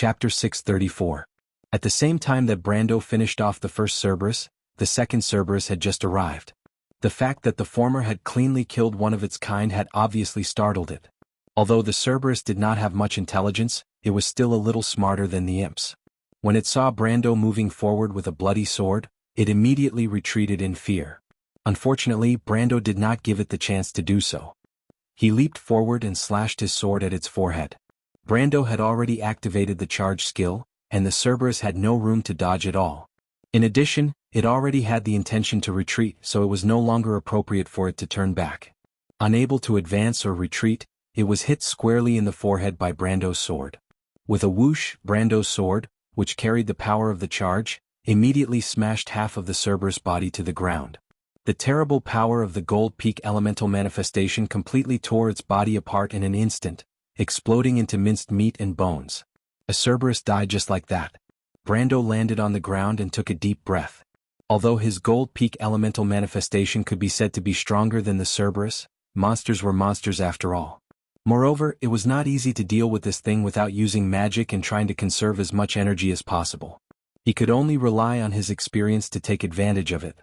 Chapter 634. At the same time that Brando finished off the first Cerberus, the second Cerberus had just arrived. The fact that the former had cleanly killed one of its kind had obviously startled it. Although the Cerberus did not have much intelligence, it was still a little smarter than the imps. When it saw Brando moving forward with a bloody sword, it immediately retreated in fear. Unfortunately, Brando did not give it the chance to do so. He leaped forward and slashed his sword at its forehead. Brando had already activated the charge skill, and the Cerberus had no room to dodge at all. In addition, it already had the intention to retreat, so it was no longer appropriate for it to turn back. Unable to advance or retreat, it was hit squarely in the forehead by Brando's sword. With a whoosh, Brando's sword, which carried the power of the charge, immediately smashed half of the Cerberus body to the ground. The terrible power of the Gold Peak elemental manifestation completely tore its body apart in an instant, exploding into minced meat and bones. A Cerberus died just like that. Brando landed on the ground and took a deep breath. Although his Gold Peak elemental manifestation could be said to be stronger than the Cerberus, monsters were monsters after all. Moreover, it was not easy to deal with this thing without using magic and trying to conserve as much energy as possible. He could only rely on his experience to take advantage of it.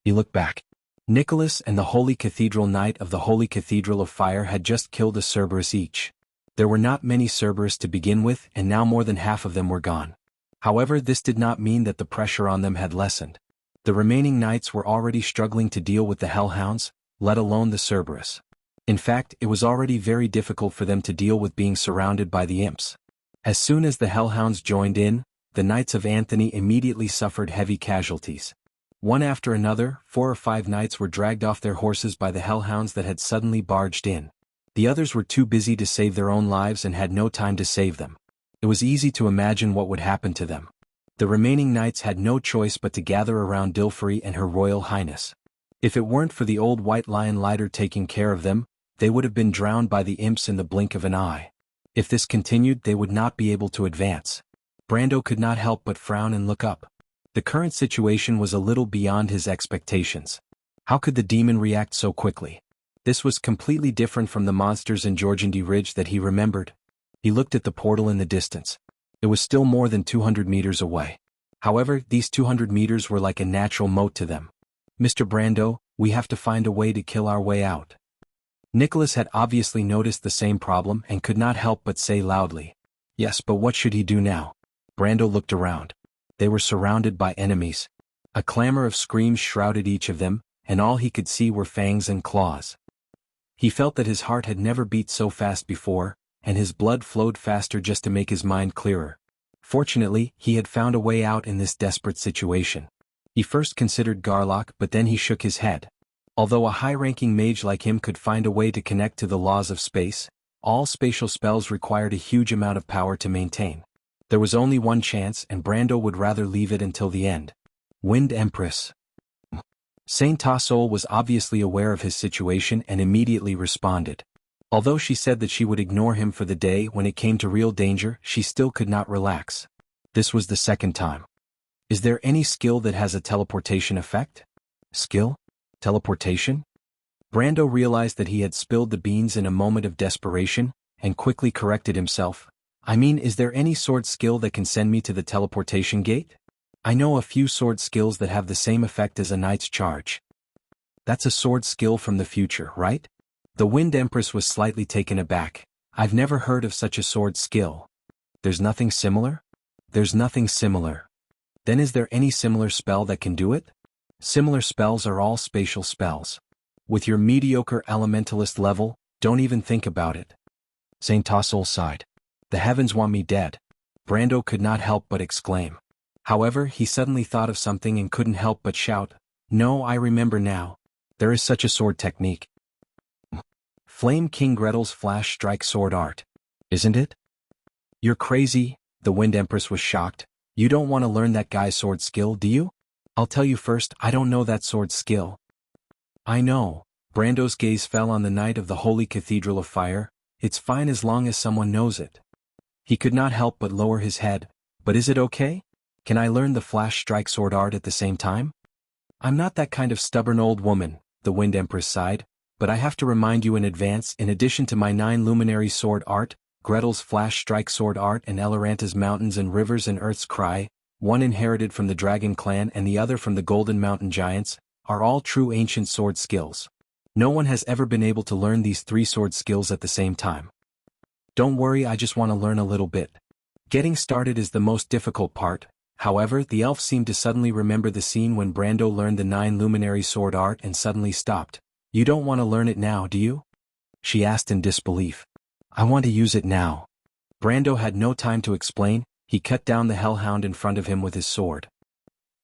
He looked back. Nicholas and the Holy Cathedral Knight of the Holy Cathedral of Fire had just killed a Cerberus each. There were not many Cerberus to begin with, and now more than half of them were gone. However, this did not mean that the pressure on them had lessened. The remaining knights were already struggling to deal with the hellhounds, let alone the Cerberus. In fact, it was already very difficult for them to deal with being surrounded by the imps. As soon as the hellhounds joined in, the Knights of Anthony immediately suffered heavy casualties. One after another, 4 or 5 knights were dragged off their horses by the hellhounds that had suddenly barged in. The others were too busy to save their own lives and had no time to save them. It was easy to imagine what would happen to them. The remaining knights had no choice but to gather around Dilfrey and Her Royal Highness. If it weren't for the old White Lion Lighter taking care of them, they would have been drowned by the imps in the blink of an eye. If this continued, they would not be able to advance. Brando could not help but frown and look up. The current situation was a little beyond his expectations. How could the demon react so quickly? This was completely different from the monsters in Georgandy Ridge that he remembered. He looked at the portal in the distance. It was still more than 200 meters away. However, these 200 meters were like a natural moat to them. Mr. Brando, we have to find a way to kill our way out. Nicholas had obviously noticed the same problem and could not help but say loudly. Yes, but what should he do now? Brando looked around. They were surrounded by enemies. A clamor of screams shrouded each of them, and all he could see were fangs and claws. He felt that his heart had never beat so fast before, and his blood flowed faster just to make his mind clearer. Fortunately, he had found a way out in this desperate situation. He first considered Garlock, but then he shook his head. Although a high-ranking mage like him could find a way to connect to the laws of space, all spatial spells required a huge amount of power to maintain. There was only one chance, and Brando would rather leave it until the end. Wind Empress. Saint Tassol was obviously aware of his situation and immediately responded. Although she said that she would ignore him for the day, when it came to real danger, she still could not relax. This was the second time. Is there any skill that has a teleportation effect? Skill? Teleportation? Brando realized that he had spilled the beans in a moment of desperation, and quickly corrected himself. I mean, is there any sword skill that can send me to the teleportation gate? I know a few sword skills that have the same effect as a knight's charge. That's a sword skill from the future, right? The Wind Empress was slightly taken aback. I've never heard of such a sword skill. There's nothing similar? There's nothing similar. Then is there any similar spell that can do it? Similar spells are all spatial spells. With your mediocre elementalist level, don't even think about it. Saint Tassol sighed. The heavens want me dead. Brando could not help but exclaim. However, he suddenly thought of something and couldn't help but shout, No, I remember now. There is such a sword technique. Flame King Gretel's Flash Strike Sword Art. Isn't it? You're crazy, the Wind Empress was shocked. You don't want to learn that guy's sword skill, do you? I'll tell you first, I don't know that sword skill. I know. Brando's gaze fell on the Knight of the Holy Cathedral of Fire. It's fine as long as someone knows it. He could not help but lower his head. But is it okay? Can I learn the Flash Strike Sword Art at the same time? I'm not that kind of stubborn old woman, the Wind Empress sighed, but I have to remind you in advance, in addition to my 9 luminary sword art, Gretel's flash strike sword art and Eleranta's mountains and rivers and Earth's cry, one inherited from the dragon clan and the other from the golden mountain giants, are all true ancient sword skills. No one has ever been able to learn these 3 sword skills at the same time. Don't worry, I just want to learn a little bit. Getting started is the most difficult part. However, the elf seemed to suddenly remember the scene when Brando learned the 9 luminary sword art and suddenly stopped. You don't want to learn it now, do you? She asked in disbelief. I want to use it now. Brando had no time to explain. He cut down the hellhound in front of him with his sword.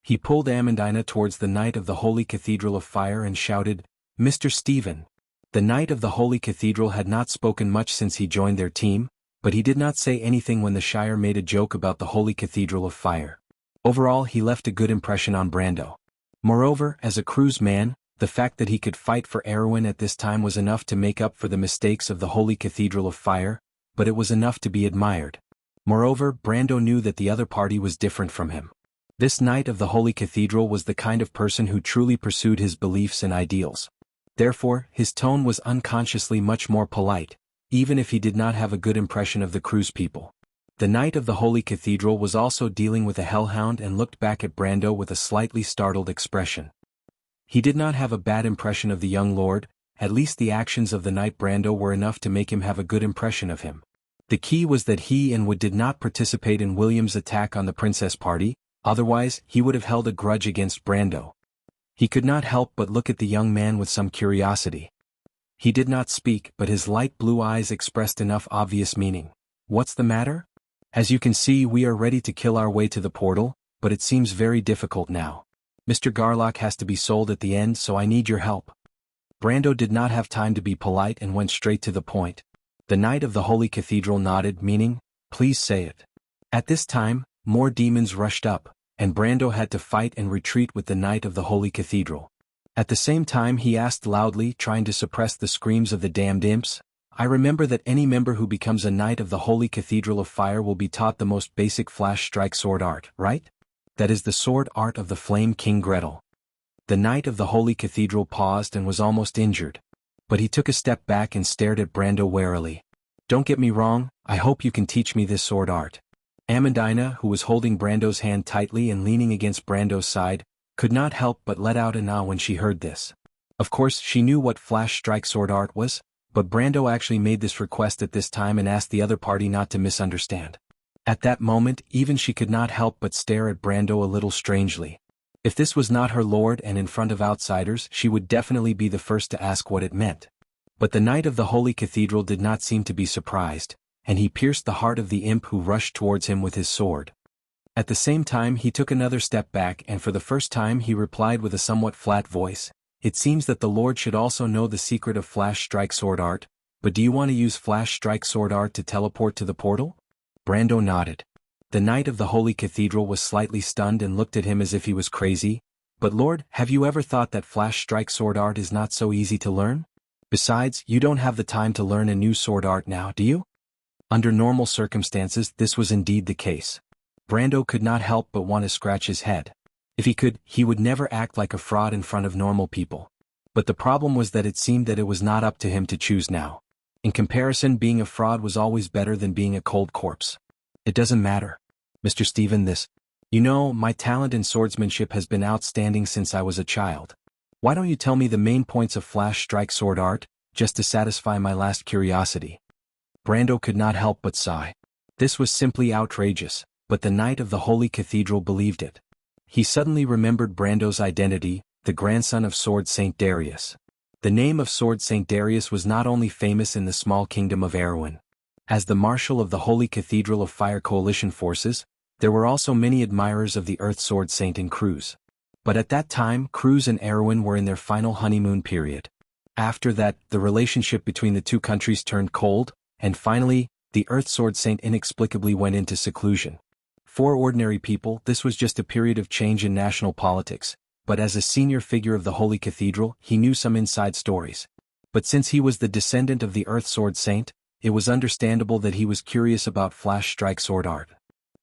He pulled Amandina towards the Knight of the Holy Cathedral of Fire and shouted, Mr. Stephen. The Knight of the Holy Cathedral had not spoken much since he joined their team, but he did not say anything when the Shire made a joke about the Holy Cathedral of Fire. Overall, he left a good impression on Brando. Moreover, as a cruise man, the fact that he could fight for Erwin at this time was enough to make up for the mistakes of the Holy Cathedral of Fire, but it was enough to be admired. Moreover, Brando knew that the other party was different from him. This Knight of the Holy Cathedral was the kind of person who truly pursued his beliefs and ideals. Therefore, his tone was unconsciously much more polite, even if he did not have a good impression of the cruise people. The Knight of the Holy Cathedral was also dealing with a hellhound and looked back at Brando with a slightly startled expression. He did not have a bad impression of the young lord, at least the actions of the Knight Brando were enough to make him have a good impression of him. The key was that he and Wood did not participate in William's attack on the princess party, otherwise he would have held a grudge against Brando. He could not help but look at the young man with some curiosity. He did not speak, but his light blue eyes expressed enough obvious meaning. What's the matter? As you can see, we are ready to kill our way to the portal, but it seems very difficult now. Mr. Garlock has to be sold at the end, so I need your help. Brando did not have time to be polite and went straight to the point. The Knight of the Holy Cathedral nodded, meaning, please say it. At this time, more demons rushed up, and Brando had to fight and retreat with the Knight of the Holy Cathedral. At the same time he asked loudly, trying to suppress the screams of the damned imps, I remember that any member who becomes a Knight of the Holy Cathedral of Fire will be taught the most basic flash strike sword art, right? That is the sword art of the Flame King Gretel. The Knight of the Holy Cathedral paused and was almost injured. But he took a step back and stared at Brando warily. Don't get me wrong, I hope you can teach me this sword art. Amandina, who was holding Brando's hand tightly and leaning against Brando's side, could not help but let out an ah when she heard this. Of course, she knew what flash strike sword art was, but Brando actually made this request at this time and asked the other party not to misunderstand. At that moment, even she could not help but stare at Brando a little strangely. If this was not her lord and in front of outsiders, she would definitely be the first to ask what it meant. But the Knight of the Holy Cathedral did not seem to be surprised, and he pierced the heart of the imp who rushed towards him with his sword. At the same time he took another step back and for the first time he replied with a somewhat flat voice, It seems that the Lord should also know the secret of flash strike sword art, but do you want to use flash strike sword art to teleport to the portal? Brando nodded. The Knight of the Holy Cathedral was slightly stunned and looked at him as if he was crazy. But Lord, have you ever thought that flash strike sword art is not so easy to learn? Besides, you don't have the time to learn a new sword art now, do you? Under normal circumstances, this was indeed the case. Brando could not help but want to scratch his head. If he could, he would never act like a fraud in front of normal people. But the problem was that it seemed that it was not up to him to choose now. In comparison, being a fraud was always better than being a cold corpse. It doesn't matter. Mr. Stephen, my talent in swordsmanship has been outstanding since I was a child. Why don't you tell me the main points of flash strike sword art, just to satisfy my last curiosity? Brando could not help but sigh. This was simply outrageous, but the Knight of the Holy Cathedral believed it. He suddenly remembered Brando's identity, the grandson of Sword Saint Darius. The name of Sword Saint Darius was not only famous in the small kingdom of Erwin. As the Marshal of the Holy Cathedral of Fire Coalition forces, there were also many admirers of the Earth Sword Saint in Cruz. But at that time, Cruz and Erwin were in their final honeymoon period. After that, the relationship between the two countries turned cold, and finally, the Earth Sword Saint inexplicably went into seclusion. For ordinary people, this was just a period of change in national politics, but as a senior figure of the Holy Cathedral, he knew some inside stories. But since he was the descendant of the Earth Sword Saint, it was understandable that he was curious about flash strike sword art.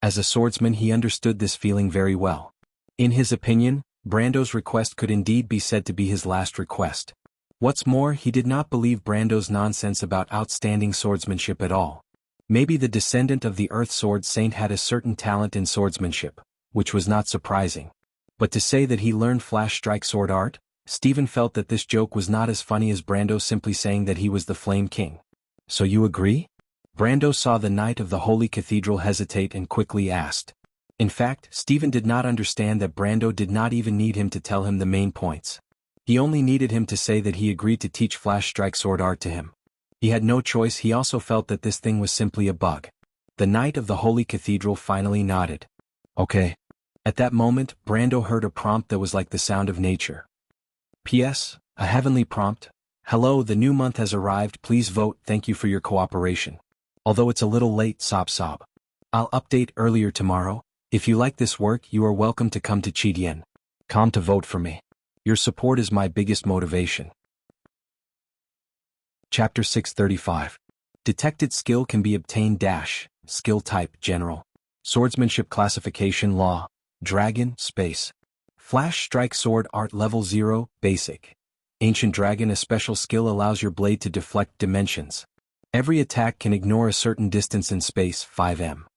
As a swordsman he understood this feeling very well. In his opinion, Brando's request could indeed be said to be his last request. What's more, he did not believe Brando's nonsense about outstanding swordsmanship at all. Maybe the descendant of the Earth Sword Saint had a certain talent in swordsmanship, which was not surprising. But to say that he learned flash strike sword art, Stephen felt that this joke was not as funny as Brando simply saying that he was the Flame King. So you agree? Brando saw the Knight of the Holy Cathedral hesitate and quickly asked. In fact, Stephen did not understand that Brando did not even need him to tell him the main points. He only needed him to say that he agreed to teach flash strike sword art to him. He had no choice. He also felt that this thing was simply a bug. The Knight of the Holy Cathedral finally nodded. Okay. At that moment, Brando heard a prompt that was like the sound of nature. P.S. A heavenly prompt. Hello, the new month has arrived. Please vote. Thank you for your cooperation. Although it's a little late, sob sob. I'll update earlier tomorrow. If you like this work, you are welcome to come to Chidien. Come to vote for me. Your support is my biggest motivation. Chapter 635. Detected skill can be obtained - skill type general. Swordsmanship classification law. Dragon space. Flash strike sword art level 0 basic. Ancient Dragon. A special skill allows your blade to deflect dimensions. Every attack can ignore a certain distance in space 5 m.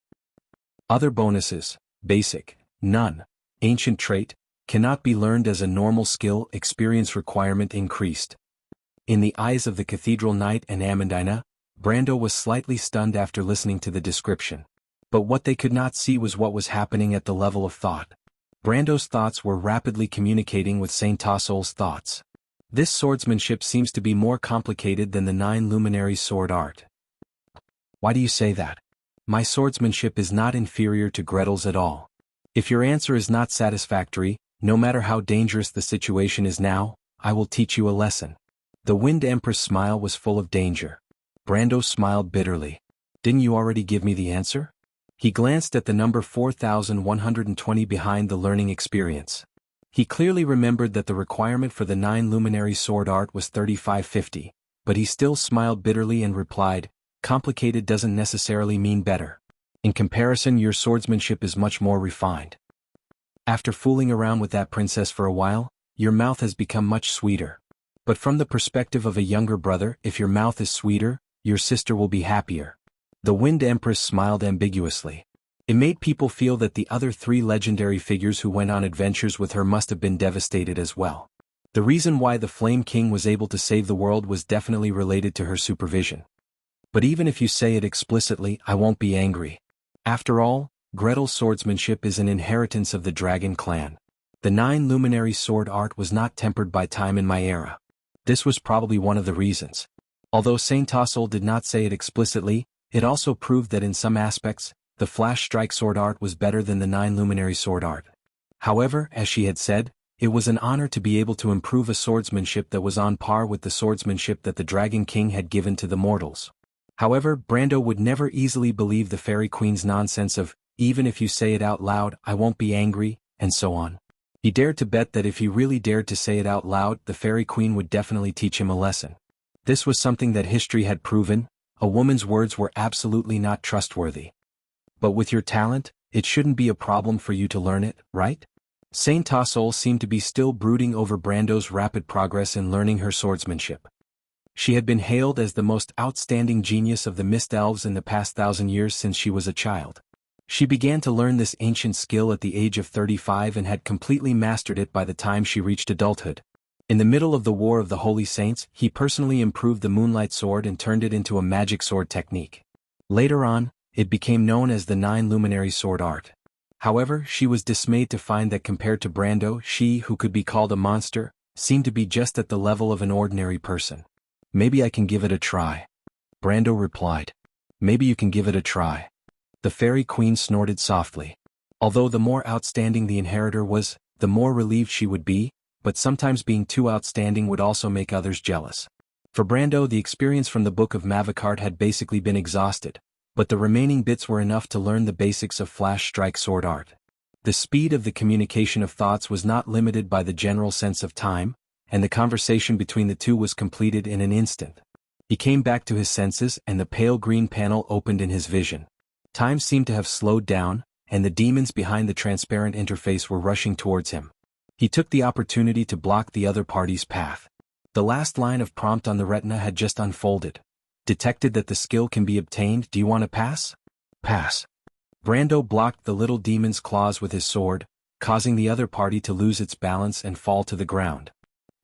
Other bonuses. Basic. None. Ancient trait. Cannot be learned as a normal skill. Experience requirement increased. In the eyes of the Cathedral Knight and Amandina, Brando was slightly stunned after listening to the description. But what they could not see was what was happening at the level of thought. Brando's thoughts were rapidly communicating with Saint Tassol's thoughts. This swordsmanship seems to be more complicated than the 9 luminaries sword art. Why do you say that? My swordsmanship is not inferior to Gretel's at all. If your answer is not satisfactory, no matter how dangerous the situation is now, I will teach you a lesson. The Wind Empress' smile was full of danger. Brando smiled bitterly. Didn't you already give me the answer? He glanced at the number 4120 behind the learning experience. He clearly remembered that the requirement for the 9 luminary sword art was 3550, but he still smiled bitterly and replied, complicated doesn't necessarily mean better. In comparison, your swordsmanship is much more refined. After fooling around with that princess for a while, your mouth has become much sweeter. But from the perspective of a younger brother, if your mouth is sweeter, your sister will be happier. The Wind Empress smiled ambiguously. It made people feel that the other 3 legendary figures who went on adventures with her must have been devastated as well. The reason why the Flame King was able to save the world was definitely related to her supervision. But even if you say it explicitly, I won't be angry. After all, Gretel's swordsmanship is an inheritance of the Dragon clan. The 9 luminary sword art was not tempered by time in my era. This was probably one of the reasons. Although Saint Tassol did not say it explicitly, it also proved that in some aspects, the flash strike sword art was better than the 9 luminary sword art. However, as she had said, it was an honor to be able to improve a swordsmanship that was on par with the swordsmanship that the Dragon King had given to the mortals. However, Brando would never easily believe the Fairy Queen's nonsense of, even if you say it out loud, I won't be angry, and so on. He dared to bet that if he really dared to say it out loud, the Fairy Queen would definitely teach him a lesson. This was something that history had proven. A woman's words were absolutely not trustworthy. But with your talent, it shouldn't be a problem for you to learn it, right? Saint Tassol seemed to be still brooding over Brando's rapid progress in learning her swordsmanship. She had been hailed as the most outstanding genius of the Mist Elves in the past 1,000 years since she was a child. She began to learn this ancient skill at the age of 35 and had completely mastered it by the time she reached adulthood. In the middle of the War of the Holy Saints, he personally improved the Moonlight Sword and turned it into a magic sword technique. Later on, it became known as the 9 luminary sword art. However, she was dismayed to find that compared to Brando, she, who could be called a monster, seemed to be just at the level of an ordinary person. Maybe I can give it a try. Brando replied. Maybe you can give it a try. The Fairy Queen snorted softly. Although the more outstanding the inheritor was, the more relieved she would be, but sometimes being too outstanding would also make others jealous. For Brando, the experience from the Book of Mavacart had basically been exhausted, but the remaining bits were enough to learn the basics of flash strike sword art. The speed of the communication of thoughts was not limited by the general sense of time, and the conversation between the two was completed in an instant. He came back to his senses and the pale green panel opened in his vision. Time seemed to have slowed down, and the demons behind the transparent interface were rushing towards him. He took the opportunity to block the other party's path. The last line of prompt on the retina had just unfolded. Detected that the skill can be obtained. Do you want to pass? Pass. Brando blocked the little demon's claws with his sword, causing the other party to lose its balance and fall to the ground.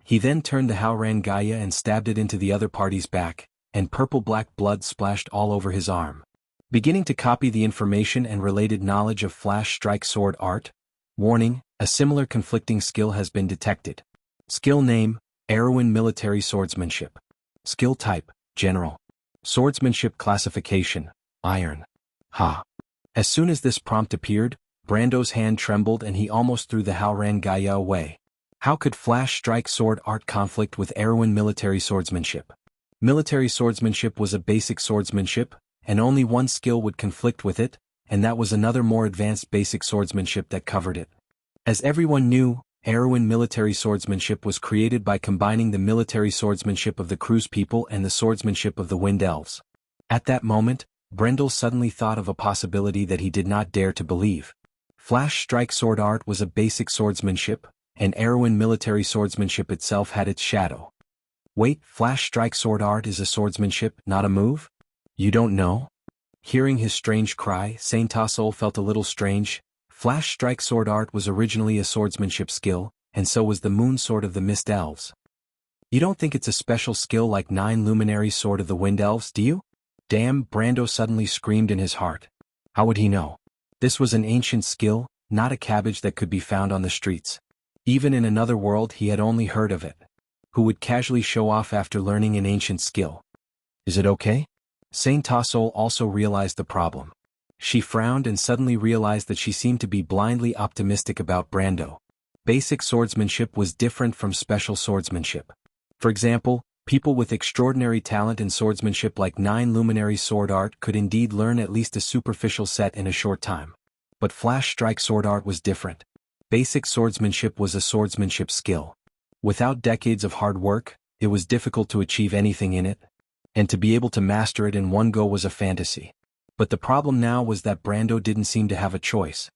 He then turned the Haurangaya and stabbed it into the other party's back, and purple-black blood splashed all over his arm. Beginning to copy the information and related knowledge of flash strike sword art. Warning, a similar conflicting skill has been detected. Skill name, Erowin Military Swordsmanship. Skill type, General. Swordsmanship classification, Iron. Ha. As soon as this prompt appeared, Brando's hand trembled and he almost threw the Haurangaya away. How could flash strike sword art conflict with Erowin military swordsmanship? Military swordsmanship was a basic swordsmanship, and only one skill would conflict with it, and that was another more advanced basic swordsmanship that covered it. As everyone knew, Erowin military swordsmanship was created by combining the military swordsmanship of the Cruz people and the swordsmanship of the Wind Elves. At that moment, Brendel suddenly thought of a possibility that he did not dare to believe. Flash strike sword art was a basic swordsmanship, and Erowin military swordsmanship itself had its shadow. Wait, flash strike sword art is a swordsmanship, not a move? You don't know? Hearing his strange cry, Saint Tassol felt a little strange. Flash strike sword art was originally a swordsmanship skill, and so was the moon sword of the Mist Elves. You don't think it's a special skill like Nine Luminary Sword of the Wind Elves, do you? Damn, Brando suddenly screamed in his heart. How would he know? This was an ancient skill, not a cabbage that could be found on the streets. Even in another world he had only heard of it. Who would casually show off after learning an ancient skill? Is it okay? Saint Tassol also realized the problem. She frowned and suddenly realized that she seemed to be blindly optimistic about Brando. Basic swordsmanship was different from special swordsmanship. For example, people with extraordinary talent in swordsmanship like Nine Luminary Sword Art could indeed learn at least a superficial set in a short time. But flash strike sword art was different. Basic swordsmanship was a swordsmanship skill. Without decades of hard work, it was difficult to achieve anything in it, and to be able to master it in one go was a fantasy. But the problem now was that Brando didn't seem to have a choice.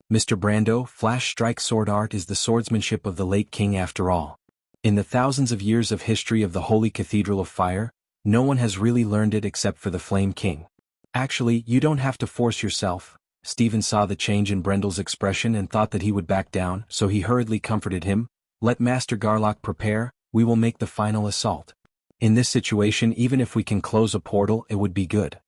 Mr. Brando, flash strike sword art is the swordsmanship of the late king after all. In the thousands of years of history of the Holy Cathedral of Fire, no one has really learned it except for the Flame King. Actually, you don't have to force yourself. Stephen saw the change in Brendel's expression and thought that he would back down, so he hurriedly comforted him. Let Master Garlock prepare, we will make the final assault. In this situation, even if we can close a portal, it would be good.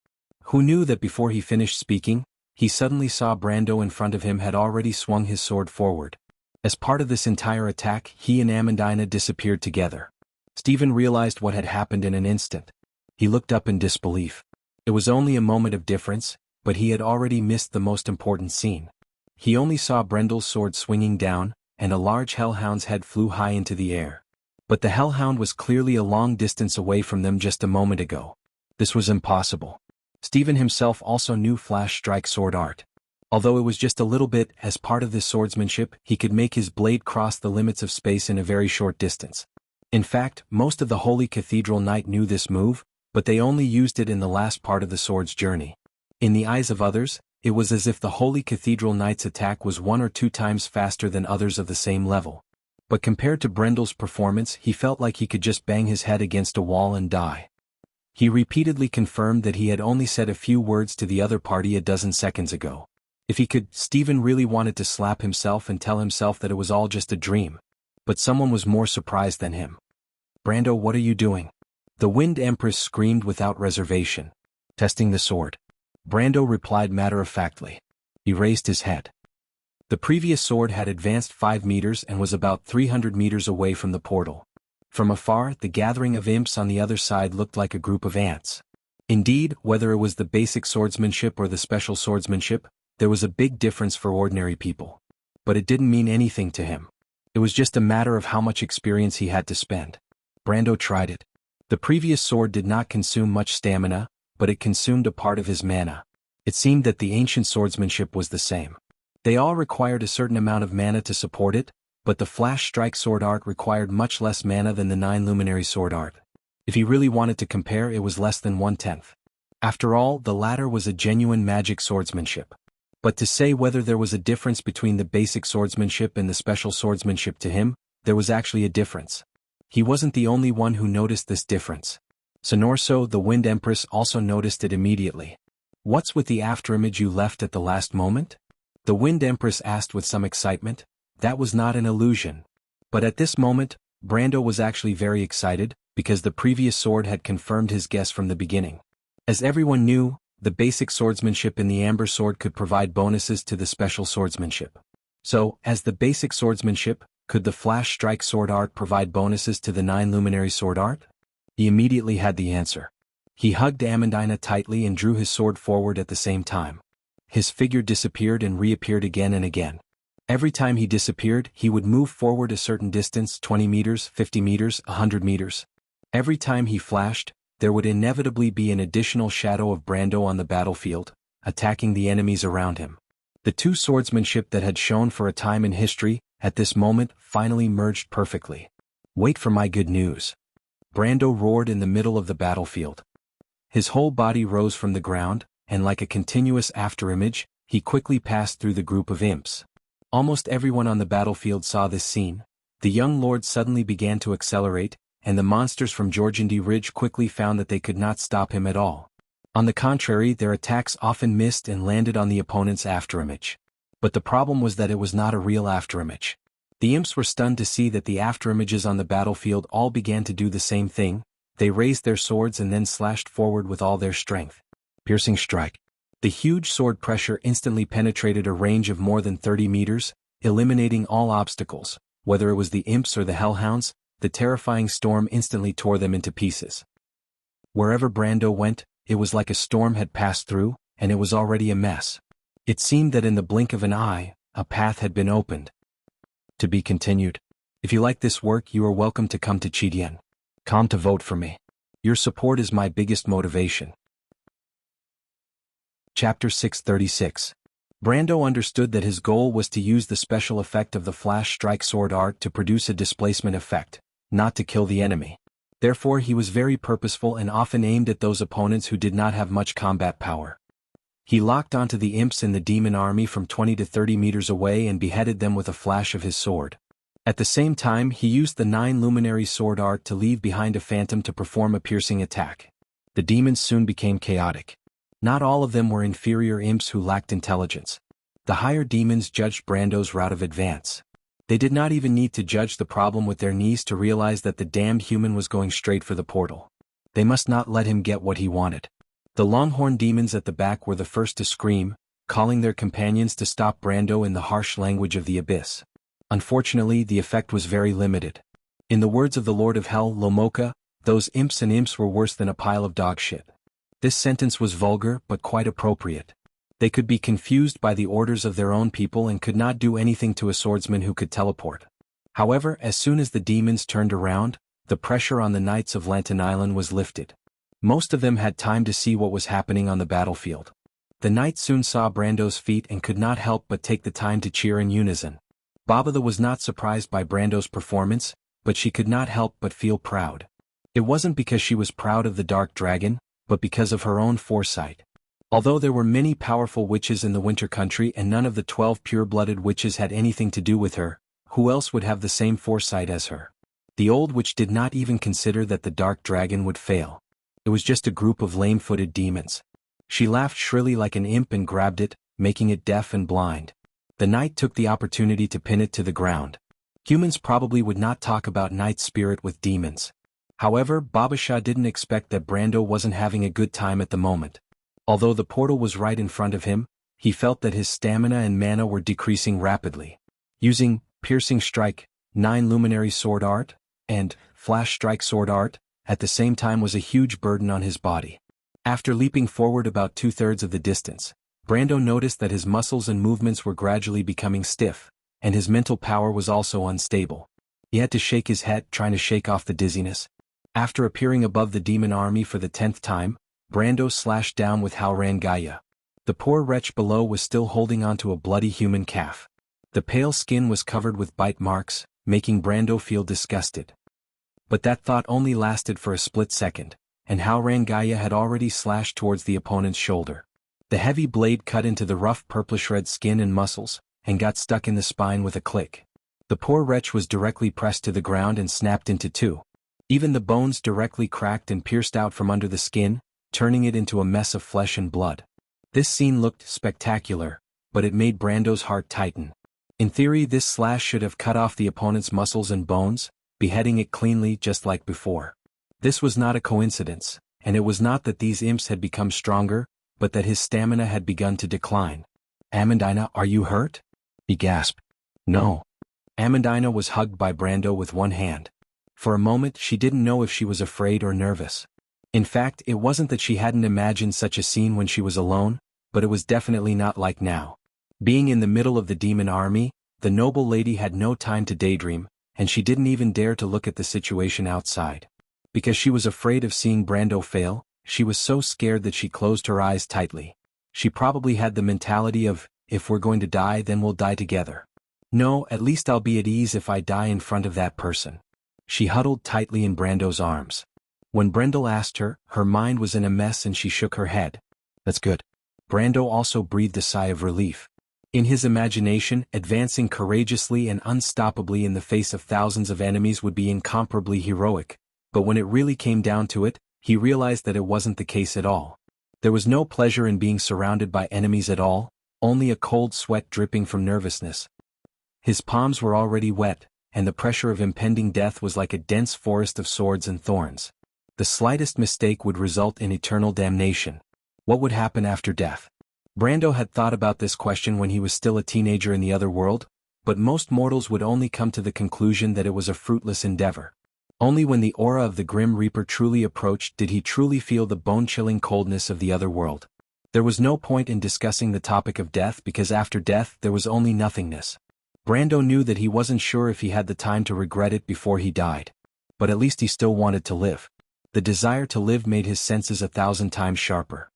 Who knew that before he finished speaking, he suddenly saw Brando in front of him had already swung his sword forward. As part of this entire attack, he and Amandina disappeared together. Stephen realized what had happened in an instant. He looked up in disbelief. It was only a moment of difference, but he had already missed the most important scene. He only saw Brendel's sword swinging down, and a large hellhound's head flew high into the air. But the hellhound was clearly a long distance away from them just a moment ago. This was impossible. Stephen himself also knew flash strike sword art. Although it was just a little bit, as part of this swordsmanship, he could make his blade cross the limits of space in a very short distance. In fact, most of the Holy Cathedral Knight knew this move, but they only used it in the last part of the sword's journey. In the eyes of others, it was as if the Holy Cathedral Knight's attack was 1 or 2 times faster than others of the same level. But compared to Brendel's performance, he felt like he could just bang his head against a wall and die. He repeatedly confirmed that he had only said a few words to the other party a dozen seconds ago. If he could, Stephen really wanted to slap himself and tell himself that it was all just a dream. But someone was more surprised than him. Brando, what are you doing? The Wind Empress screamed without reservation. Testing the sword. Brando replied matter-of-factly. He raised his head. The previous sword had advanced 5 meters and was about 300 meters away from the portal. From afar, the gathering of imps on the other side looked like a group of ants. Indeed, whether it was the basic swordsmanship or the special swordsmanship, there was a big difference for ordinary people. But it didn't mean anything to him. It was just a matter of how much experience he had to spend. Brando tried it. The previous sword did not consume much stamina, but it consumed a part of his mana. It seemed that the ancient swordsmanship was the same. They all required a certain amount of mana to support it, but the flash strike sword art required much less mana than the 9 luminary sword art. If he really wanted to compare, it was less than 1/10. After all, the latter was a genuine magic swordsmanship. But to say whether there was a difference between the basic swordsmanship and the special swordsmanship, to him, there was actually a difference. He wasn't the only one who noticed this difference. Sonorso, the Wind Empress, also noticed it immediately. "What's with the afterimage you left at the last moment?" The Wind Empress asked with some excitement. That was not an illusion. But at this moment, Brando was actually very excited, because the previous sword had confirmed his guess from the beginning. As everyone knew, the basic swordsmanship in the Amber Sword could provide bonuses to the special swordsmanship. So, as the basic swordsmanship, could the Flash Strike Sword Art provide bonuses to the 9 Luminary Sword Art? He immediately had the answer. He hugged Amandina tightly and drew his sword forward at the same time. His figure disappeared and reappeared again and again. Every time he disappeared, he would move forward a certain distance, 20 meters, 50 meters, 100 meters. Every time he flashed, there would inevitably be an additional shadow of Brando on the battlefield, attacking the enemies around him. The two swordsmanship that had shown for a time in history, at this moment, finally merged perfectly. "Wait for my good news." Brando roared in the middle of the battlefield. His whole body rose from the ground, and like a continuous afterimage, he quickly passed through the group of imps. Almost everyone on the battlefield saw this scene. The young lord suddenly began to accelerate, and the monsters from Georgindy Ridge quickly found that they could not stop him at all. On the contrary, their attacks often missed and landed on the opponent's afterimage. But the problem was that it was not a real afterimage. The imps were stunned to see that the afterimages on the battlefield all began to do the same thing. They raised their swords and then slashed forward with all their strength. Piercing strike. The huge sword pressure instantly penetrated a range of more than 30 meters, eliminating all obstacles. Whether it was the imps or the hellhounds, the terrifying storm instantly tore them into pieces. Wherever Brando went, it was like a storm had passed through, and it was already a mess. It seemed that in the blink of an eye, a path had been opened. To be continued. If you like this work, you are welcome to come to Chidien. Come to vote for me. Your support is my biggest motivation. Chapter 636. Brando understood that his goal was to use the special effect of the Flash Strike Sword Art to produce a displacement effect, not to kill the enemy. Therefore he was very purposeful and often aimed at those opponents who did not have much combat power. He locked onto the imps in the demon army from 20 to 30 meters away and beheaded them with a flash of his sword. At the same time, he used the 9 Luminary Sword Art to leave behind a phantom to perform a piercing attack. The demons soon became chaotic. Not all of them were inferior imps who lacked intelligence. The higher demons judged Brando's route of advance. They did not even need to judge the problem with their knees to realize that the damned human was going straight for the portal. They must not let him get what he wanted. The Longhorn demons at the back were the first to scream, calling their companions to stop Brando in the harsh language of the abyss. Unfortunately, the effect was very limited. In the words of the Lord of Hell, Lomoka, those imps and imps were worse than a pile of dog shit. This sentence was vulgar but quite appropriate. They could be confused by the orders of their own people and could not do anything to a swordsman who could teleport. However, as soon as the demons turned around, the pressure on the Knights of Lantern Island was lifted. Most of them had time to see what was happening on the battlefield. The knights soon saw Brando's feat and could not help but take the time to cheer in unison. Babada was not surprised by Brando's performance, but she could not help but feel proud. It wasn't because she was proud of the Dark Dragon, but because of her own foresight. Although there were many powerful witches in the Winter Country and none of the 12 pure-blooded witches had anything to do with her, who else would have the same foresight as her? The old witch did not even consider that the Dark Dragon would fail. It was just a group of lame-footed demons. She laughed shrilly like an imp and grabbed it, making it deaf and blind. The knight took the opportunity to pin it to the ground. Humans probably would not talk about night spirit with demons. However, Babasha didn't expect that Brando wasn't having a good time at the moment. Although the portal was right in front of him, he felt that his stamina and mana were decreasing rapidly. Using Piercing Strike, 9 Luminary Sword Art, and Flash Strike Sword Art, at the same time was a huge burden on his body. After leaping forward about 2/3 of the distance, Brando noticed that his muscles and movements were gradually becoming stiff, and his mental power was also unstable. He had to shake his head, trying to shake off the dizziness. After appearing above the demon army for the 10th time, Brando slashed down with Halran Gaia. The poor wretch below was still holding onto a bloody human calf. The pale skin was covered with bite marks, making Brando feel disgusted. But that thought only lasted for a split second, and Halran Gaia had already slashed towards the opponent's shoulder. The heavy blade cut into the rough purplish-red skin and muscles, and got stuck in the spine with a click. The poor wretch was directly pressed to the ground and snapped into two. Even the bones directly cracked and pierced out from under the skin, turning it into a mess of flesh and blood. This scene looked spectacular, but it made Brando's heart tighten. In theory, this slash should have cut off the opponent's muscles and bones, beheading it cleanly just like before. This was not a coincidence, and it was not that these imps had become stronger, but that his stamina had begun to decline. "Amandina, are you hurt?" he gasped. "No." Amandina was hugged by Brando with one hand. For a moment she didn't know if she was afraid or nervous. In fact, it wasn't that she hadn't imagined such a scene when she was alone, but it was definitely not like now. Being in the middle of the demon army, the noble lady had no time to daydream, and she didn't even dare to look at the situation outside. Because she was afraid of seeing Brando fail, she was so scared that she closed her eyes tightly. She probably had the mentality of, if we're going to die then we'll die together. No, at least I'll be at ease if I die in front of that person. She huddled tightly in Brando's arms. When Brendel asked her, her mind was in a mess and she shook her head. "That's good." Brando also breathed a sigh of relief. In his imagination, advancing courageously and unstoppably in the face of thousands of enemies would be incomparably heroic, but when it really came down to it, he realized that it wasn't the case at all. There was no pleasure in being surrounded by enemies at all, only a cold sweat dripping from nervousness. His palms were already wet, and the pressure of impending death was like a dense forest of swords and thorns. The slightest mistake would result in eternal damnation. What would happen after death? Brando had thought about this question when he was still a teenager in the other world, but most mortals would only come to the conclusion that it was a fruitless endeavor. Only when the aura of the Grim Reaper truly approached did he truly feel the bone-chilling coldness of the other world. There was no point in discussing the topic of death because after death there was only nothingness. Brando knew that he wasn't sure if he had the time to regret it before he died. But at least he still wanted to live. The desire to live made his senses 1,000 times sharper.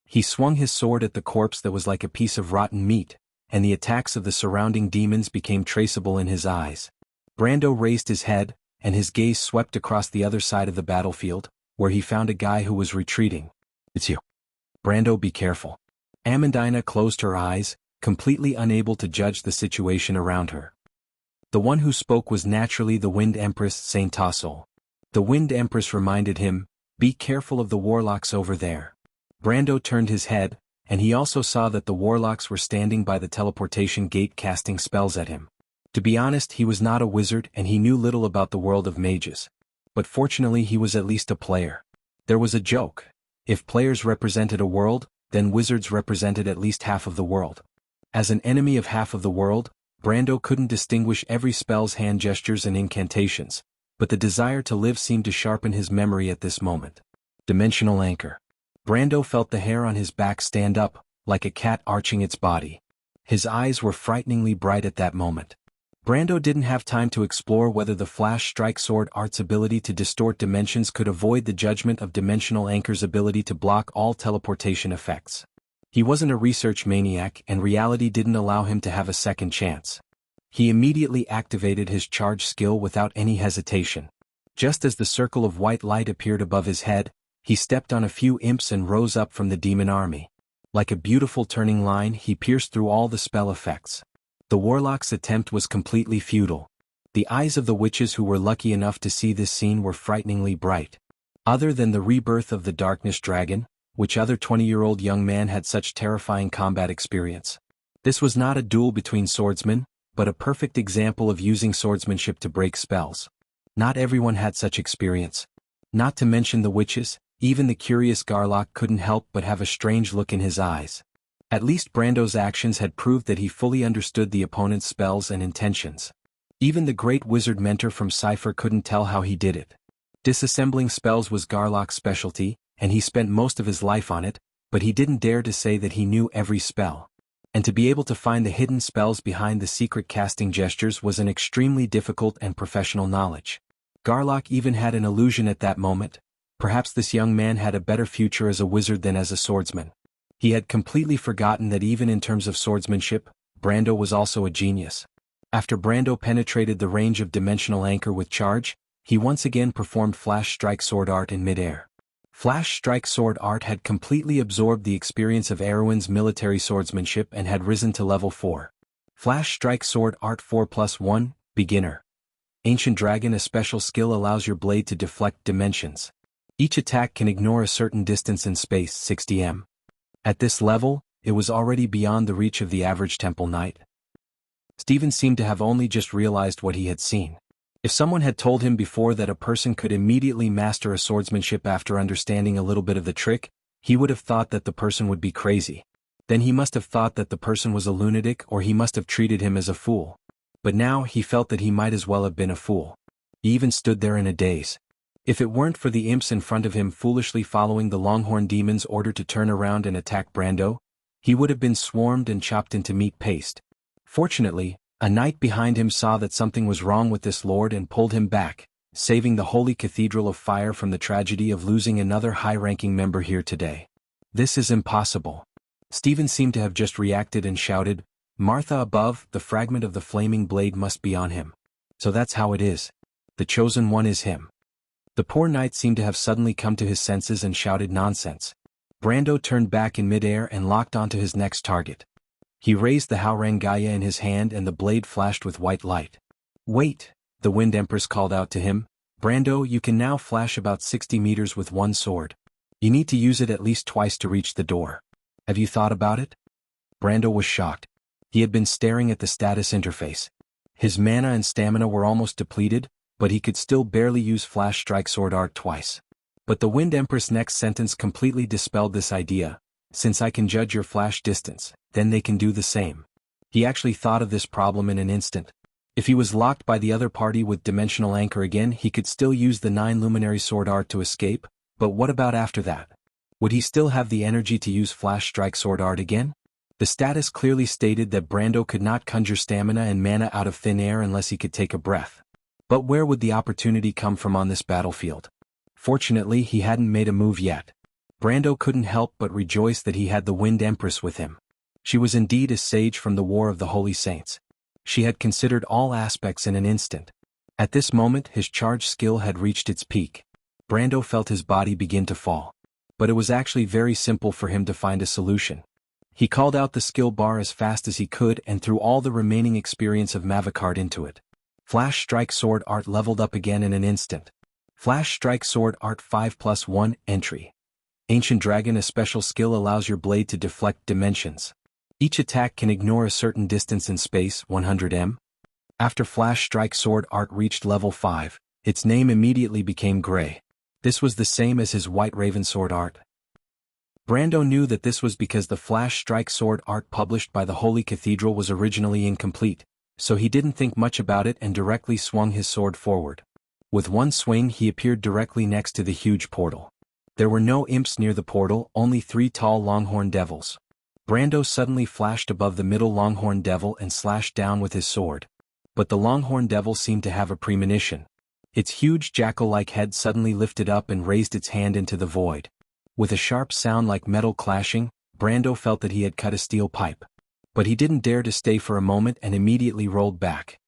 He swung his sword at the corpse that was like a piece of rotten meat, and the attacks of the surrounding demons became traceable in his eyes. Brando raised his head, and his gaze swept across the other side of the battlefield, where he found a guy who was retreating. "It's you." "Brando, be careful." Amandina closed her eyes, completely unable to judge the situation around her. The one who spoke was naturally the Wind Empress Saint Tassel. The Wind Empress reminded him, "Be careful of the warlocks over there." Brando turned his head, and he also saw that the warlocks were standing by the teleportation gate casting spells at him. To be honest, he was not a wizard and he knew little about the world of mages. But fortunately he was at least a player. There was a joke. If players represented a world, then wizards represented at least half of the world. As an enemy of half of the world, Brando couldn't distinguish every spell's hand gestures and incantations, but the desire to live seemed to sharpen his memory at this moment. Dimensional anchor. Brando felt the hair on his back stand up, like a cat arching its body. His eyes were frighteningly bright at that moment. Brando didn't have time to explore whether the Flash Strike Sword Art's ability to distort dimensions could avoid the judgment of Dimensional Anchor's ability to block all teleportation effects. He wasn't a research maniac and reality didn't allow him to have a second chance. He immediately activated his charge skill without any hesitation. Just as the circle of white light appeared above his head, he stepped on a few imps and rose up from the demon army. Like a beautiful turning line, he pierced through all the spell effects. The warlock's attempt was completely futile. The eyes of the witches who were lucky enough to see this scene were frighteningly bright. Other than the rebirth of the Darkness Dragon, which other 20-year-old young man had such terrifying combat experience? This was not a duel between swordsmen, but a perfect example of using swordsmanship to break spells. Not everyone had such experience. Not to mention the witches, even the curious Garlock couldn't help but have a strange look in his eyes. At least Brando's actions had proved that he fully understood the opponent's spells and intentions. Even the great wizard mentor from Cypher couldn't tell how he did it. Disassembling spells was Garlock's specialty, and he spent most of his life on it, but he didn't dare to say that he knew every spell. And to be able to find the hidden spells behind the secret casting gestures was an extremely difficult and professional knowledge. Garlock even had an illusion at that moment. Perhaps this young man had a better future as a wizard than as a swordsman. He had completely forgotten that even in terms of swordsmanship, Brando was also a genius. After Brando penetrated the range of Dimensional Anchor with charge, he once again performed Flash Strike Sword Art in midair. Flash Strike Sword Art had completely absorbed the experience of Erwin's military swordsmanship and had risen to level 4. Flash Strike Sword Art 4+1, Beginner. Ancient Dragon. A special skill allows your blade to deflect dimensions. Each attack can ignore a certain distance in space, 60 m. At this level, it was already beyond the reach of the average temple knight. Stephen seemed to have only just realized what he had seen. If someone had told him before that a person could immediately master a swordsmanship after understanding a little bit of the trick, he would have thought that the person would be crazy. Then he must have thought that the person was a lunatic, or he must have treated him as a fool. But now he felt that he might as well have been a fool. He even stood there in a daze. If it weren't for the imps in front of him foolishly following the Longhorn Demon's order to turn around and attack Brando, he would have been swarmed and chopped into meat paste. Fortunately, a knight behind him saw that something was wrong with this lord and pulled him back, saving the Holy Cathedral of Fire from the tragedy of losing another high-ranking member here today. This is impossible. Stephen seemed to have just reacted and shouted, "Martha above, the fragment of the flaming blade must be on him." So that's how it is. The chosen one is him. The poor knight seemed to have suddenly come to his senses and shouted nonsense. Brando turned back in midair and locked onto his next target. He raised the Haurangaya in his hand and the blade flashed with white light. "Wait," the Wind Empress called out to him. "Brando, you can now flash about 60 meters with one sword. You need to use it at least twice to reach the door. Have you thought about it?" Brando was shocked. He had been staring at the status interface. His mana and stamina were almost depleted, but he could still barely use Flash Strike Sword Art twice. But the Wind Empress' next sentence completely dispelled this idea. "Since I can judge your flash distance, then they can do the same." He actually thought of this problem in an instant. If he was locked by the other party with Dimensional Anchor again, he could still use the 9 Luminary Sword Art to escape, but what about after that? Would he still have the energy to use Flash Strike Sword Art again? The status clearly stated that Brando could not conjure stamina and mana out of thin air unless he could take a breath. But where would the opportunity come from on this battlefield? Fortunately, he hadn't made a move yet. Brando couldn't help but rejoice that he had the Wind Empress with him. She was indeed a sage from the War of the Holy Saints. She had considered all aspects in an instant. At this moment, his charge skill had reached its peak. Brando felt his body begin to fall. But it was actually very simple for him to find a solution. He called out the skill bar as fast as he could and threw all the remaining experience of Mavicard into it. Flash Strike Sword Art leveled up again in an instant. Flash Strike Sword Art 5+1 entry. Ancient Dragon. A special skill allows your blade to deflect dimensions. Each attack can ignore a certain distance in space, 100 m. After Flash Strike Sword Art reached level 5, its name immediately became gray. This was the same as his White Raven Sword Art. Brando knew that this was because the Flash Strike Sword Art published by the Holy Cathedral was originally incomplete, so he didn't think much about it and directly swung his sword forward. With one swing he appeared directly next to the huge portal. There were no imps near the portal, only 3 tall Longhorn Devils. Brando suddenly flashed above the middle Longhorn Devil and slashed down with his sword. But the Longhorn Devil seemed to have a premonition. Its huge jackal-like head suddenly lifted up and raised its hand into the void. With a sharp sound like metal clashing, Brando felt that he had cut a steel pipe. But he didn't dare to stay for a moment and immediately rolled back.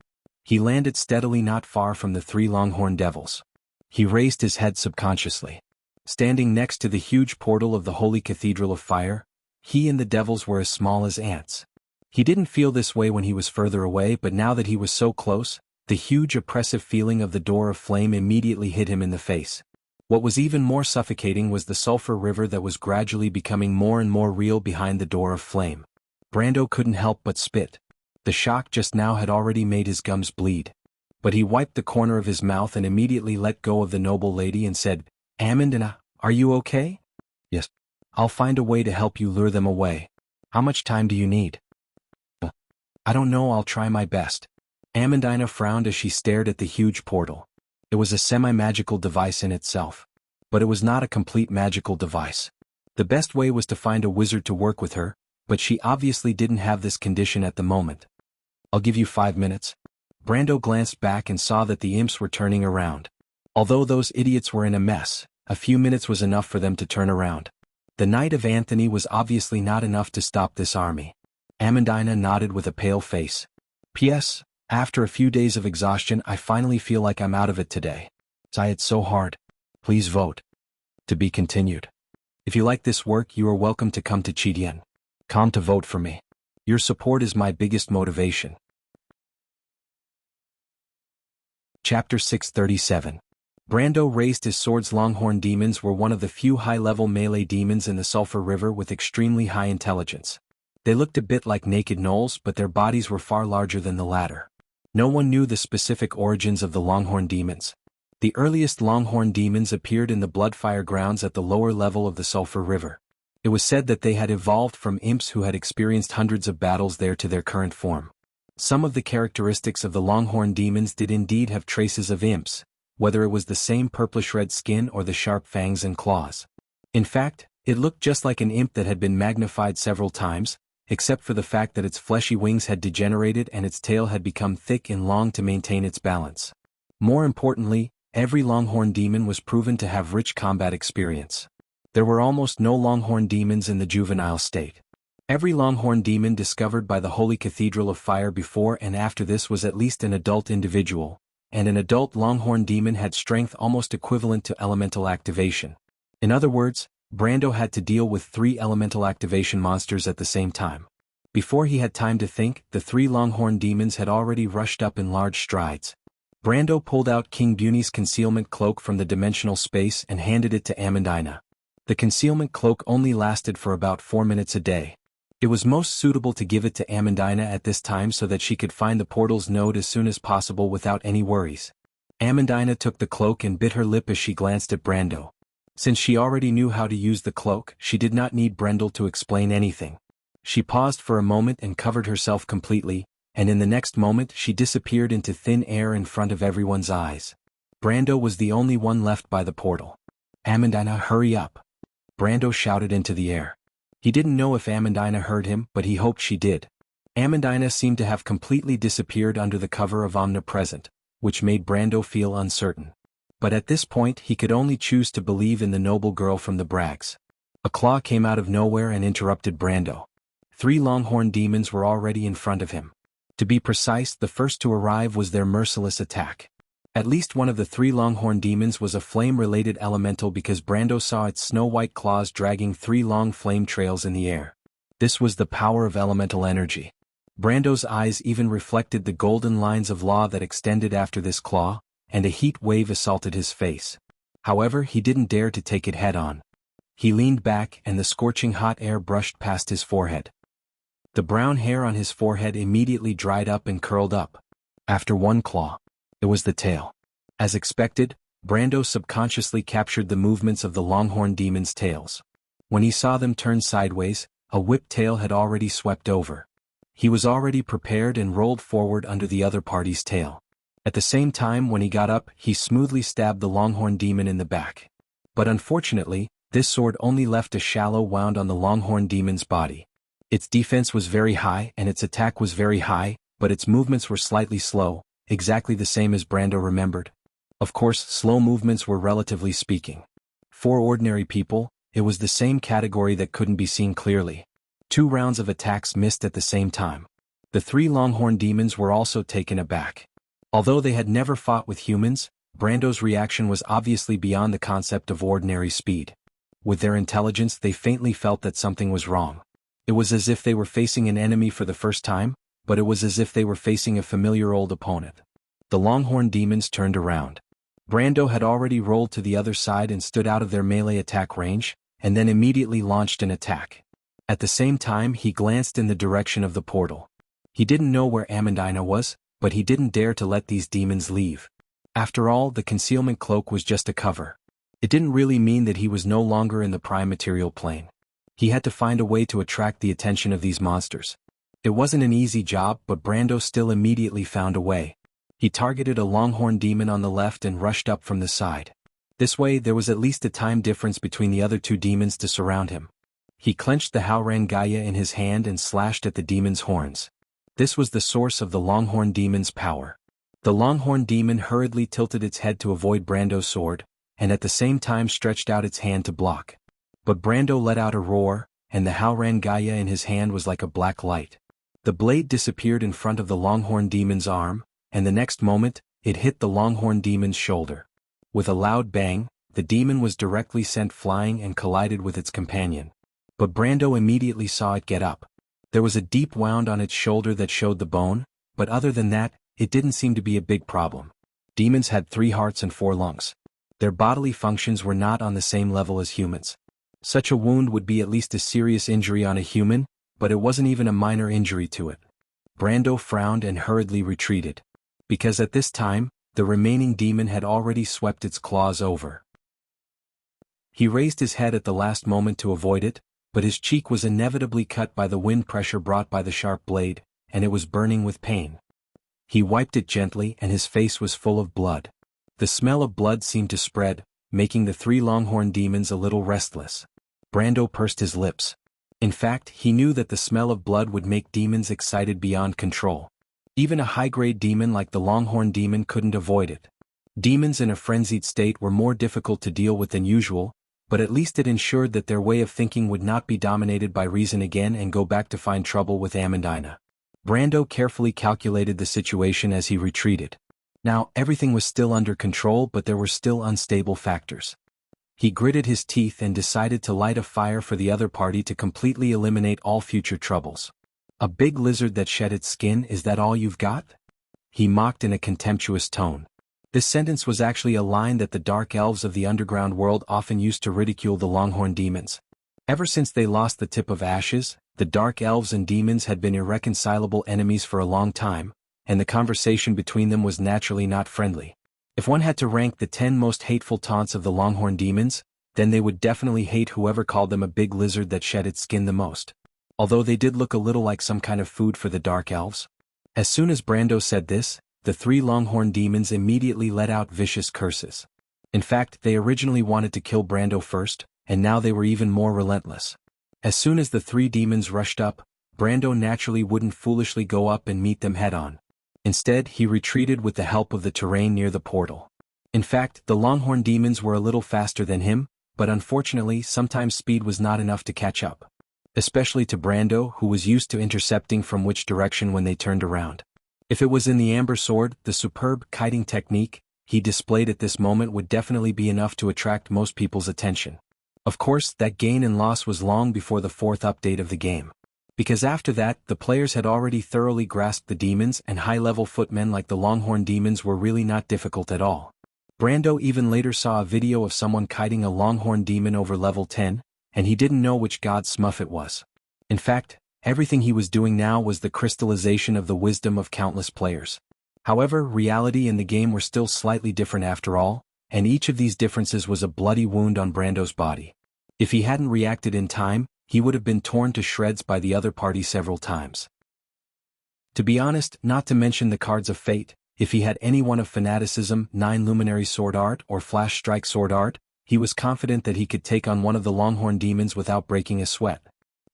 He landed steadily not far from the 3 Longhorn Devils. He raised his head subconsciously. Standing next to the huge portal of the Holy Cathedral of Fire, he and the devils were as small as ants. He didn't feel this way when he was further away, but now that he was so close, the huge oppressive feeling of the door of flame immediately hit him in the face. What was even more suffocating was the sulfur river that was gradually becoming more and more real behind the door of flame. Brando couldn't help but spit. The shock just now had already made his gums bleed. But he wiped the corner of his mouth and immediately let go of the noble lady and said, "Amandina, are you okay?" "Yes. I'll find a way to help you lure them away. How much time do you need?" "I don't know, I'll try my best." Amandina frowned as she stared at the huge portal. It was a semi-magical device in itself. But it was not a complete magical device. The best way was to find a wizard to work with her, but she obviously didn't have this condition at the moment. "I'll give you 5 minutes. Brando glanced back and saw that the imps were turning around. Although those idiots were in a mess, a few minutes was enough for them to turn around. The Knight of Anthony was obviously not enough to stop this army. Amandina nodded with a pale face. "P.S. After a few days of exhaustion, I finally feel like I'm out of it today. I had so hard. Please vote. To be continued." If you like this work, you are welcome to come to Chitian.com to vote for me. Your support is my biggest motivation. Chapter 637. Brando raised his swords. Longhorn demons were one of the few high-level melee demons in the Sulphur River with extremely high intelligence. They looked a bit like naked gnolls, but their bodies were far larger than the latter. No one knew the specific origins of the Longhorn demons. The earliest Longhorn demons appeared in the Bloodfire grounds at the lower level of the Sulphur River. It was said that they had evolved from imps who had experienced hundreds of battles there to their current form. Some of the characteristics of the Longhorn demons did indeed have traces of imps, whether it was the same purplish-red skin or the sharp fangs and claws. In fact, it looked just like an imp that had been magnified several times, except for the fact that its fleshy wings had degenerated and its tail had become thick and long to maintain its balance. More importantly, every Longhorn demon was proven to have rich combat experience. There were almost no Longhorn demons in the juvenile state. Every Longhorn demon discovered by the Holy Cathedral of Fire before and after this was at least an adult individual, and an adult Longhorn demon had strength almost equivalent to elemental activation. In other words, Brando had to deal with 3 elemental activation monsters at the same time. Before he had time to think, the 3 Longhorn demons had already rushed up in large strides. Brando pulled out King Buni's concealment cloak from the dimensional space and handed it to Amandina. The concealment cloak only lasted for about 4 minutes a day. It was most suitable to give it to Amandina at this time so that she could find the portal's node as soon as possible without any worries. Amandina took the cloak and bit her lip as she glanced at Brando. Since she already knew how to use the cloak, she did not need Brendel to explain anything. She paused for a moment and covered herself completely, and in the next moment she disappeared into thin air in front of everyone's eyes. Brando was the only one left by the portal. "Amandina, hurry up!" Brando shouted into the air. He didn't know if Amandina heard him, but he hoped she did. Amandina seemed to have completely disappeared under the cover of Omnipresent, which made Brando feel uncertain. But at this point he could only choose to believe in the noble girl from the Braggs. A claw came out of nowhere and interrupted Brando. 3 Longhorn demons were already in front of him. To be precise, the first to arrive was their merciless attack. At least one of the 3 Longhorn demons was a flame-related elemental because Brando saw its snow-white claws dragging 3 long flame trails in the air. This was the power of elemental energy. Brando's eyes even reflected the golden lines of law that extended after this claw, and a heat wave assaulted his face. However, he didn't dare to take it head-on. He leaned back and the scorching hot air brushed past his forehead. The brown hair on his forehead immediately dried up and curled up. After one claw, it was the tail. As expected, Brando subconsciously captured the movements of the Longhorn demons' tails. When he saw them turn sideways, a whipped tail had already swept over. He was already prepared and rolled forward under the other party's tail. At the same time, when he got up, he smoothly stabbed the Longhorn demon in the back. But unfortunately, this sword only left a shallow wound on the Longhorn demon's body. Its defense was very high and its attack was very high, but its movements were slightly slow, exactly the same as Brando remembered. Of course, slow movements were relatively speaking. For ordinary people, it was the same category that couldn't be seen clearly. 2 rounds of attacks missed at the same time. The 3 Longhorn demons were also taken aback. Although they had never fought with humans, Brando's reaction was obviously beyond the concept of ordinary speed. With their intelligence, they faintly felt that something was wrong. It was as if they were facing an enemy for the first time, but it was as if they were facing a familiar old opponent. The Longhorn demons turned around. Brando had already rolled to the other side and stood out of their melee attack range, and then immediately launched an attack. At the same time, he glanced in the direction of the portal. He didn't know where Amandina was, but he didn't dare to let these demons leave. After all, the concealment cloak was just a cover. It didn't really mean that he was no longer in the prime material plane. He had to find a way to attract the attention of these monsters. It wasn't an easy job, but Brando still immediately found a way. He targeted a Longhorn demon on the left and rushed up from the side. This way, there was at least a time difference between the other 2 demons to surround him. He clenched the Haurangaya in his hand and slashed at the demon's horns. This was the source of the Longhorn demon's power. The Longhorn demon hurriedly tilted its head to avoid Brando's sword, and at the same time stretched out its hand to block. But Brando let out a roar, and the Haurangaya in his hand was like a black light. The blade disappeared in front of the Longhorn demon's arm, and the next moment, it hit the Longhorn demon's shoulder. With a loud bang, the demon was directly sent flying and collided with its companion. But Brando immediately saw it get up. There was a deep wound on its shoulder that showed the bone, but other than that, it didn't seem to be a big problem. Demons had 3 hearts and 4 lungs. Their bodily functions were not on the same level as humans. Such a wound would be at least a serious injury on a human, but it wasn't even a minor injury to it. Brando frowned and hurriedly retreated. Because at this time, the remaining demon had already swept its claws over. He raised his head at the last moment to avoid it, but his cheek was inevitably cut by the wind pressure brought by the sharp blade, and it was burning with pain. He wiped it gently and his face was full of blood. The smell of blood seemed to spread, making the 3 longhorn demons a little restless. Brando pursed his lips. In fact, he knew that the smell of blood would make demons excited beyond control. Even a high-grade demon like the longhorn demon couldn't avoid it. Demons in a frenzied state were more difficult to deal with than usual, but at least it ensured that their way of thinking would not be dominated by reason again and go back to find trouble with Amandina. Brando carefully calculated the situation as he retreated. Now, everything was still under control, but there were still unstable factors. He gritted his teeth and decided to light a fire for the other party to completely eliminate all future troubles. A big lizard that shed its skin, is that all you've got? He mocked in a contemptuous tone. This sentence was actually a line that the dark elves of the underground world often used to ridicule the longhorn demons. Ever since they lost the tip of Ashes, the dark elves and demons had been irreconcilable enemies for a long time, and the conversation between them was naturally not friendly. If one had to rank the 10 most hateful taunts of the longhorn demons, then they would definitely hate whoever called them a big lizard that shed its skin the most. Although they did look a little like some kind of food for the dark elves. As soon as Brando said this, the 3 longhorn demons immediately let out vicious curses. In fact, they originally wanted to kill Brando first, and now they were even more relentless. As soon as the 3 demons rushed up, Brando naturally wouldn't foolishly go up and meet them head-on. Instead, he retreated with the help of the terrain near the portal. In fact, the longhorn demons were a little faster than him, but unfortunately sometimes speed was not enough to catch up. Especially to Brando, who was used to intercepting from which direction when they turned around. If it was in the amber sword, the superb kiting technique he displayed at this moment would definitely be enough to attract most people's attention. Of course, that gain and loss was long before the 4th update of the game. Because after that, the players had already thoroughly grasped the demons, and high-level footmen like the longhorn demons were really not difficult at all. Brando even later saw a video of someone kiting a longhorn demon over level 10, and he didn't know which god's smuff it was. In fact, everything he was doing now was the crystallization of the wisdom of countless players. However, reality and the game were still slightly different after all, and each of these differences was a bloody wound on Brando's body. If he hadn't reacted in time, he would have been torn to shreds by the other party several times. To be honest, not to mention the cards of fate, if he had any one of fanaticism, 9 luminary sword art, or flash strike sword art, he was confident that he could take on one of the longhorn demons without breaking a sweat.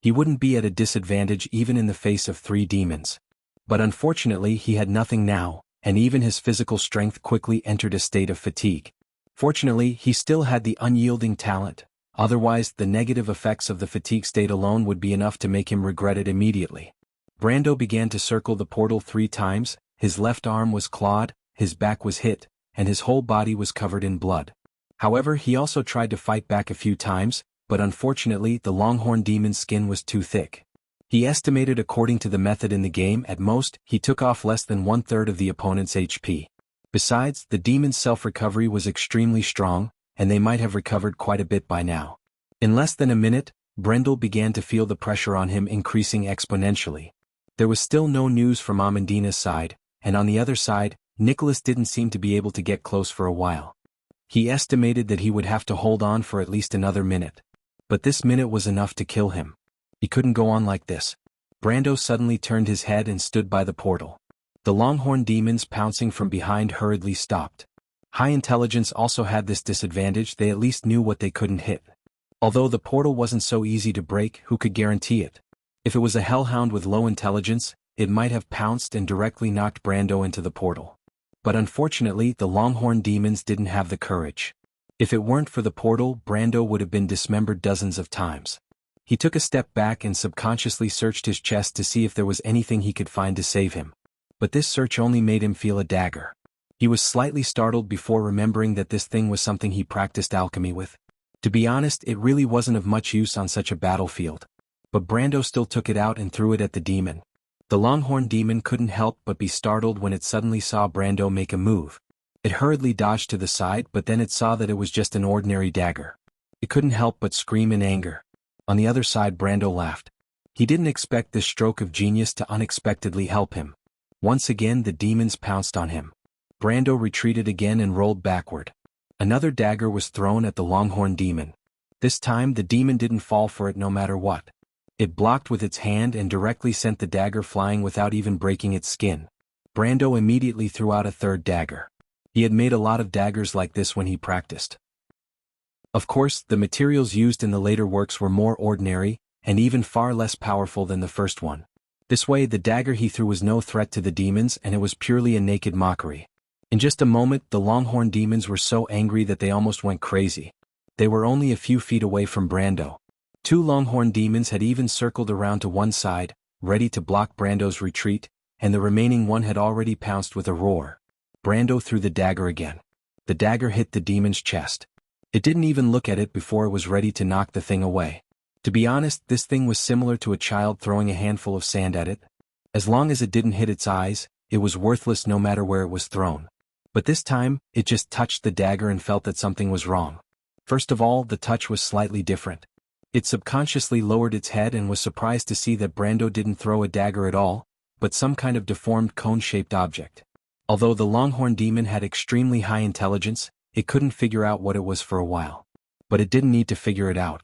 He wouldn't be at a disadvantage even in the face of 3 demons. But unfortunately he had nothing now, and even his physical strength quickly entered a state of fatigue. Fortunately, he still had the unyielding talent. Otherwise, the negative effects of the fatigue state alone would be enough to make him regret it immediately. Brando began to circle the portal 3 times, his left arm was clawed, his back was hit, and his whole body was covered in blood. However, he also tried to fight back a few times, but unfortunately the longhorn demon's skin was too thick. He estimated according to the method in the game at most, he took off less than 1/3 of the opponent's HP. Besides, the demon's self-recovery was extremely strong, and they might have recovered quite a bit by now. In less than a minute, Brendel began to feel the pressure on him increasing exponentially. There was still no news from Amandina's side, and on the other side, Nicholas didn't seem to be able to get close for a while. He estimated that he would have to hold on for at least another minute. But this minute was enough to kill him. He couldn't go on like this. Brando suddenly turned his head and stood by the portal. The longhorn demons pouncing from behind hurriedly stopped. High intelligence also had this disadvantage, they at least knew what they couldn't hit. Although the portal wasn't so easy to break, who could guarantee it? If it was a hellhound with low intelligence, it might have pounced and directly knocked Brando into the portal. But unfortunately, the longhorn demons didn't have the courage. If it weren't for the portal, Brando would have been dismembered dozens of times. He took a step back and subconsciously searched his chest to see if there was anything he could find to save him. But this search only made him feel a dagger. He was slightly startled before remembering that this thing was something he practiced alchemy with. To be honest, it really wasn't of much use on such a battlefield. But Brando still took it out and threw it at the demon. The longhorn demon couldn't help but be startled when it suddenly saw Brando make a move. It hurriedly dodged to the side, but then it saw that it was just an ordinary dagger. It couldn't help but scream in anger. On the other side, Brando laughed. He didn't expect this stroke of genius to unexpectedly help him. Once again the demons pounced on him. Brando retreated again and rolled backward. Another dagger was thrown at the Longhorn demon. This time the demon didn't fall for it no matter what. It blocked with its hand and directly sent the dagger flying without even breaking its skin. Brando immediately threw out a third dagger. He had made a lot of daggers like this when he practiced. Of course, the materials used in the later works were more ordinary, and even far less powerful than the first one. This way the dagger he threw was no threat to the demons, and it was purely a naked mockery. In just a moment the Longhorn demons were so angry that they almost went crazy. They were only a few feet away from Brando. Two Longhorn demons had even circled around to one side, ready to block Brando's retreat, and the remaining one had already pounced with a roar. Brando threw the dagger again. The dagger hit the demon's chest. It didn't even look at it before it was ready to knock the thing away. To be honest, this thing was similar to a child throwing a handful of sand at it. As long as it didn't hit its eyes, it was worthless no matter where it was thrown. But this time, it just touched the dagger and felt that something was wrong. First of all, the touch was slightly different. It subconsciously lowered its head and was surprised to see that Brando didn't throw a dagger at all, but some kind of deformed cone-shaped object. Although the Longhorn demon had extremely high intelligence, it couldn't figure out what it was for a while. But it didn't need to figure it out.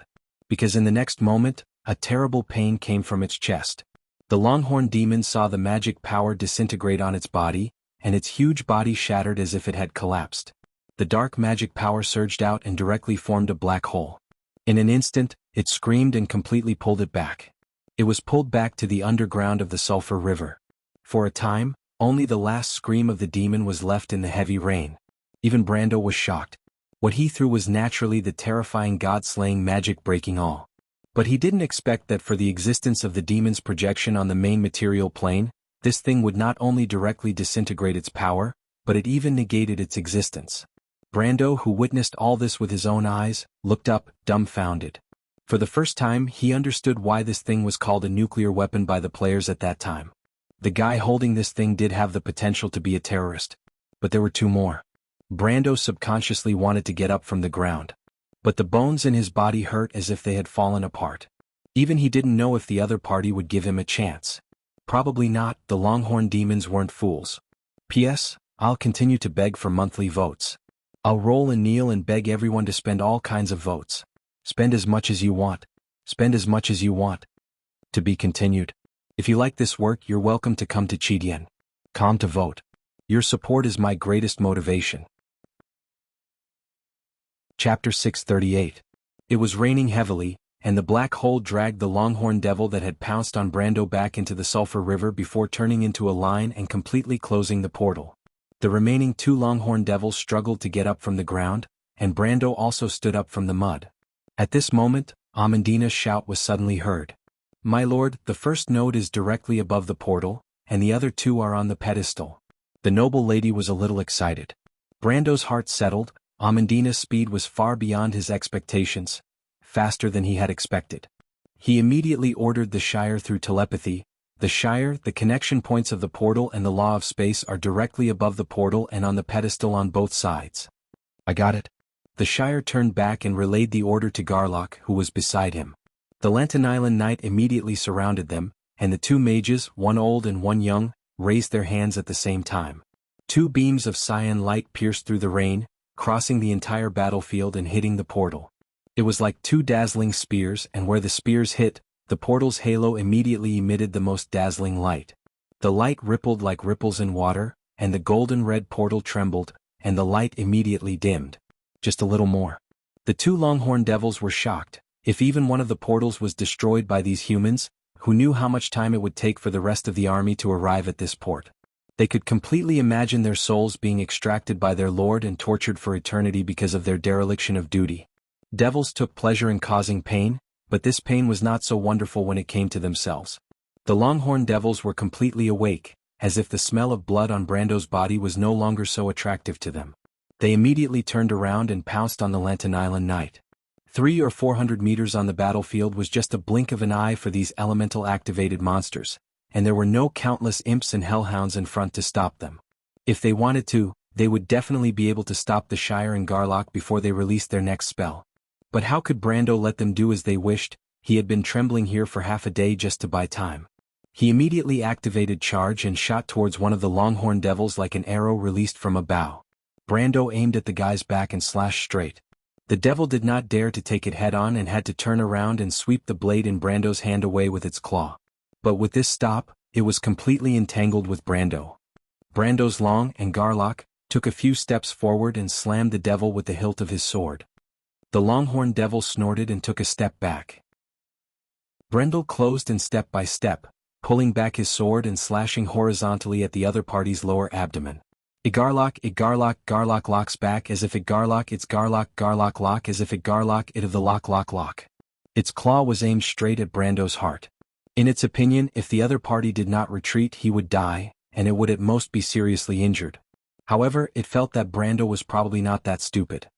Because in the next moment, a terrible pain came from its chest. The Longhorn demon saw the magic power disintegrate on its body, and its huge body shattered as if it had collapsed. The dark magic power surged out and directly formed a black hole. In an instant, it screamed and completely pulled it back. It was pulled back to the underground of the Sulphur River. For a time, only the last scream of the demon was left in the heavy rain. Even Brando was shocked. What he threw was naturally the terrifying god-slaying magic breaking all. But he didn't expect that for the existence of the demon's projection on the main material plane, this thing would not only directly disintegrate its power, but it even negated its existence. Brando, who witnessed all this with his own eyes, looked up, dumbfounded. For the first time he understood why this thing was called a nuclear weapon by the players at that time. The guy holding this thing did have the potential to be a terrorist. But there were two more. Brando subconsciously wanted to get up from the ground. But the bones in his body hurt as if they had fallen apart. Even he didn't know if the other party would give him a chance. Probably not, the Longhorn demons weren't fools. P.S. I'll continue to beg for monthly votes. I'll roll and kneel and beg everyone to spend all kinds of votes. Spend as much as you want. Spend as much as you want. To be continued. If you like this work, you're welcome to come to Chidien.com to vote. Your support is my greatest motivation. Chapter 638. It was raining heavily, and the black hole dragged the Longhorn devil that had pounced on Brando back into the Sulphur River before turning into a line and completely closing the portal. The remaining two Longhorn devils struggled to get up from the ground, and Brando also stood up from the mud. At this moment, Amandina's shout was suddenly heard. "My lord, the first node is directly above the portal, and the other two are on the pedestal." The noble lady was a little excited. Brando's heart settled. Amandina's speed was far beyond his expectations, faster than he had expected. He immediately ordered the Shire through telepathy. The Shire, the connection points of the portal and the law of space are directly above the portal and on the pedestal on both sides. "I got it." The Shire turned back and relayed the order to Garlock, who was beside him. The Lantanailan Knight immediately surrounded them, and the two mages, one old and one young, raised their hands at the same time. Two beams of cyan light pierced through the rain, crossing the entire battlefield and hitting the portal. It was like two dazzling spears, and where the spears hit, the portal's halo immediately emitted the most dazzling light. The light rippled like ripples in water, and the golden-red portal trembled, and the light immediately dimmed. Just a little more. The two Longhorn devils were shocked. If even one of the portals was destroyed by these humans, who knew how much time it would take for the rest of the army to arrive at this port? They could completely imagine their souls being extracted by their lord and tortured for eternity because of their dereliction of duty. Devils took pleasure in causing pain, but this pain was not so wonderful when it came to themselves. The Longhorn devils were completely awake, as if the smell of blood on Brando's body was no longer so attractive to them. They immediately turned around and pounced on the Lantanailan Knight. 300 or 400 meters on the battlefield was just a blink of an eye for these elemental-activated monsters, and there were no countless imps and hellhounds in front to stop them. If they wanted to, they would definitely be able to stop the Shire and Garlock before they released their next spell. But how could Brando let them do as they wished? He had been trembling here for half a day just to buy time. He immediately activated charge and shot towards one of the Longhorn Devils like an arrow released from a bow. Brando aimed at the guy's back and slashed straight. The devil did not dare to take it head-on and had to turn around and sweep the blade in Brando's hand away with its claw. But with this stop, it was completely entangled with Brando. Brando's Long and Garlock took a few steps forward and slammed the devil with the hilt of his sword. The Longhorn Devil snorted and took a step back. Brendel closed in step by step, pulling back his sword and slashing horizontally at the other party's lower abdomen. Garlock locks back as if Garlock its Garlock lock as if Garlock it of the lock. Its claw was aimed straight at Brando's heart. In its opinion, if the other party did not retreat he would die, and it would at most be seriously injured. However, it felt that Brando was probably not that stupid.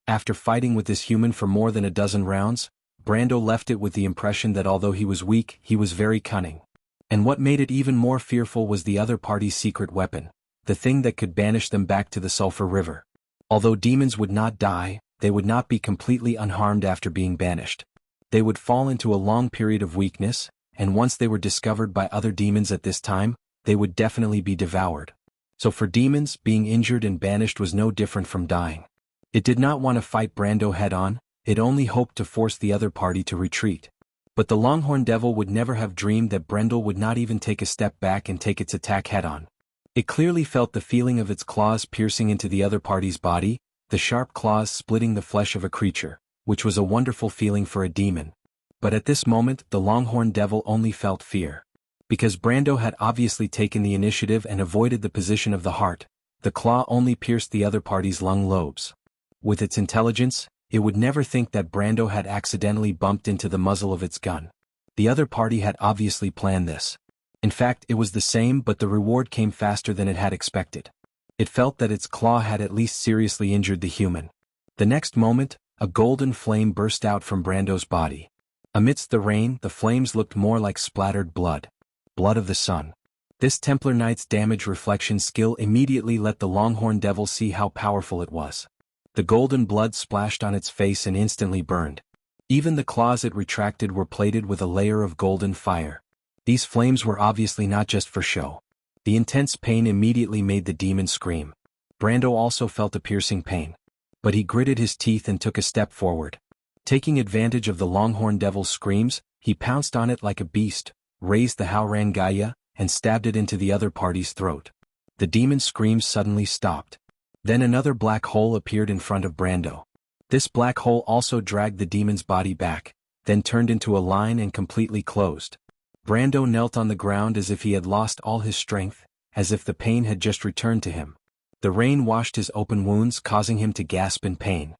After fighting with this human for more than a dozen rounds, Brando left it with the impression that although he was weak, he was very cunning. And what made it even more fearful was the other party's secret weapon, the thing that could banish them back to the Sulphur River. Although demons would not die, they would not be completely unharmed after being banished. They would fall into a long period of weakness, and once they were discovered by other demons at this time, they would definitely be devoured. So for demons, being injured and banished was no different from dying. It did not want to fight Brando head-on, it only hoped to force the other party to retreat. But the Longhorn Devil would never have dreamed that Brendel would not even take a step back and take its attack head-on. It clearly felt the feeling of its claws piercing into the other party's body, the sharp claws splitting the flesh of a creature, which was a wonderful feeling for a demon. But at this moment the Longhorn Devil only felt fear. Because Brando had obviously taken the initiative and avoided the position of the heart, the claw only pierced the other party's lung lobes. With its intelligence, it would never think that Brando had accidentally bumped into the muzzle of its gun. The other party had obviously planned this. In fact, it was the same, but the reward came faster than it had expected. It felt that its claw had at least seriously injured the human. The next moment, a golden flame burst out from Brando's body. Amidst the rain, the flames looked more like splattered blood. Blood of the sun. This Templar Knight's damage reflection skill immediately let the Longhorn Devil see how powerful it was. The golden blood splashed on its face and instantly burned. Even the claws it retracted were plated with a layer of golden fire. These flames were obviously not just for show. The intense pain immediately made the demon scream. Brando also felt a piercing pain. But he gritted his teeth and took a step forward. Taking advantage of the Longhorn Devil's screams, he pounced on it like a beast, raised the Haurangaya, and stabbed it into the other party's throat. The demon's screams suddenly stopped. Then another black hole appeared in front of Brando. This black hole also dragged the demon's body back, then turned into a line and completely closed. Brando knelt on the ground as if he had lost all his strength, as if the pain had just returned to him. The rain washed his open wounds, causing him to gasp in pain.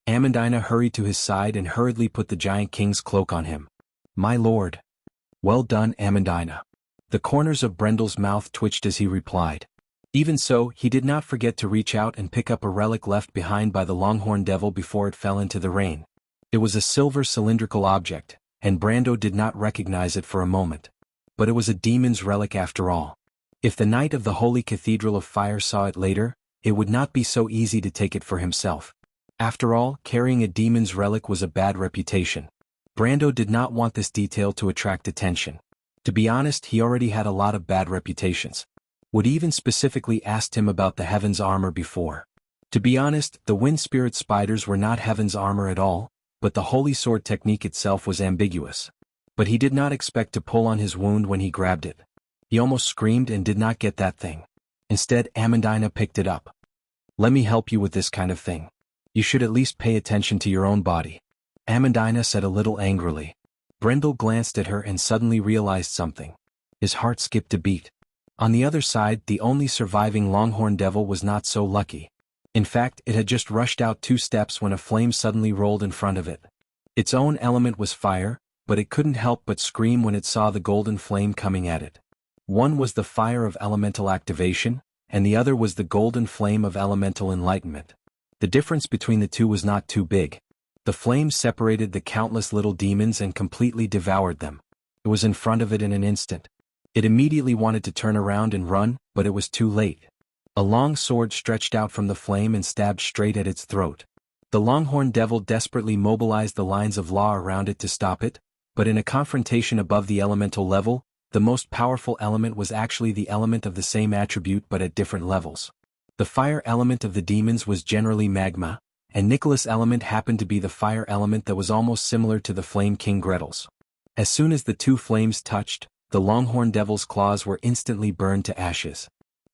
Amandina hurried to his side and hurriedly put the Giant King's cloak on him. "My lord." "Well done, Amandina." The corners of Brendel's mouth twitched as he replied. Even so, he did not forget to reach out and pick up a relic left behind by the Longhorn Devil before it fell into the rain. It was a silver cylindrical object, and Brando did not recognize it for a moment. But it was a demon's relic after all. If the Knight of the Holy Cathedral of Fire saw it later, it would not be so easy to take it for himself. After all, carrying a demon's relic was a bad reputation. Brando did not want this detail to attract attention. To be honest, he already had a lot of bad reputations. Wood even specifically asked him about the Heaven's armor before. To be honest, the Wind Spirit spiders were not Heaven's armor at all, but the Holy Sword technique itself was ambiguous. But he did not expect to pull on his wound when he grabbed it. He almost screamed and did not get that thing. Instead, Amandina picked it up. "Let me help you with this kind of thing. You should at least pay attention to your own body," Amandina said a little angrily. Brendel glanced at her and suddenly realized something. His heart skipped a beat. On the other side, the only surviving Longhorn Devil was not so lucky. In fact, it had just rushed out 2 steps when a flame suddenly rolled in front of it. Its own element was fire, but it couldn't help but scream when it saw the golden flame coming at it. One was the fire of elemental activation, and the other was the golden flame of elemental enlightenment. The difference between the two was not too big. The flame separated the countless little demons and completely devoured them. It was in front of it in an instant. It immediately wanted to turn around and run, but it was too late. A long sword stretched out from the flame and stabbed straight at its throat. The Longhorn Devil desperately mobilized the lines of law around it to stop it, but in a confrontation above the elemental level, the most powerful element was actually the element of the same attribute but at different levels. The fire element of the demons was generally magma, and Nicholas' element happened to be the fire element that was almost similar to the Flame King Gretel's. As soon as the two flames touched, the Longhorn Devil's claws were instantly burned to ashes.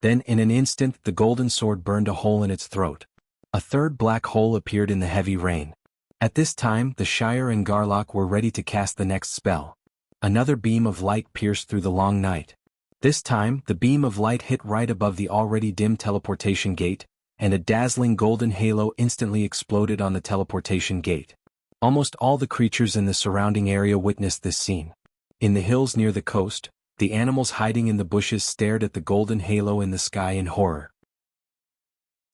Then in an instant the golden sword burned a hole in its throat. A third black hole appeared in the heavy rain. At this time the Shire and Garlock were ready to cast the next spell. Another beam of light pierced through the long night. This time the beam of light hit right above the already dim teleportation gate, and a dazzling golden halo instantly exploded on the teleportation gate. Almost all the creatures in the surrounding area witnessed this scene. In the hills near the coast, the animals hiding in the bushes stared at the golden halo in the sky in horror.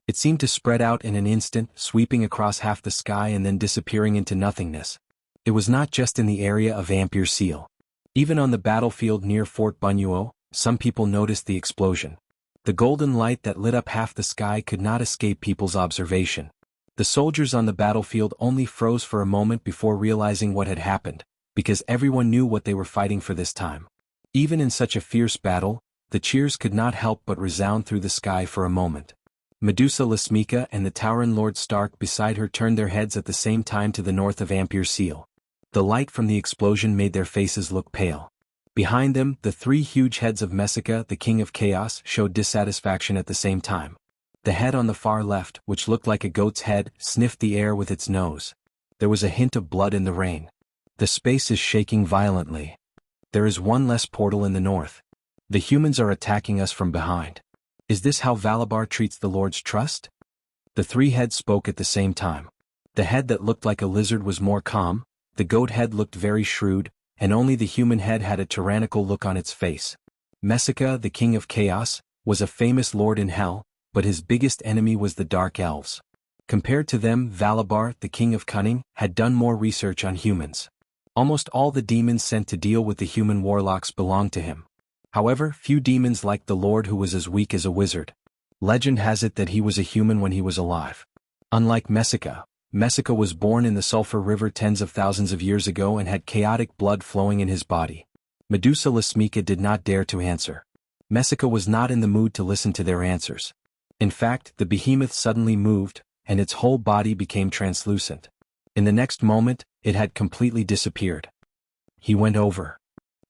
It seemed to spread out in an instant, sweeping across half the sky and then disappearing into nothingness. It was not just in the area of Ampere Seal. Even on the battlefield near Fort Bunuo, some people noticed the explosion. The golden light that lit up half the sky could not escape people's observation. The soldiers on the battlefield only froze for a moment before realizing what had happened, because everyone knew what they were fighting for this time. Even in such a fierce battle, the cheers could not help but resound through the sky for a moment. Medusa Lasmika and the Tauren Lord Stark beside her turned their heads at the same time to the north of Ampere Seal. The light from the explosion made their faces look pale. Behind them, the three huge heads of Messica, the King of Chaos, showed dissatisfaction at the same time. The head on the far left, which looked like a goat's head, sniffed the air with its nose. There was a hint of blood in the rain. The space is shaking violently. There is one less portal in the north. The humans are attacking us from behind. Is this how Valabar treats the Lord's trust? The three heads spoke at the same time. The head that looked like a lizard was more calm, the goat head looked very shrewd, and only the human head had a tyrannical look on its face. Messica, the King of Chaos, was a famous lord in hell, but his biggest enemy was the Dark Elves. Compared to them, Valabar, the King of Cunning, had done more research on humans. Almost all the demons sent to deal with the human warlocks belonged to him. However, few demons liked the Lord who was as weak as a wizard. Legend has it that he was a human when he was alive. Unlike Messica, Messica was born in the Sulphur River tens of thousands of years ago and had chaotic blood flowing in his body. Medusa Lasmika did not dare to answer. Messica was not in the mood to listen to their answers. In fact, the behemoth suddenly moved, and its whole body became translucent. In the next moment, it had completely disappeared. He went over.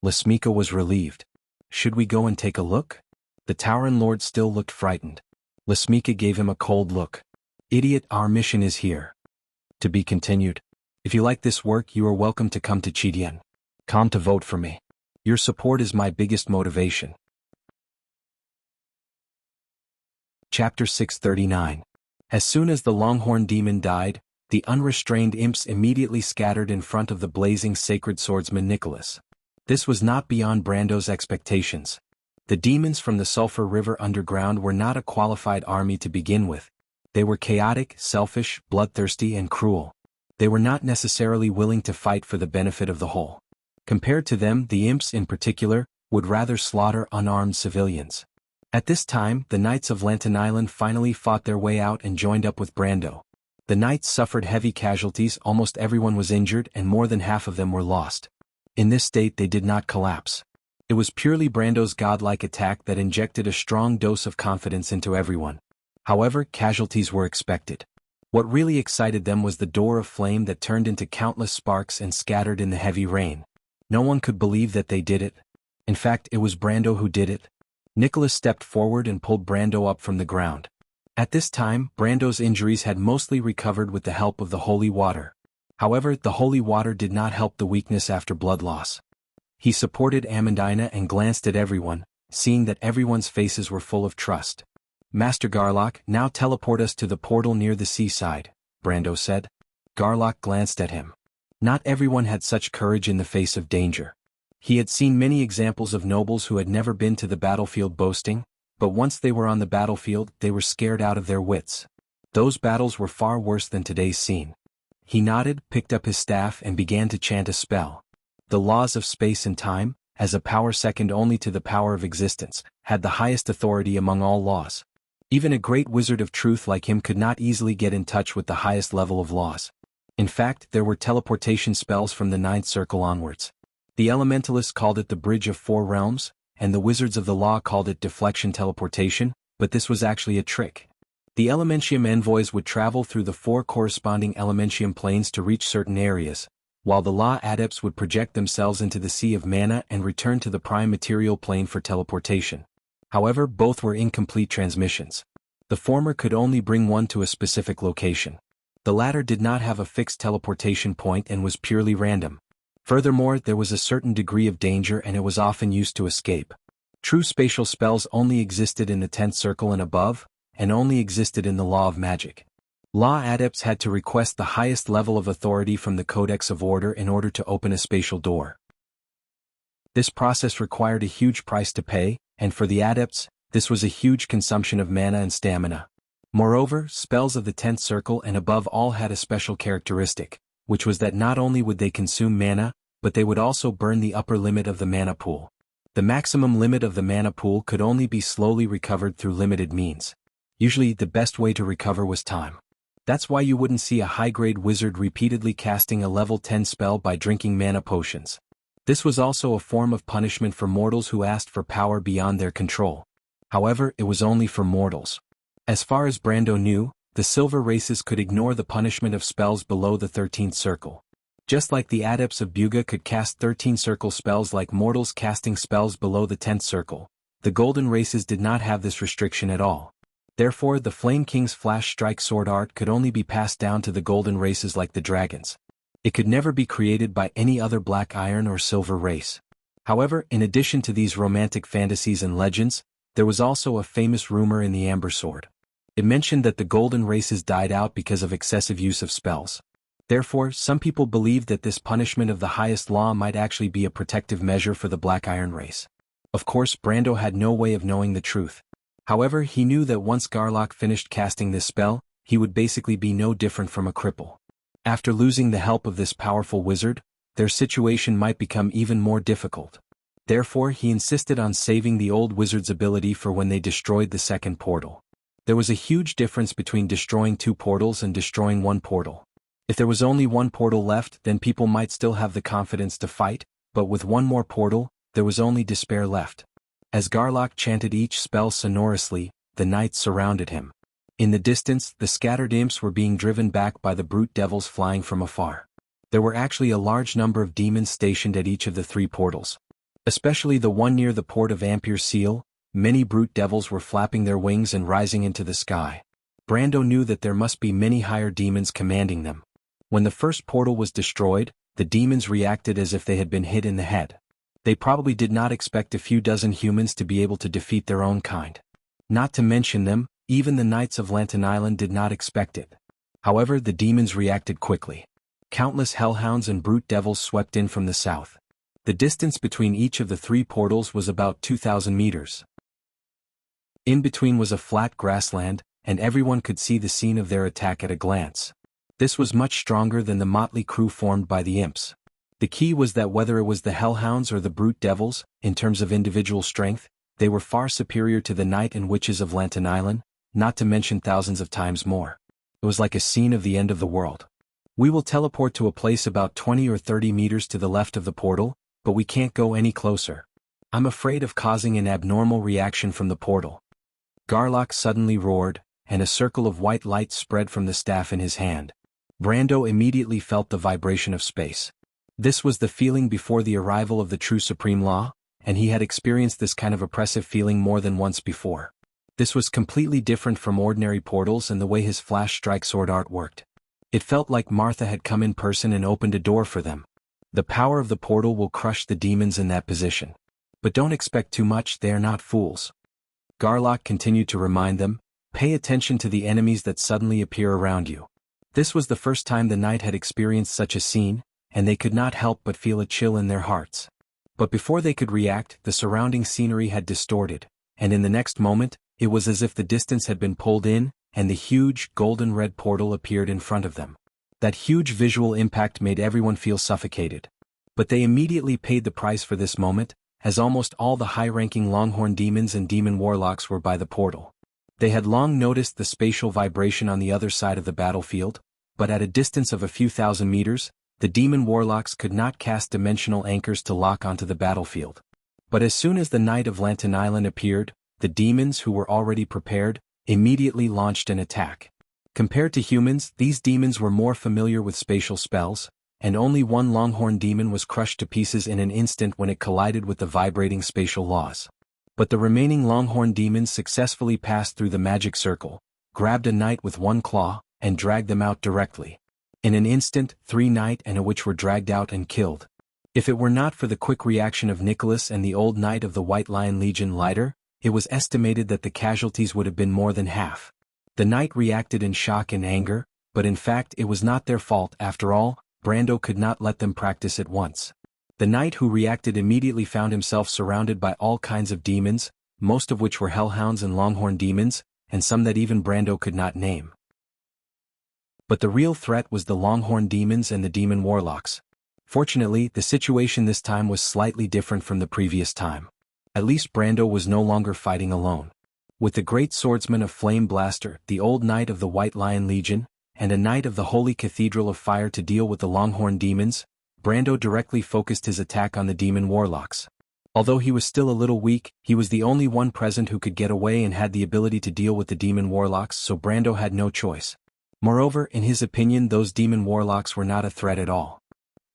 Lasmika was relieved. Should we go and take a look? The Tauren Lord still looked frightened. Lasmika gave him a cold look. Idiot, our mission is here. To be continued. If you like this work, you are welcome to come to Chidien. Come to vote for me. Your support is my biggest motivation. Chapter 639. As soon as the Longhorn Demon died, the unrestrained imps immediately scattered in front of the blazing sacred swordsman Nicholas. This was not beyond Brando's expectations. The demons from the Sulphur River underground were not a qualified army to begin with. They were chaotic, selfish, bloodthirsty, and cruel. They were not necessarily willing to fight for the benefit of the whole. Compared to them, the imps in particular would rather slaughter unarmed civilians. At this time, the Knights of Lantern Island finally fought their way out and joined up with Brando. The Knights suffered heavy casualties, almost everyone was injured, and more than half of them were lost. In this state they did not collapse. It was purely Brando's godlike attack that injected a strong dose of confidence into everyone. However, casualties were expected. What really excited them was the door of flame that turned into countless sparks and scattered in the heavy rain. No one could believe that they did it. In fact, it was Brando who did it. Nicholas stepped forward and pulled Brando up from the ground. At this time, Brando's injuries had mostly recovered with the help of the holy water. However, the holy water did not help the weakness after blood loss. He supported Amandina and glanced at everyone, seeing that everyone's faces were full of trust. Master Garlock, now teleport us to the portal near the seaside, Brando said. Garlock glanced at him. Not everyone had such courage in the face of danger. He had seen many examples of nobles who had never been to the battlefield boasting, but once they were on the battlefield, they were scared out of their wits. Those battles were far worse than today's scene. He nodded, picked up his staff and began to chant a spell. The laws of space and time, as a power second only to the power of existence, had the highest authority among all laws. Even a great wizard of truth like him could not easily get in touch with the highest level of laws. In fact, there were teleportation spells from the ninth circle onwards. The elementalists called it the Bridge of Four Realms, and the wizards of the law called it deflection teleportation, but this was actually a trick. The Elementium envoys would travel through the four corresponding Elementium planes to reach certain areas, while the law adepts would project themselves into the sea of mana and return to the prime material plane for teleportation. However, both were incomplete transmissions. The former could only bring one to a specific location. The latter did not have a fixed teleportation point and was purely random. Furthermore, there was a certain degree of danger and it was often used to escape. True spatial spells only existed in the 10th circle and above, and only existed in the law of magic. Law adepts had to request the highest level of authority from the Codex of Order in order to open a spatial door. This process required a huge price to pay, and for the adepts, this was a huge consumption of mana and stamina. Moreover, spells of the 10th circle and above all had a special characteristic, which was that not only would they consume mana, but they would also burn the upper limit of the mana pool. The maximum limit of the mana pool could only be slowly recovered through limited means. Usually, the best way to recover was time. That's why you wouldn't see a high-grade wizard repeatedly casting a level 10 spell by drinking mana potions. This was also a form of punishment for mortals who asked for power beyond their control. However, it was only for mortals. As far as Brando knew, the silver races could ignore the punishment of spells below the 13th circle. Just like the adepts of Buga could cast 13 circle spells like mortals casting spells below the 10th circle, the golden races did not have this restriction at all. Therefore, the Flame King's Flash Strike sword art could only be passed down to the golden races like the dragons. It could never be created by any other black iron or silver race. However, in addition to these romantic fantasies and legends, there was also a famous rumor in the Amber Sword. It mentioned that the golden races died out because of excessive use of spells. Therefore, some people believed that this punishment of the highest law might actually be a protective measure for the black iron race. Of course, Brando had no way of knowing the truth. However, he knew that once Garlock finished casting this spell, he would basically be no different from a cripple. After losing the help of this powerful wizard, their situation might become even more difficult. Therefore, he insisted on saving the old wizard's ability for when they destroyed the second portal. There was a huge difference between destroying 2 portals and destroying 1 portal. If there was only 1 portal left, then people might still have the confidence to fight, but with 1 more portal, there was only despair left. As Garlock chanted each spell sonorously, the knights surrounded him. In the distance, the scattered imps were being driven back by the brute devils flying from afar. There were actually a large number of demons stationed at each of the 3 portals. Especially the one near the port of Ampere Seal, many brute devils were flapping their wings and rising into the sky. Brando knew that there must be many higher demons commanding them. When the first portal was destroyed, the demons reacted as if they had been hit in the head. They probably did not expect a few dozen humans to be able to defeat their own kind. Not to mention them, even the Knights of Lantern Island did not expect it. However, the demons reacted quickly. Countless hellhounds and brute devils swept in from the south. The distance between each of the 3 portals was about 2,000 meters. In between was a flat grassland, and everyone could see the scene of their attack at a glance. This was much stronger than the motley crew formed by the imps. The key was that whether it was the hellhounds or the brute devils, in terms of individual strength, they were far superior to the knight and witches of Lantern Island, not to mention thousands of times more. It was like a scene of the end of the world. We will teleport to a place about 20 or 30 meters to the left of the portal, but we can't go any closer. I'm afraid of causing an abnormal reaction from the portal. Garlock suddenly roared, and a circle of white light spread from the staff in his hand. Brando immediately felt the vibration of space. This was the feeling before the arrival of the true Supreme Law, and he had experienced this kind of oppressive feeling more than once before. This was completely different from ordinary portals and the way his flash strike sword art worked. It felt like Martha had come in person and opened a door for them. The power of the portal will crush the demons in that position. But don't expect too much, they are not fools. Garlock continued to remind them, pay attention to the enemies that suddenly appear around you. This was the first time the knight had experienced such a scene, and they could not help but feel a chill in their hearts. But before they could react, the surrounding scenery had distorted, and in the next moment, it was as if the distance had been pulled in, and the huge, golden-red portal appeared in front of them. That huge visual impact made everyone feel suffocated. But they immediately paid the price for this moment, as almost all the high-ranking Longhorn demons and demon warlocks were by the portal. They had long noticed the spatial vibration on the other side of the battlefield, but at a distance of a few thousand meters, the demon warlocks could not cast dimensional anchors to lock onto the battlefield. But as soon as the Knight of Lantern Island appeared, the demons who were already prepared immediately launched an attack. Compared to humans, these demons were more familiar with spatial spells, and only one Longhorn demon was crushed to pieces in an instant when it collided with the vibrating spatial laws. But the remaining Longhorn demons successfully passed through the magic circle, grabbed a knight with one claw, and dragged them out directly. In an instant, 3 knight and a witch were dragged out and killed. If it were not for the quick reaction of Nicholas and the old knight of the White Lion Legion Lighter, it was estimated that the casualties would have been more than half. The knight reacted in shock and anger, but in fact it was not their fault after all. Brando could not let them practice at once. The knight who reacted immediately found himself surrounded by all kinds of demons, most of which were hellhounds and longhorn demons, and some that even Brando could not name. But the real threat was the longhorn demons and the demon warlocks. Fortunately, the situation this time was slightly different from the previous time. At least Brando was no longer fighting alone. With the great swordsman of Flame Blaster, the old knight of the White Lion Legion, and a knight of the Holy Cathedral of Fire to deal with the longhorn demons, Brando directly focused his attack on the demon warlocks. Although he was still a little weak, he was the only one present who could get away and had the ability to deal with the demon warlocks, so Brando had no choice. Moreover, in his opinion, those demon warlocks were not a threat at all.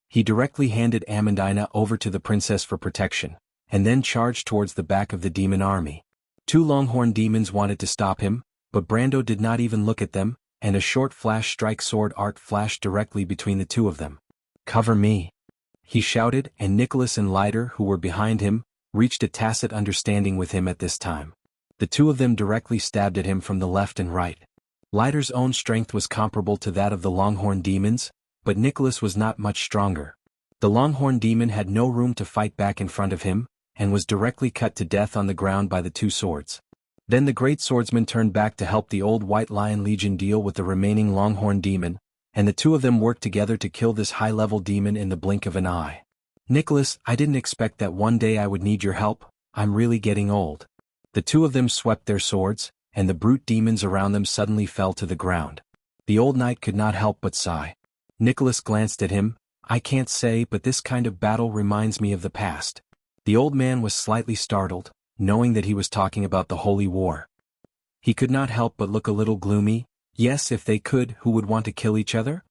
He directly handed Amandina over to the princess for protection, and then charged towards the back of the demon army. 2 longhorn demons wanted to stop him, but Brando did not even look at them, and a short flash strike sword art flashed directly between the two of them. "Cover me!" he shouted, and Nicholas and Lighter, who were behind him, reached a tacit understanding with him at this time. The two of them directly stabbed at him from the left and right. Lighter's own strength was comparable to that of the longhorn demons, but Nicholas was not much stronger. The longhorn demon had no room to fight back in front of him, and was directly cut to death on the ground by the 2 swords. Then the great swordsman turned back to help the old White Lion Legion deal with the remaining longhorn demon, and the 2 of them worked together to kill this high-level demon in the blink of an eye. "Nicholas, I didn't expect that one day I would need your help. I'm really getting old." The 2 of them swept their swords, and the brute demons around them suddenly fell to the ground. The old knight could not help but sigh. Nicholas glanced at him. "I can't say, but this kind of battle reminds me of the past." The old man was slightly startled, knowing that he was talking about the Holy War. He could not help but look a little gloomy. Yes, if they could, who would want to kill each other?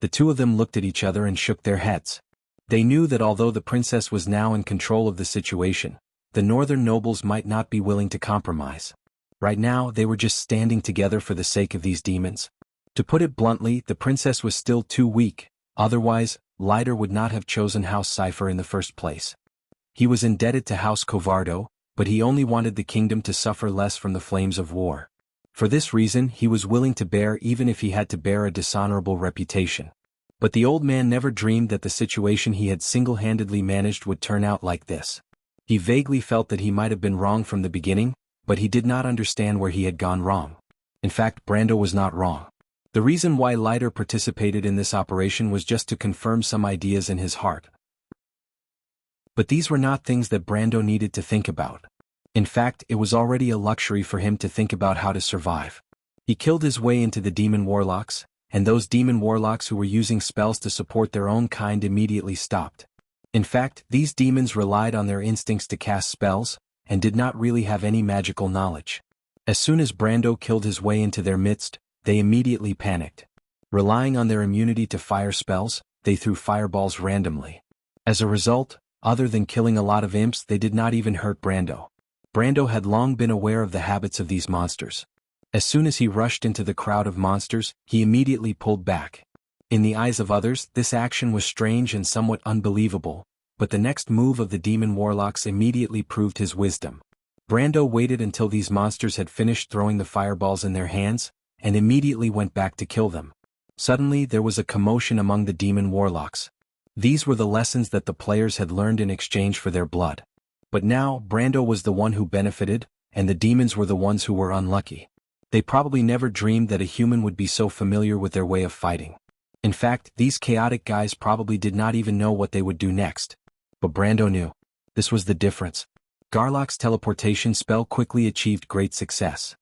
The 2 of them looked at each other and shook their heads. They knew that although the princess was now in control of the situation, the northern nobles might not be willing to compromise. Right now, they were just standing together for the sake of these demons. To put it bluntly, the princess was still too weak, otherwise, Lighter would not have chosen House Cypher in the first place. He was indebted to House Covardo, but he only wanted the kingdom to suffer less from the flames of war. For this reason, he was willing to bear even if he had to bear a dishonorable reputation. But the old man never dreamed that the situation he had single-handedly managed would turn out like this. He vaguely felt that he might have been wrong from the beginning, but he did not understand where he had gone wrong. In fact, Brando was not wrong. The reason why Lighter participated in this operation was just to confirm some ideas in his heart. But these were not things that Brando needed to think about. In fact, it was already a luxury for him to think about how to survive. He killed his way into the demon warlocks, and those demon warlocks who were using spells to support their own kind immediately stopped. In fact, these demons relied on their instincts to cast spells, and did not really have any magical knowledge. As soon as Brando killed his way into their midst, they immediately panicked. Relying on their immunity to fire spells, they threw fireballs randomly. As a result, other than killing a lot of imps, they did not even hurt Brando. Brando had long been aware of the habits of these monsters. As soon as he rushed into the crowd of monsters, he immediately pulled back. In the eyes of others, this action was strange and somewhat unbelievable, but the next move of the demon warlocks immediately proved his wisdom. Brando waited until these monsters had finished throwing the fireballs in their hands, and immediately went back to kill them. Suddenly there was a commotion among the demon warlocks. These were the lessons that the players had learned in exchange for their blood. But now, Brando was the one who benefited, and the demons were the ones who were unlucky. They probably never dreamed that a human would be so familiar with their way of fighting. In fact, these chaotic guys probably did not even know what they would do next. But Brando knew. This was the difference. Garlock's teleportation spell quickly achieved great success.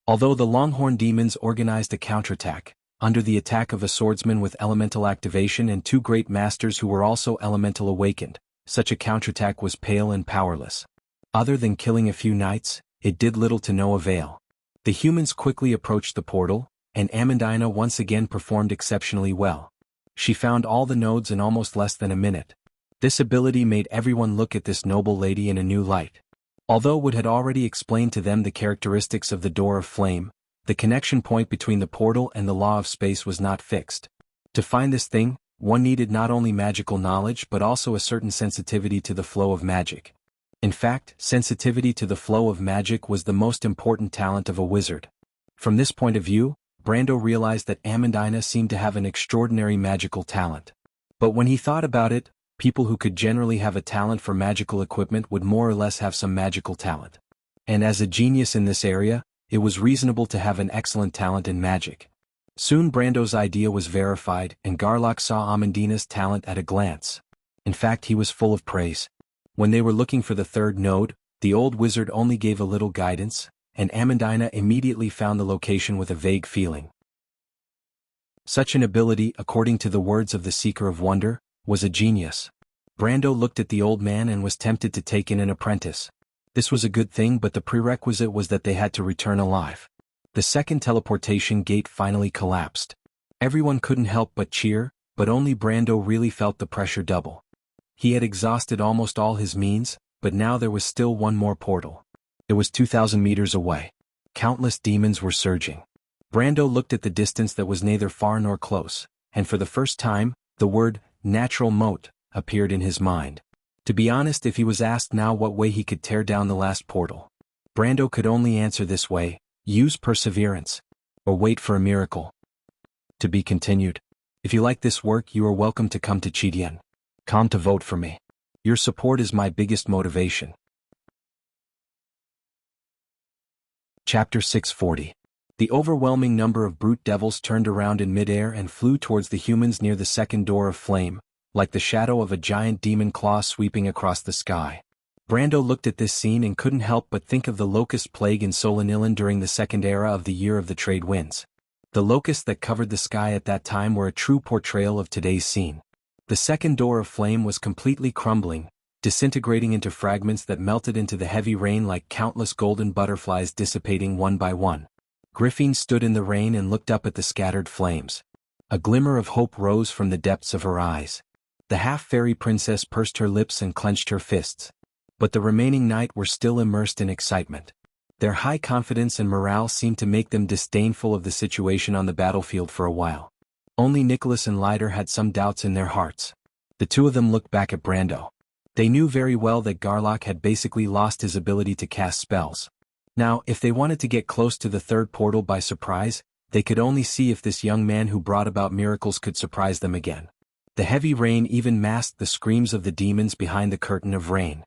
Although the Longhorn demons organized a counterattack, under the attack of a swordsman with elemental activation and 2 great masters who were also elemental awakened, such a counterattack was pale and powerless. Other than killing a few knights, it did little to no avail. The humans quickly approached the portal, and Amandina once again performed exceptionally well. She found all the nodes in almost less than a minute. This ability made everyone look at this noble lady in a new light. Although Wood had already explained to them the characteristics of the Door of Flame, the connection point between the portal and the law of space was not fixed. To find this thing, one needed not only magical knowledge but also a certain sensitivity to the flow of magic. In fact, sensitivity to the flow of magic was the most important talent of a wizard. From this point of view, Brando realized that Amandina seemed to have an extraordinary magical talent. But when he thought about it, people who could generally have a talent for magical equipment would more or less have some magical talent. And as a genius in this area, it was reasonable to have an excellent talent in magic. Soon Brando's idea was verified, and Garlock saw Amandina's talent at a glance. In fact, he was full of praise. When they were looking for the 3rd node, the old wizard only gave a little guidance, and Amandina immediately found the location with a vague feeling. Such an ability, according to the words of the Seeker of Wonder, was a genius. Brando looked at the old man and was tempted to take in an apprentice. This was a good thing, but the prerequisite was that they had to return alive. The 2nd teleportation gate finally collapsed. Everyone couldn't help but cheer, but only Brando really felt the pressure double. He had exhausted almost all his means, but now there was still one more portal. It was 2,000 meters away. Countless demons were surging. Brando looked at the distance that was neither far nor close, and for the first time, the word, natural moat, appeared in his mind. To be honest, if he was asked now what way he could tear down the last portal, Brando could only answer this way: use perseverance, or wait for a miracle. To be continued. If you like this work, you are welcome to come to Chidian. Come to vote for me. Your support is my biggest motivation. Chapter 640. The overwhelming number of brute devils turned around in midair and flew towards the humans near the 2nd Door of Flame, like the shadow of a giant demon claw sweeping across the sky. Brando looked at this scene and couldn't help but think of the locust plague in Solanilan during the 2nd era of the Year of the Trade Winds. The locusts that covered the sky at that time were a true portrayal of today's scene. The 2nd Door of Flame was completely crumbling, disintegrating into fragments that melted into the heavy rain like countless golden butterflies dissipating one by one. Griffin stood in the rain and looked up at the scattered flames. A glimmer of hope rose from the depths of her eyes. The half-fairy princess pursed her lips and clenched her fists. But the remaining knight were still immersed in excitement. Their high confidence and morale seemed to make them disdainful of the situation on the battlefield for a while. Only Nicholas and Leiter had some doubts in their hearts. The 2 of them looked back at Brando. They knew very well that Garlock had basically lost his ability to cast spells. Now, if they wanted to get close to the 3rd portal by surprise, they could only see if this young man who brought about miracles could surprise them again. The heavy rain even masked the screams of the demons behind the curtain of rain.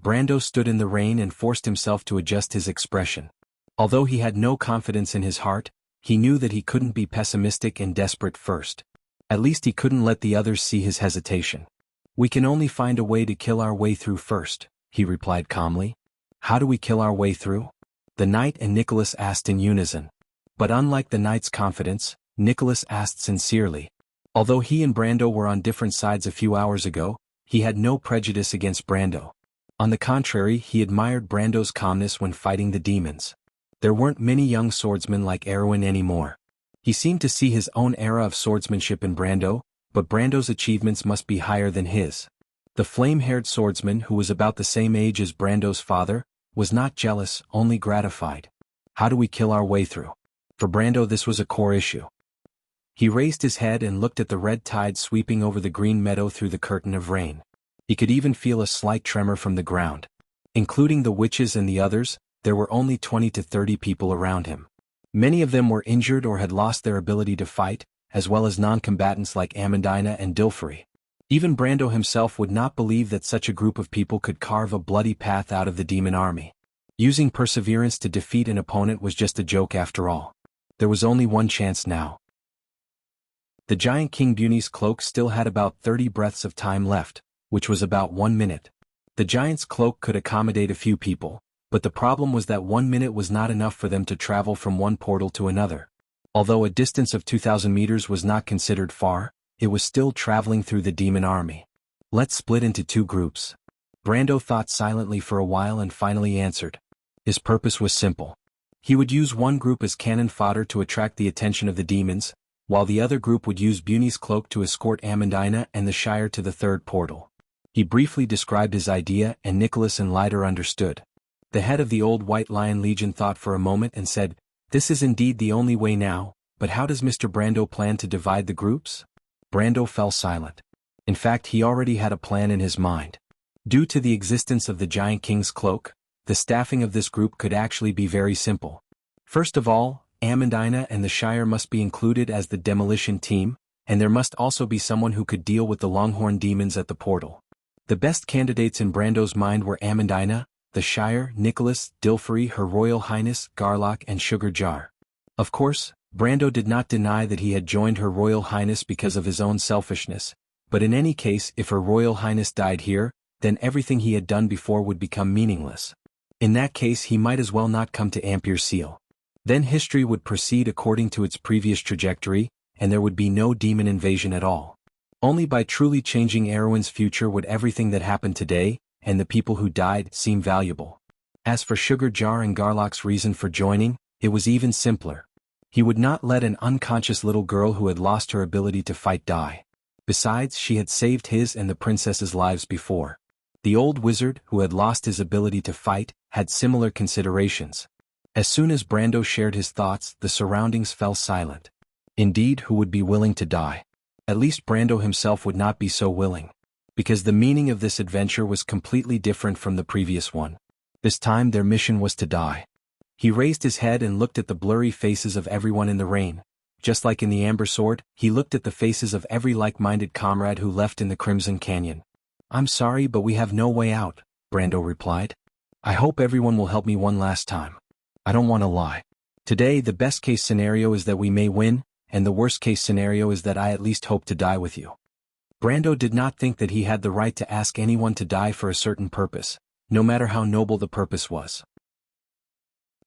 Brando stood in the rain and forced himself to adjust his expression. Although he had no confidence in his heart, he knew that he couldn't be pessimistic and desperate first. At least he couldn't let the others see his hesitation. We can only find a way to kill our way through first, he replied calmly. How do we kill our way through? The knight and Nicholas asked in unison. But unlike the knight's confidence, Nicholas asked sincerely. Although he and Brando were on different sides a few hours ago, he had no prejudice against Brando. On the contrary, he admired Brando's calmness when fighting the demons. There weren't many young swordsmen like Erwin anymore. He seemed to see his own era of swordsmanship in Brando, but Brando's achievements must be higher than his. The flame-haired swordsman, who was about the same age as Brando's father, was not jealous, only gratified. How do we kill our way through? For Brando this was a core issue. He raised his head and looked at the red tide sweeping over the green meadow through the curtain of rain. He could even feel a slight tremor from the ground. Including the witches and the others, there were only 20 to 30 people around him. Many of them were injured or had lost their ability to fight, as well as non-combatants like Amandina and Dilfrey. Even Brando himself would not believe that such a group of people could carve a bloody path out of the demon army. Using perseverance to defeat an opponent was just a joke after all. There was only one chance now. The giant King Buni's cloak still had about 30 breaths of time left, which was about 1 minute. The giant's cloak could accommodate a few people, But the problem was that 1 minute was not enough for them to travel from one portal to another. Although a distance of 2,000 meters was not considered far, it was still traveling through the demon army. Let's split into 2 groups. Brando thought silently for a while and finally answered. His purpose was simple. He would use one group as cannon fodder to attract the attention of the demons, while the other group would use Buni's cloak to escort Amandina and the Shire to the 3rd portal. He briefly described his idea and Nicholas and Leiter understood. The head of the old White Lion Legion thought for a moment and said, "This is indeed the only way now, but how does Mr. Brando plan to divide the groups?" Brando fell silent. In fact, he already had a plan in his mind. Due to the existence of the Giant King's cloak, the staffing of this group could actually be very simple. First of all, Amandina and the Shire must be included as the demolition team, and there must also be someone who could deal with the Longhorn demons at the portal. The best candidates in Brando's mind were Amandina, the Shire, Nicholas, Dilfrey, Her Royal Highness, Garlock and Sugar Jar. Of course, Brando did not deny that he had joined Her Royal Highness because of his own selfishness, but in any case if Her Royal Highness died here, then everything he had done before would become meaningless. In that case he might as well not come to Ampere Seal. Then history would proceed according to its previous trajectory, and there would be no demon invasion at all. Only by truly changing Erwin's future would everything that happened today, and the people who died, seem valuable. As for Sugar Jar and Garlock's reason for joining, it was even simpler. He would not let an unconscious little girl who had lost her ability to fight die. Besides, she had saved his and the princess's lives before. The old wizard, who had lost his ability to fight, had similar considerations. As soon as Brando shared his thoughts, the surroundings fell silent. Indeed, who would be willing to die? At least Brando himself would not be so willing. Because the meaning of this adventure was completely different from the previous one. This time their mission was to die. He raised his head and looked at the blurry faces of everyone in the rain. Just like in the Amber Sword, he looked at the faces of every like-minded comrade who left in the Crimson Canyon. "I'm sorry, but we have no way out," Brando replied. "I hope everyone will help me one last time. I don't want to lie. Today the best-case scenario is that we may win, and the worst-case scenario is that I at least hope to die with you." Brando did not think that he had the right to ask anyone to die for a certain purpose, no matter how noble the purpose was.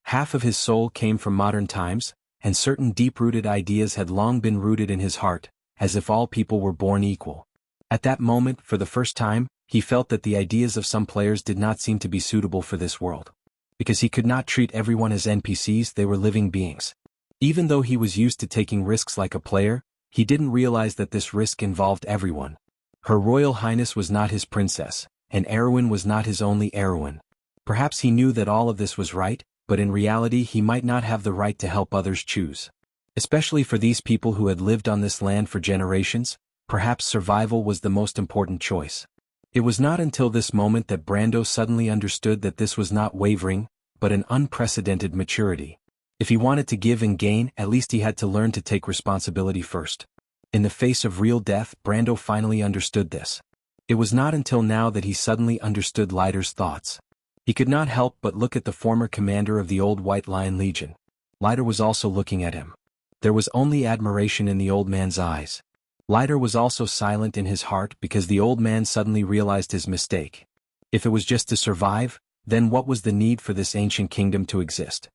Half of his soul came from modern times, and certain deep-rooted ideas had long been rooted in his heart, as if all people were born equal. At that moment, for the first time, he felt that the ideas of some players did not seem to be suitable for this world. Because he could not treat everyone as NPCs, they were living beings. Even though he was used to taking risks like a player, he didn't realize that this risk involved everyone. Her Royal Highness was not his princess, and Erwin was not his only Erwin. Perhaps he knew that all of this was right, but in reality he might not have the right to help others choose. Especially for these people who had lived on this land for generations, perhaps survival was the most important choice. It was not until this moment that Brando suddenly understood that this was not wavering, but an unprecedented maturity. If he wanted to give and gain, at least he had to learn to take responsibility first. In the face of real death, Brando finally understood this. It was not until now that he suddenly understood Leiter's thoughts. He could not help but look at the former commander of the old White Lion Legion. Leiter was also looking at him. There was only admiration in the old man's eyes. Leiter was also silent in his heart because the old man suddenly realized his mistake. If it was just to survive, then what was the need for this ancient kingdom to exist?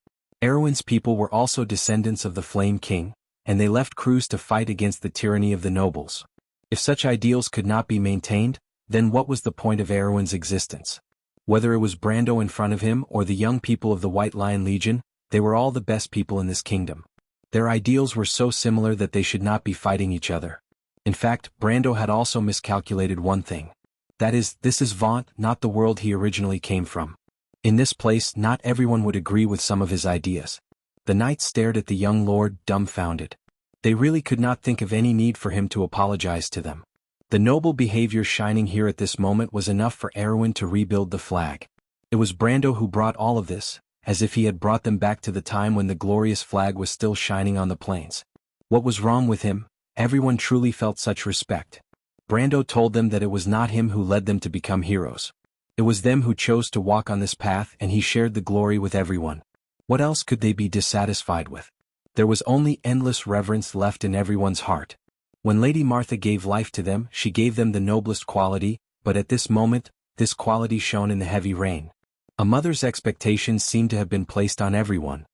Erwin's people were also descendants of the Flame King, and they left crews to fight against the tyranny of the nobles. If such ideals could not be maintained, then what was the point of Erwin's existence? Whether it was Brando in front of him or the young people of the White Lion Legion, they were all the best people in this kingdom. Their ideals were so similar that they should not be fighting each other. In fact, Brando had also miscalculated one thing. That is, this is Vaunt, not the world he originally came from. In this place, not everyone would agree with some of his ideas. The knights stared at the young lord, dumbfounded. They really could not think of any need for him to apologize to them. The noble behavior shining here at this moment was enough for Erwin to rebuild the flag. It was Brando who brought all of this, as if he had brought them back to the time when the glorious flag was still shining on the plains. What was wrong with him? Everyone truly felt such respect. Brando told them that it was not him who led them to become heroes. It was them who chose to walk on this path, and he shared the glory with everyone. What else could they be dissatisfied with? There was only endless reverence left in everyone's heart. When Lady Martha gave life to them, she gave them the noblest quality, but at this moment, this quality shone in the heavy rain. A mother's expectations seemed to have been placed on everyone.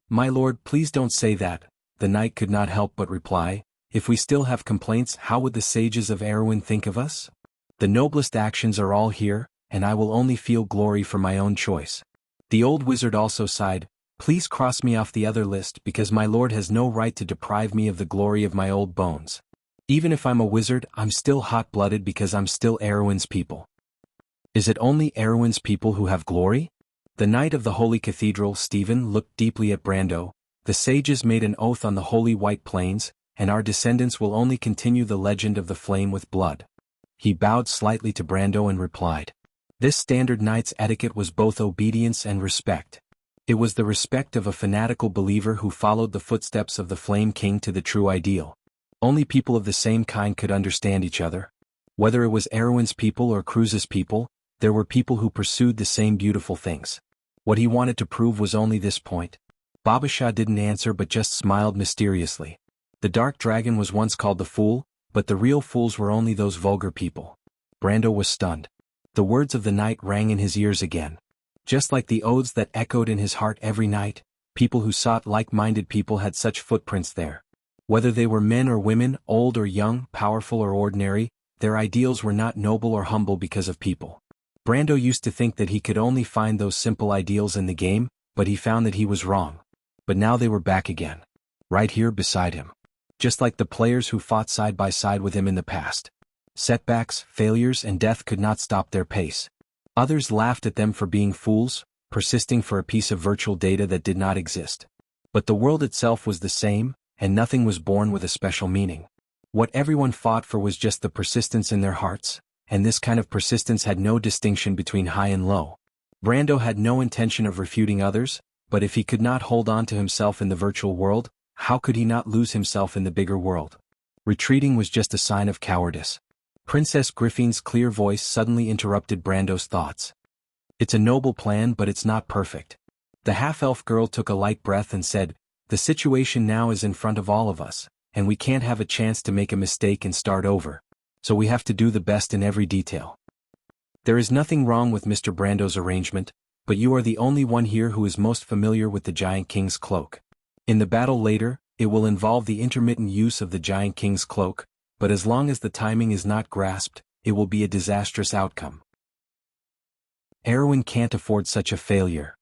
"My lord, please don't say that," the knight could not help but reply. "If we still have complaints, how would the sages of Erewhon think of us? The noblest actions are all here, and I will only feel glory for my own choice." The old wizard also sighed. "Please cross me off the other list because my lord has no right to deprive me of the glory of my old bones. Even if I'm a wizard, I'm still hot-blooded because I'm still Erewhon's people." "Is it only Erewhon's people who have glory?" The knight of the Holy Cathedral, Stephen, looked deeply at Brando. "The sages made an oath on the holy white plains, and our descendants will only continue the legend of the flame with blood." He bowed slightly to Brando and replied. This standard knight's etiquette was both obedience and respect. It was the respect of a fanatical believer who followed the footsteps of the Flame King to the true ideal. Only people of the same kind could understand each other. Whether it was Erewhon's people or Cruz's people, there were people who pursued the same beautiful things. What he wanted to prove was only this point. Babasha didn't answer but just smiled mysteriously. The Dark Dragon was once called the Fool, but the real fools were only those vulgar people. Brando was stunned. The words of the knight rang in his ears again. Just like the oaths that echoed in his heart every night, people who sought like-minded people had such footprints there. Whether they were men or women, old or young, powerful or ordinary, their ideals were not noble or humble because of people. Brando used to think that he could only find those simple ideals in the game, but he found that he was wrong. But now they were back again. Right here beside him. Just like the players who fought side by side with him in the past. Setbacks, failures, and death could not stop their pace. Others laughed at them for being fools, persisting for a piece of virtual data that did not exist. But the world itself was the same, and nothing was born with a special meaning. What everyone fought for was just the persistence in their hearts, and this kind of persistence had no distinction between high and low. Brando had no intention of refuting others, but if he could not hold on to himself in the virtual world, how could he not lose himself in the bigger world? Retreating was just a sign of cowardice. Princess Griffin's clear voice suddenly interrupted Brando's thoughts. "It's a noble plan, but it's not perfect." The half-elf girl took a light breath and said, "The situation now is in front of all of us, and we can't have a chance to make a mistake and start over. So we have to do the best in every detail. There is nothing wrong with Mr. Brando's arrangement, but you are the only one here who is most familiar with the Giant King's cloak. In the battle later, it will involve the intermittent use of the Giant King's cloak, but as long as the timing is not grasped, it will be a disastrous outcome. Erewhon can't afford such a failure.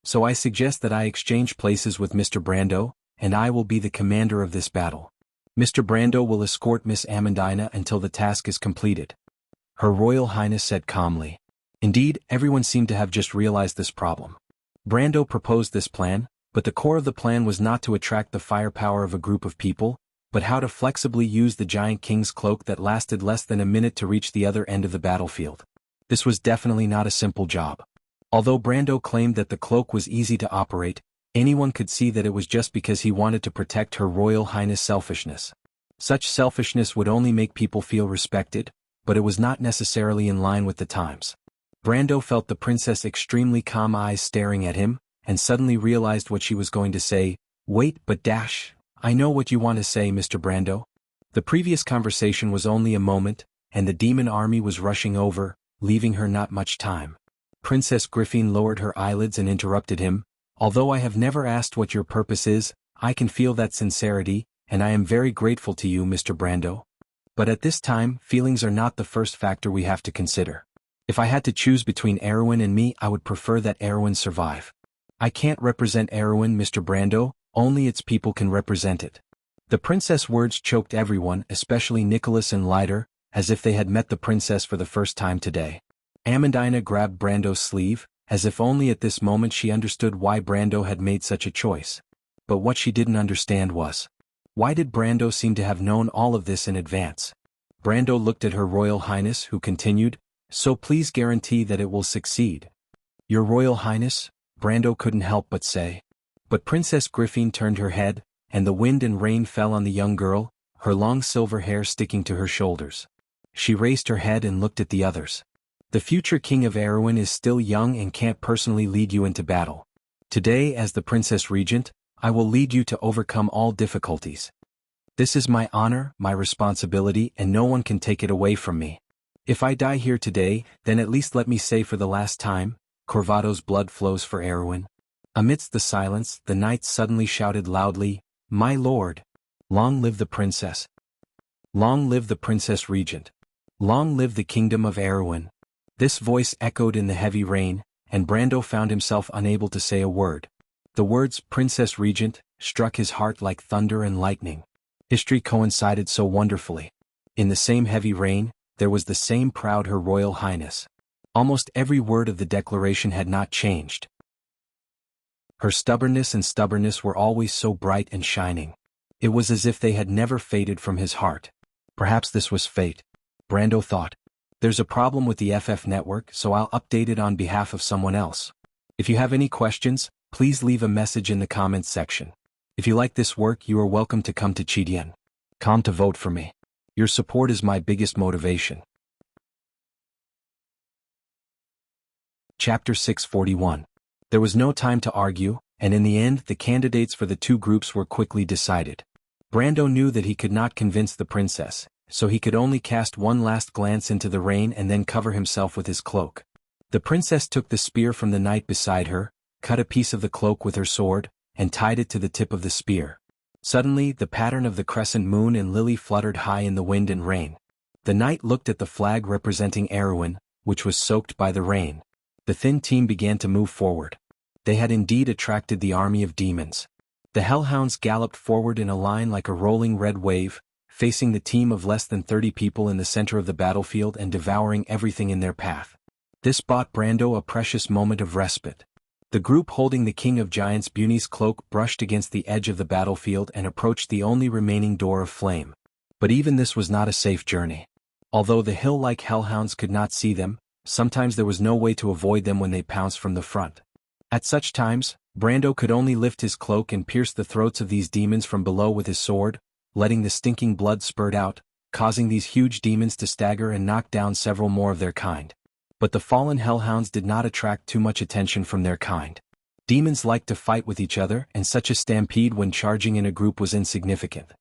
So I suggest that I exchange places with Mr. Brando, and I will be the commander of this battle. Mr. Brando will escort Miss Amandina until the task is completed." Her Royal Highness said calmly. Indeed, everyone seemed to have just realized this problem. Brando proposed this plan, but the core of the plan was not to attract the firepower of a group of people, but how to flexibly use the Giant King's cloak that lasted less than a minute to reach the other end of the battlefield. This was definitely not a simple job. Although Brando claimed that the cloak was easy to operate, anyone could see that it was just because he wanted to protect Her Royal Highness' selfishness. Such selfishness would only make people feel respected, but it was not necessarily in line with the times. Brando felt the princess' extremely calm eyes staring at him, and suddenly realized what she was going to say. "Wait, but dash, I know what you want to say, Mr. Brando." The previous conversation was only a moment, and the demon army was rushing over, leaving her not much time. Princess Griffin lowered her eyelids and interrupted him. "Although I have never asked what your purpose is, I can feel that sincerity, and I am very grateful to you, Mr. Brando. But at this time, feelings are not the first factor we have to consider. If I had to choose between Erewhon and me, I would prefer that Erewhon survive. I can't represent Erewhon, Mr. Brando, only its people can represent it." The princess' words choked everyone, especially Nicholas and Leiter, as if they had met the princess for the first time today. Amandina grabbed Brando's sleeve, as if only at this moment she understood why Brando had made such a choice. But what she didn't understand was, why did Brando seem to have known all of this in advance? Brando looked at Her Royal Highness, who continued, "So please guarantee that it will succeed." "Your Royal Highness," Brando couldn't help but say. But Princess Griffin turned her head, and the wind and rain fell on the young girl, her long silver hair sticking to her shoulders. She raised her head and looked at the others. "The future King of Erewhon is still young and can't personally lead you into battle. Today, as the Princess Regent, I will lead you to overcome all difficulties. This is my honor, my responsibility, and no one can take it away from me. If I die here today, then at least let me say for the last time, Corvado's blood flows for Erwin. Amidst the silence, the knights suddenly shouted loudly, "My lord! Long live the princess! Long live the princess regent! Long live the kingdom of Erwin!" This voice echoed in the heavy rain, and Brando found himself unable to say a word. The words "Princess Regent" struck his heart like thunder and lightning. History coincided so wonderfully. In the same heavy rain, there was the same proud Her Royal Highness. Almost every word of the declaration had not changed. Her stubbornness were always so bright and shining. It was as if they had never faded from his heart. Perhaps this was fate, Brando thought. There's a problem with the FF network, so I'll update it on behalf of someone else. If you have any questions, please leave a message in the comments section. If you like this work, you are welcome to come to Chidian.com to vote for me. Your support is my biggest motivation. Chapter 641. There was no time to argue, and in the end the candidates for the two groups were quickly decided. Brando knew that he could not convince the princess, so he could only cast one last glance into the rain and then cover himself with his cloak. The princess took the spear from the knight beside her, cut a piece of the cloak with her sword, and tied it to the tip of the spear. Suddenly, the pattern of the crescent moon and lily fluttered high in the wind and rain. The knight looked at the flag representing Erwin, which was soaked by the rain. The thin team began to move forward. They had indeed attracted the army of demons. The hellhounds galloped forward in a line like a rolling red wave, facing the team of less than 30 people in the center of the battlefield and devouring everything in their path. This bought Brando a precious moment of respite. The group holding the King of Giants Bunny's cloak brushed against the edge of the battlefield and approached the only remaining door of flame. But even this was not a safe journey. Although the hill-like hellhounds could not see them, sometimes there was no way to avoid them when they pounced from the front. At such times, Brando could only lift his cloak and pierce the throats of these demons from below with his sword, letting the stinking blood spurt out, causing these huge demons to stagger and knock down several more of their kind. But the fallen hellhounds did not attract too much attention from their kind. Demons liked to fight with each other, and such a stampede when charging in a group was insignificant.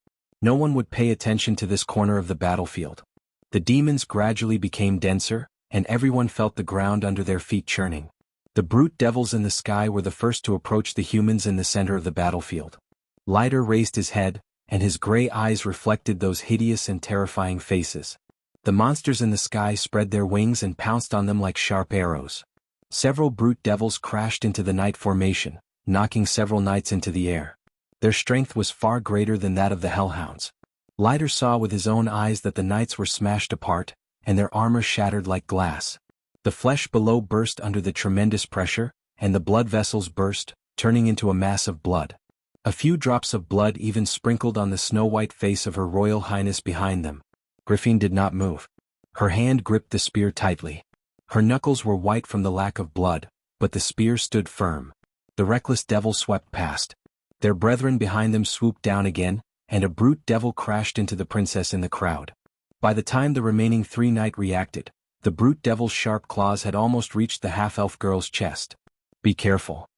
No one would pay attention to this corner of the battlefield. The demons gradually became denser, and everyone felt the ground under their feet churning. The brute devils in the sky were the first to approach the humans in the center of the battlefield. Lighter raised his head, and his gray eyes reflected those hideous and terrifying faces. The monsters in the sky spread their wings and pounced on them like sharp arrows. Several brute devils crashed into the knight formation, knocking several knights into the air. Their strength was far greater than that of the hellhounds. Lighter saw with his own eyes that the knights were smashed apart, and their armor shattered like glass. The flesh below burst under the tremendous pressure, and the blood vessels burst, turning into a mass of blood. A few drops of blood even sprinkled on the snow-white face of Her Royal Highness behind them. Griffin did not move. Her hand gripped the spear tightly. Her knuckles were white from the lack of blood, but the spear stood firm. The reckless devil swept past. Their brethren behind them swooped down again, and a brute devil crashed into the princess in the crowd. By the time the remaining three knights reacted, the brute devil's sharp claws had almost reached the half-elf girl's chest. "Be careful."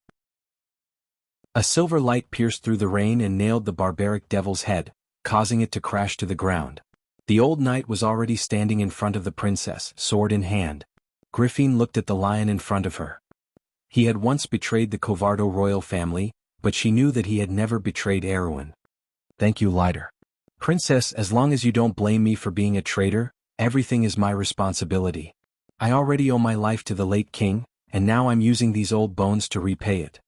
A silver light pierced through the rain and nailed the barbaric devil's head, causing it to crash to the ground. The old knight was already standing in front of the princess, sword in hand. Griffin looked at the lion in front of her. He had once betrayed the Covardo royal family, but she knew that he had never betrayed Erwin. "Thank you, Lighter. Princess, as long as you don't blame me for being a traitor, everything is my responsibility. I already owe my life to the late king, and now I'm using these old bones to repay it."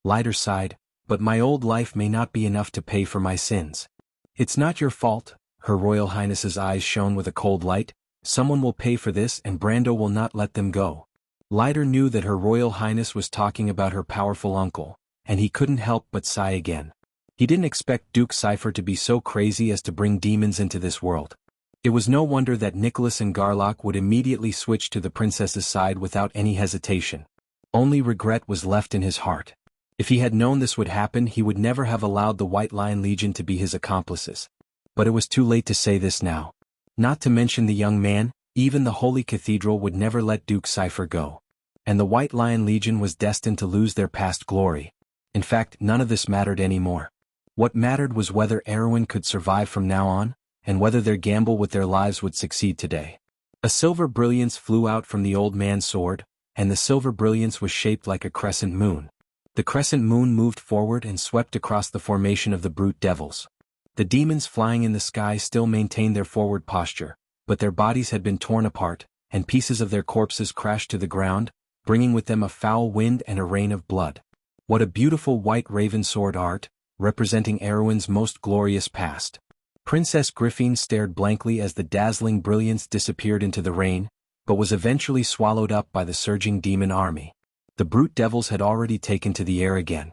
Lighter sighed, "But my old life may not be enough to pay for my sins." "It's not your fault." Her Royal Highness's eyes shone with a cold light. "Someone will pay for this, and Brando will not let them go." Lighter knew that Her Royal Highness was talking about her powerful uncle, and he couldn't help but sigh again. He didn't expect Duke Cypher to be so crazy as to bring demons into this world. It was no wonder that Nicholas and Garlock would immediately switch to the princess's side without any hesitation. Only regret was left in his heart. If he had known this would happen, he would never have allowed the White Lion Legion to be his accomplices. But it was too late to say this now. Not to mention the young man, even the Holy Cathedral would never let Duke Cypher go. And the White Lion Legion was destined to lose their past glory. In fact, none of this mattered anymore. What mattered was whether Erwin could survive from now on, and whether their gamble with their lives would succeed today. A silver brilliance flew out from the old man's sword, and the silver brilliance was shaped like a crescent moon. The crescent moon moved forward and swept across the formation of the brute devils. The demons flying in the sky still maintained their forward posture, but their bodies had been torn apart, and pieces of their corpses crashed to the ground, bringing with them a foul wind and a rain of blood. What a beautiful white raven sword art, representing Erwin's most glorious past. Princess Griffin stared blankly as the dazzling brilliance disappeared into the rain, but was eventually swallowed up by the surging demon army. The brute devils had already taken to the air again.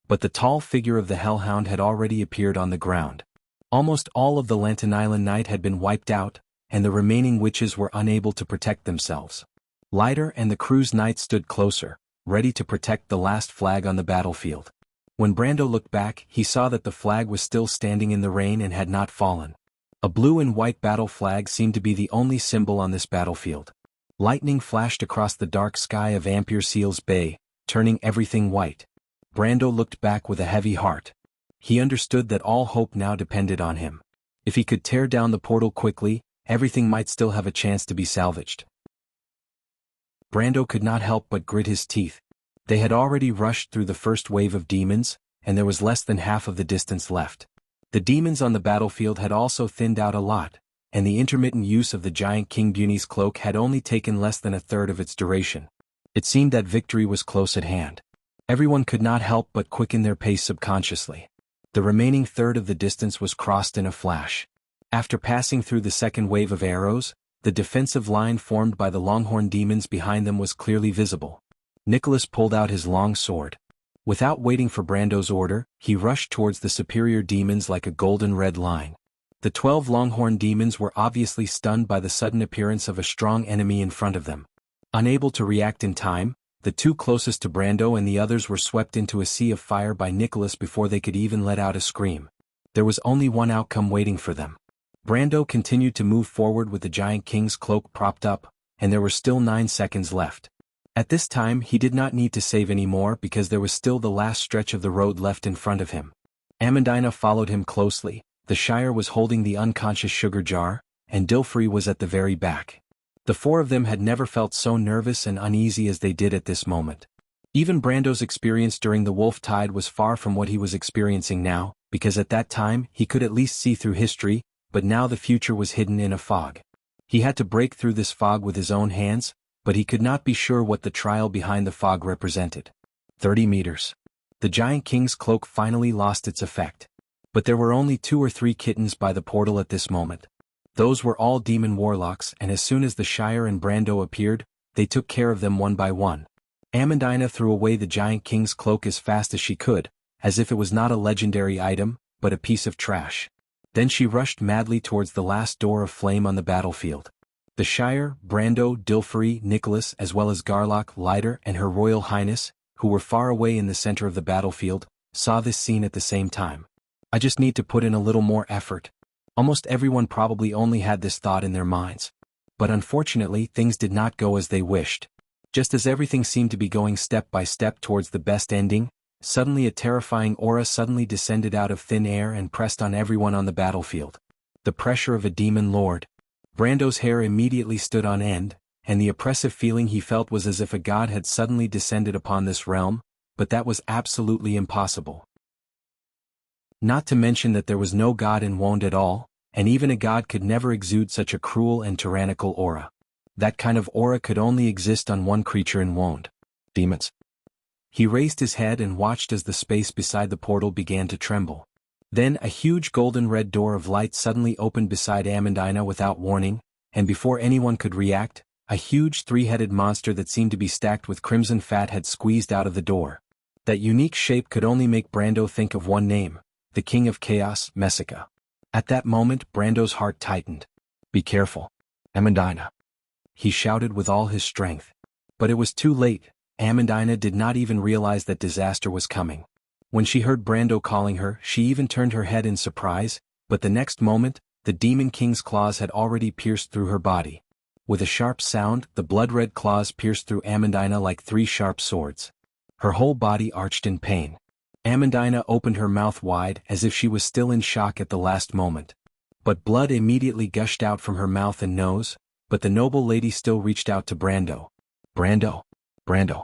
But the tall figure of the Hellhound had already appeared on the ground. Almost all of the Lantern Island Night had been wiped out, and the remaining witches were unable to protect themselves. Lighter and the crew's knights stood closer, ready to protect the last flag on the battlefield. When Brando looked back, he saw that the flag was still standing in the rain and had not fallen. A blue and white battle flag seemed to be the only symbol on this battlefield. Lightning flashed across the dark sky of Ampere Seals Bay, turning everything white. Brando looked back with a heavy heart. He understood that all hope now depended on him. If he could tear down the portal quickly, everything might still have a chance to be salvaged. Brando could not help but grit his teeth. They had already rushed through the first wave of demons, and there was less than half of the distance left. The demons on the battlefield had also thinned out a lot, and the intermittent use of the giant King Bunny's cloak had only taken less than a third of its duration. It seemed that victory was close at hand. Everyone could not help but quicken their pace subconsciously. The remaining third of the distance was crossed in a flash. After passing through the second wave of arrows, the defensive line formed by the Longhorn demons behind them was clearly visible. Nicholas pulled out his long sword. Without waiting for Brando's order, he rushed towards the superior demons like a golden red line. The 12 Longhorn demons were obviously stunned by the sudden appearance of a strong enemy in front of them. Unable to react in time, the two closest to Brando and the others were swept into a sea of fire by Nicholas before they could even let out a scream. There was only one outcome waiting for them. Brando continued to move forward with the Giant King's cloak propped up, and there were still 9 seconds left. At this time he did not need to save any more because there was still the last stretch of the road left in front of him. Amandina followed him closely, the Shire was holding the unconscious sugar jar, and Dilfrey was at the very back. The four of them had never felt so nervous and uneasy as they did at this moment. Even Brando's experience during the Wolf Tide was far from what he was experiencing now, because at that time he could at least see through history, but now the future was hidden in a fog. He had to break through this fog with his own hands, but he could not be sure what the trial behind the fog represented. 30 meters. The Giant King's cloak finally lost its effect. But there were only 2 or 3 kittens by the portal at this moment. Those were all demon warlocks, and as soon as the Shire and Brando appeared, they took care of them one by one. Amandina threw away the Giant King's cloak as fast as she could, as if it was not a legendary item, but a piece of trash. Then she rushed madly towards the last door of flame on the battlefield. The Shire, Brando, Dilfrey, Nicholas as well as Garlock, Lighter and Her Royal Highness, who were far away in the center of the battlefield, saw this scene at the same time. I just need to put in a little more effort. Almost everyone probably only had this thought in their minds. But unfortunately things did not go as they wished. Just as everything seemed to be going step by step towards the best ending, suddenly a terrifying aura suddenly descended out of thin air and pressed on everyone on the battlefield. The pressure of a demon lord. Brando's hair immediately stood on end, and the oppressive feeling he felt was as if a god had suddenly descended upon this realm, but that was absolutely impossible. Not to mention that there was no god in Wonde at all, and even a god could never exude such a cruel and tyrannical aura. That kind of aura could only exist on one creature in Wonde. Demons. He raised his head and watched as the space beside the portal began to tremble. Then a huge golden red door of light suddenly opened beside Amandina without warning, and before anyone could react, a huge 3-headed monster that seemed to be stacked with crimson fat had squeezed out of the door. That unique shape could only make Brando think of one name, the King of Chaos, Messica. At that moment Brando's heart tightened. "Be careful, Amandina," he shouted with all his strength. But it was too late. Amandina did not even realize that disaster was coming. When she heard Brando calling her, she even turned her head in surprise, but the next moment, the Demon King's claws had already pierced through her body. With a sharp sound, the blood-red claws pierced through Amandina like 3 sharp swords. Her whole body arched in pain. Amandina opened her mouth wide as if she was still in shock at the last moment. But blood immediately gushed out from her mouth and nose, but the noble lady still reached out to Brando. Brando. Brando.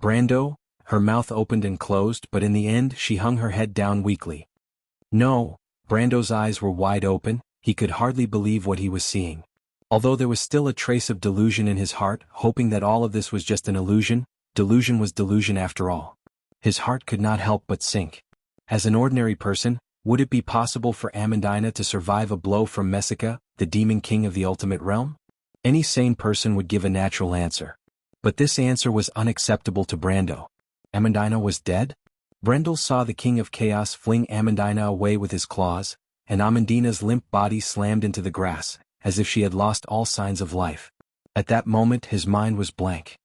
Brando, her mouth opened and closed, but in the end she hung her head down weakly. No, Brando's eyes were wide open, he could hardly believe what he was seeing. Although there was still a trace of delusion in his heart, hoping that all of this was just an illusion, delusion was delusion after all. His heart could not help but sink. As an ordinary person, would it be possible for Amandina to survive a blow from Messica, the demon king of the ultimate realm? Any sane person would give a natural answer. But this answer was unacceptable to Brando. Amandina was dead? Brendel saw the King of Chaos fling Amandina away with his claws, and Amandina's limp body slammed into the grass, as if she had lost all signs of life. At that moment his mind was blank.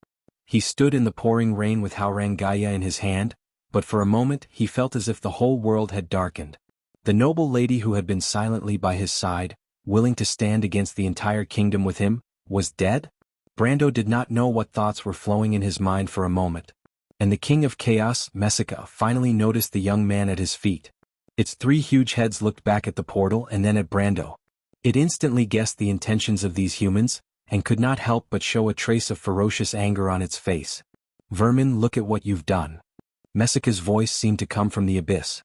He stood in the pouring rain with Haurangaya in his hand, but for a moment he felt as if the whole world had darkened. The noble lady who had been silently by his side, willing to stand against the entire kingdom with him, was dead? Brando did not know what thoughts were flowing in his mind for a moment. And the King of Chaos, Messica, finally noticed the young man at his feet. Its three huge heads looked back at the portal and then at Brando. It instantly guessed the intentions of these humans, and could not help but show a trace of ferocious anger on its face. Vermin, look at what you've done. Messica's voice seemed to come from the abyss.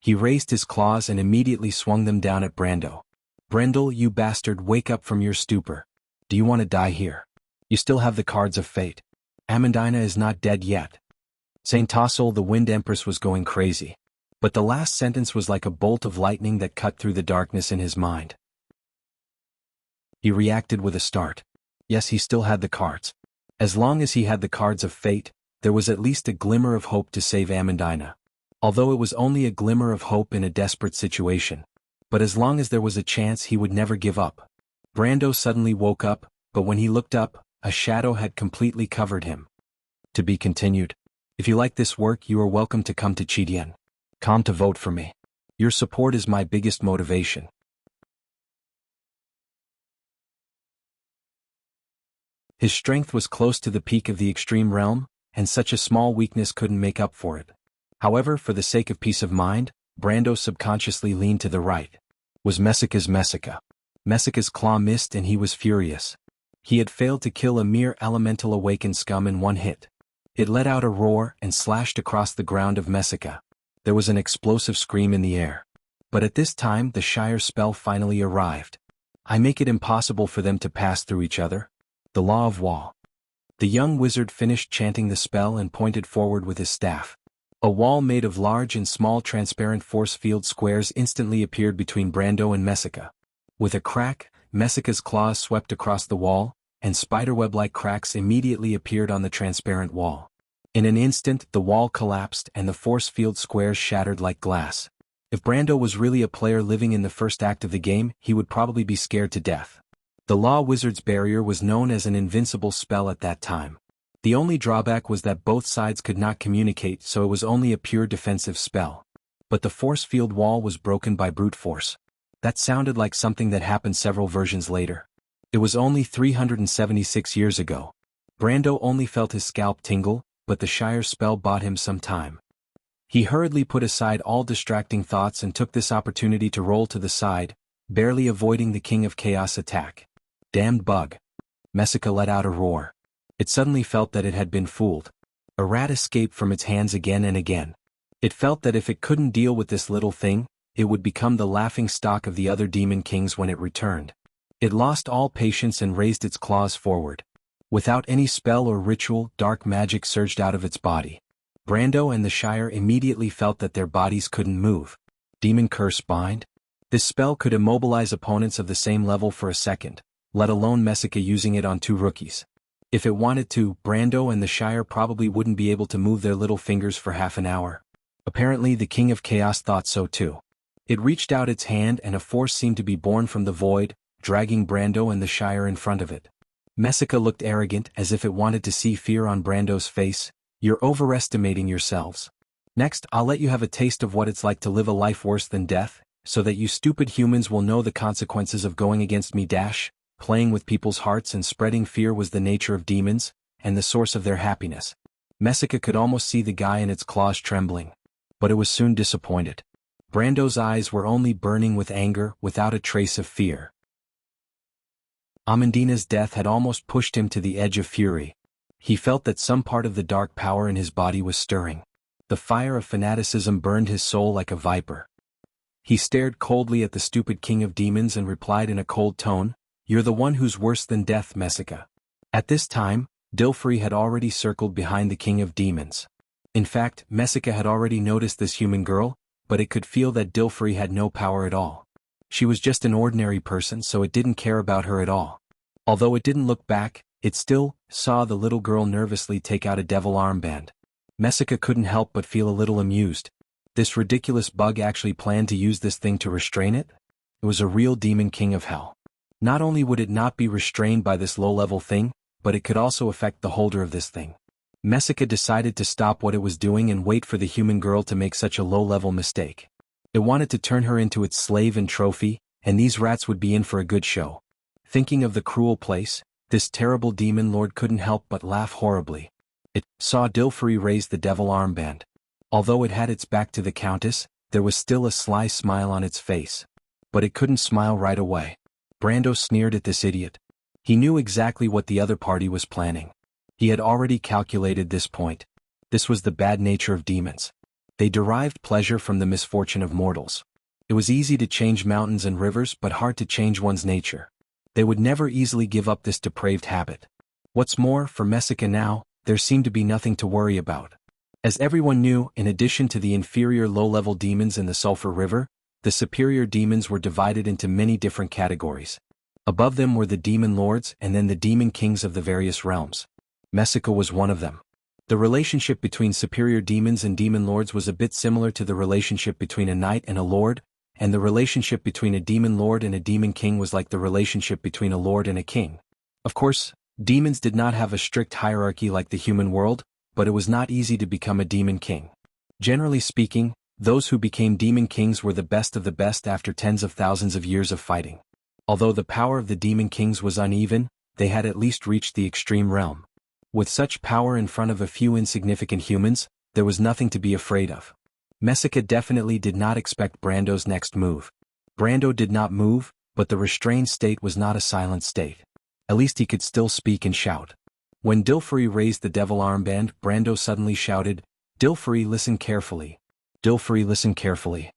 He raised his claws and immediately swung them down at Brando. Brendel, you bastard, wake up from your stupor. Do you want to die here? You still have the cards of fate. Amandina is not dead yet. Saint Tossel, the Wind Empress, was going crazy. But the last sentence was like a bolt of lightning that cut through the darkness in his mind. He reacted with a start. Yes, he still had the cards. As long as he had the cards of fate, there was at least a glimmer of hope to save Amandina. Although it was only a glimmer of hope in a desperate situation. But as long as there was a chance, he would never give up. Brando suddenly woke up, but when he looked up, a shadow had completely covered him. To be continued. If you like this work, you are welcome to come to Chidian. Come to vote for me. Your support is my biggest motivation. His strength was close to the peak of the extreme realm, and such a small weakness couldn't make up for it. However, for the sake of peace of mind, Brando subconsciously leaned to the right. Was Messica's Messica. Messica's claw missed and he was furious. He had failed to kill a mere elemental awakened scum in one hit. It let out a roar and slashed across the ground of Messica. There was an explosive scream in the air. But at this time the Shire spell finally arrived. I make it impossible for them to pass through each other. The Law of Wall. The young wizard finished chanting the spell and pointed forward with his staff. A wall made of large and small transparent force field squares instantly appeared between Brando and Messica. With a crack, Messica's claws swept across the wall, and spiderweb-like cracks immediately appeared on the transparent wall. In an instant the wall collapsed and the force field squares shattered like glass. If Brando was really a player living in the first act of the game, he would probably be scared to death. The Law Wizard's Barrier was known as an invincible spell at that time. The only drawback was that both sides could not communicate, so it was only a pure defensive spell. But the force field wall was broken by brute force. That sounded like something that happened several versions later. It was only 376 years ago. Brando only felt his scalp tingle, but the Shire spell bought him some time. He hurriedly put aside all distracting thoughts and took this opportunity to roll to the side, barely avoiding the King of Chaos attack. Damned bug. Messica let out a roar. It suddenly felt that it had been fooled. A rat escaped from its hands again and again. It felt that if it couldn't deal with this little thing, it would become the laughing stock of the other demon kings when it returned. It lost all patience and raised its claws forward. Without any spell or ritual, dark magic surged out of its body. Brando and the Shire immediately felt that their bodies couldn't move. Demon Curse Bind? This spell could immobilize opponents of the same level for a second, let alone Messica using it on two rookies. If it wanted to, Brando and the Shire probably wouldn't be able to move their little fingers for half an hour. Apparently the King of Chaos thought so too. It reached out its hand and a force seemed to be born from the void, dragging Brando and the Shire in front of it. Messica looked arrogant, as if it wanted to see fear on Brando's face. You're overestimating yourselves. Next, I'll let you have a taste of what it's like to live a life worse than death, so that you stupid humans will know the consequences of going against me. Playing with people's hearts and spreading fear was the nature of demons, and the source of their happiness. Messica could almost see the guy in its claws trembling. But it was soon disappointed. Brando's eyes were only burning with anger, without a trace of fear. Amandina's death had almost pushed him to the edge of fury. He felt that some part of the dark power in his body was stirring. The fire of fanaticism burned his soul like a viper. He stared coldly at the stupid king of demons and replied in a cold tone, "You're the one who's worse than death, Messica." At this time, Dilfrey had already circled behind the king of demons. In fact, Messica had already noticed this human girl, but it could feel that Dilfrey had no power at all. She was just an ordinary person, so it didn't care about her at all. Although it didn't look back, it still saw the little girl nervously take out a devil armband. Messica couldn't help but feel a little amused. This ridiculous bug actually planned to use this thing to restrain it? It was a real demon king of hell. Not only would it not be restrained by this low-level thing, but it could also affect the holder of this thing. Messica decided to stop what it was doing and wait for the human girl to make such a low-level mistake. It wanted to turn her into its slave and trophy, and these rats would be in for a good show. Thinking of the cruel place, this terrible demon lord couldn't help but laugh horribly. It saw Dilfrey raise the devil armband. Although it had its back to the countess, there was still a sly smile on its face. But it couldn't smile right away. Brando sneered at this idiot. He knew exactly what the other party was planning. He had already calculated this point. This was the bad nature of demons. They derived pleasure from the misfortune of mortals. It was easy to change mountains and rivers but hard to change one's nature. They would never easily give up this depraved habit. What's more, for Messica now, there seemed to be nothing to worry about. As everyone knew, in addition to the inferior low-level demons in the Sulphur River, the superior demons were divided into many different categories. Above them were the demon lords and then the demon kings of the various realms. Messica was one of them. The relationship between superior demons and demon lords was a bit similar to the relationship between a knight and a lord, and the relationship between a demon lord and a demon king was like the relationship between a lord and a king. Of course, demons did not have a strict hierarchy like the human world, but it was not easy to become a demon king. Generally speaking, those who became demon kings were the best of the best after tens of thousands of years of fighting. Although the power of the demon kings was uneven, they had at least reached the extreme realm. With such power in front of a few insignificant humans, there was nothing to be afraid of. Messica definitely did not expect Brando's next move. Brando did not move, but the restrained state was not a silent state. At least he could still speak and shout. When Dilfrey raised the devil armband, Brando suddenly shouted, "Dilfrey, listen carefully. Dilfrey, listen carefully.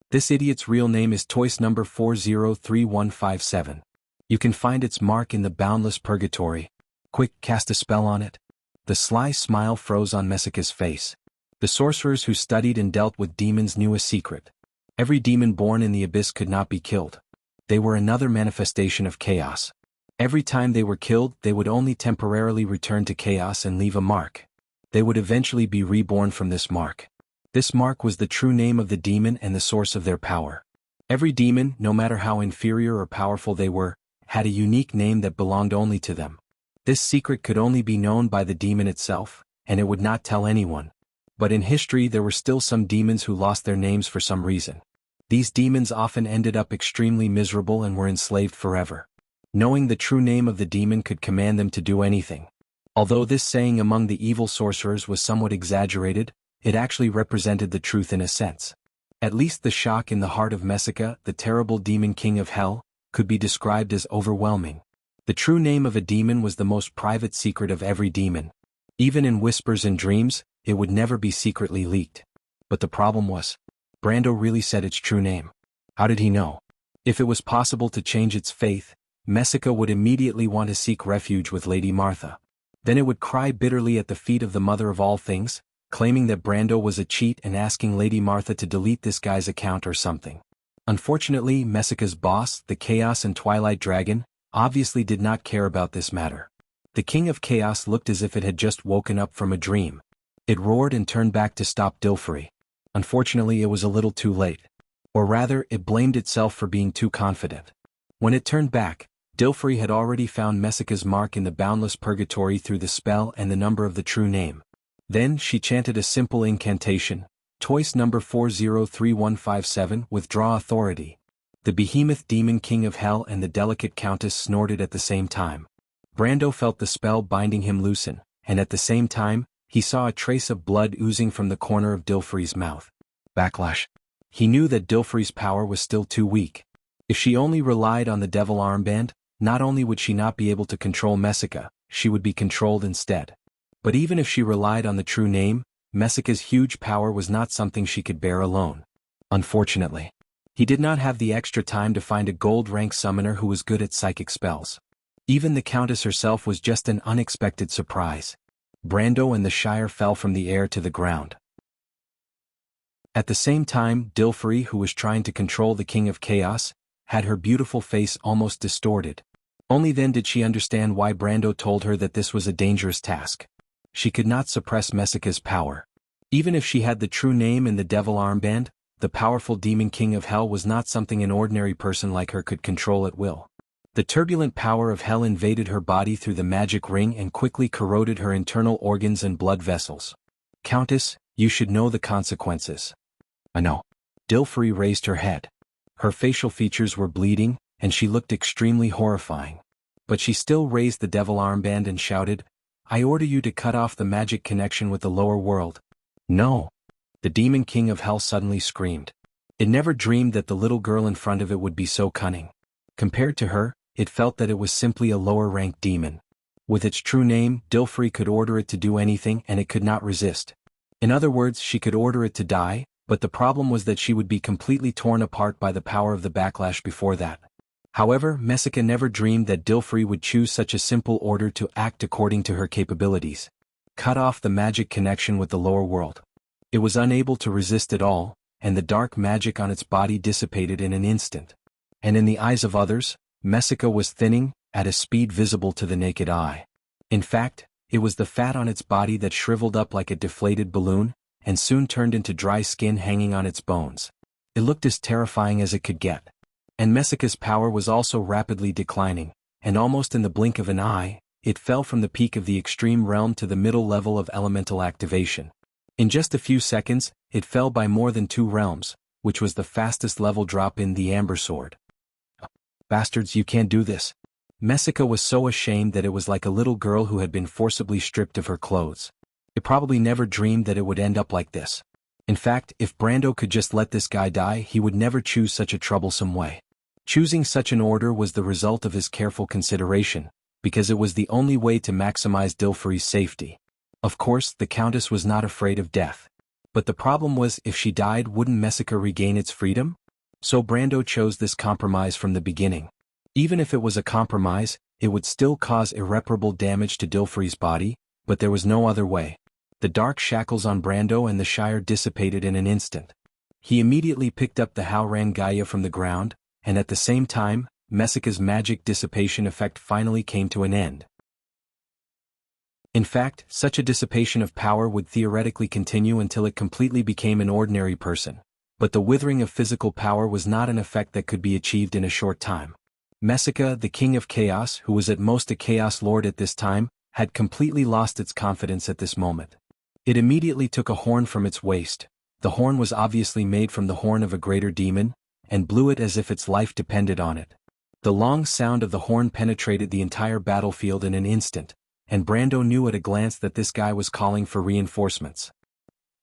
This idiot's real name is Toys number 403157. You can find its mark in the boundless purgatory. Quick, cast a spell on it." The sly smile froze on Messica's face. The sorcerers who studied and dealt with demons knew a secret. Every demon born in the abyss could not be killed. They were another manifestation of chaos. Every time they were killed, they would only temporarily return to chaos and leave a mark. They would eventually be reborn from this mark. This mark was the true name of the demon and the source of their power. Every demon, no matter how inferior or powerful they were, had a unique name that belonged only to them. This secret could only be known by the demon itself, and it would not tell anyone. But in history there were still some demons who lost their names for some reason. These demons often ended up extremely miserable and were enslaved forever. Knowing the true name of the demon could command them to do anything. Although this saying among the evil sorcerers was somewhat exaggerated, it actually represented the truth in a sense. At least the shock in the heart of Messica, the terrible demon king of hell, could be described as overwhelming. The true name of a demon was the most private secret of every demon. Even in whispers and dreams, it would never be secretly leaked. But the problem was, Brando really said its true name. How did he know? If it was possible to change its faith, Messica would immediately want to seek refuge with Lady Martha. Then it would cry bitterly at the feet of the mother of all things, claiming that Brando was a cheat and asking Lady Martha to delete this guy's account or something. Unfortunately, Messica's boss, the Chaos and Twilight Dragon, obviously did not care about this matter. The King of Chaos looked as if it had just woken up from a dream. It roared and turned back to stop Dilfrey. Unfortunately, it was a little too late. Or rather, it blamed itself for being too confident. When it turned back, Dilfrey had already found Messica's mark in the boundless purgatory through the spell and the number of the true name. Then she chanted a simple incantation, Toys number 403157, withdraw authority. The behemoth demon king of hell and the delicate countess snorted at the same time. Brando felt the spell binding him loosen, and at the same time, he saw a trace of blood oozing from the corner of Dilfrey's mouth. Backlash. He knew that Dilfrey's power was still too weak. If she only relied on the devil armband, not only would she not be able to control Messica, she would be controlled instead. But even if she relied on the true name, Messica's huge power was not something she could bear alone. Unfortunately, he did not have the extra time to find a gold-rank summoner who was good at psychic spells. Even the Countess herself was just an unexpected surprise. Brando and the Shire fell from the air to the ground. At the same time, Dilfrey, who was trying to control the King of Chaos, had her beautiful face almost distorted. Only then did she understand why Brando told her that this was a dangerous task. She could not suppress Messica's power. Even if she had the true name and the devil armband, the powerful demon king of hell was not something an ordinary person like her could control at will. The turbulent power of hell invaded her body through the magic ring and quickly corroded her internal organs and blood vessels. Countess, you should know the consequences. I know. Dilfrey raised her head. Her facial features were bleeding, and she looked extremely horrifying. But she still raised the devil armband and shouted, I order you to cut off the magic connection with the lower world. No. The demon king of hell suddenly screamed. It never dreamed that the little girl in front of it would be so cunning. Compared to her, it felt that it was simply a lower-ranked demon. With its true name, Dilfrey could order it to do anything and it could not resist. In other words, she could order it to die, but the problem was that she would be completely torn apart by the power of the backlash before that. However, Messica never dreamed that Dilfrey would choose such a simple order to act according to her capabilities. Cut off the magic connection with the lower world. It was unable to resist at all, and the dark magic on its body dissipated in an instant. And in the eyes of others, Messica was thinning, at a speed visible to the naked eye. In fact, it was the fat on its body that shriveled up like a deflated balloon, and soon turned into dry skin hanging on its bones. It looked as terrifying as it could get. And Messica's power was also rapidly declining, and almost in the blink of an eye, it fell from the peak of the extreme realm to the middle level of elemental activation. In just a few seconds, it fell by more than 2 realms, which was the fastest level drop in the Amber Sword. Bastards, you can't do this. Messica was so ashamed that it was like a little girl who had been forcibly stripped of her clothes. It probably never dreamed that it would end up like this. In fact, if Brando could just let this guy die, he would never choose such a troublesome way. Choosing such an order was the result of his careful consideration, because it was the only way to maximize Dilfrey's safety. Of course, the Countess was not afraid of death. But the problem was, if she died, wouldn't Messica regain its freedom? So Brando chose this compromise from the beginning. Even if it was a compromise, it would still cause irreparable damage to Dilfrey's body, but there was no other way. The dark shackles on Brando and the Shire dissipated in an instant. He immediately picked up the Halran Gaia from the ground, and at the same time, Messica's magic dissipation effect finally came to an end. In fact, such a dissipation of power would theoretically continue until it completely became an ordinary person. But the withering of physical power was not an effect that could be achieved in a short time. Messica, the King of Chaos, who was at most a Chaos Lord at this time, had completely lost its confidence at this moment. It immediately took a horn from its waist. The horn was obviously made from the horn of a greater demon, and blew it as if its life depended on it. The long sound of the horn penetrated the entire battlefield in an instant, and Brando knew at a glance that this guy was calling for reinforcements.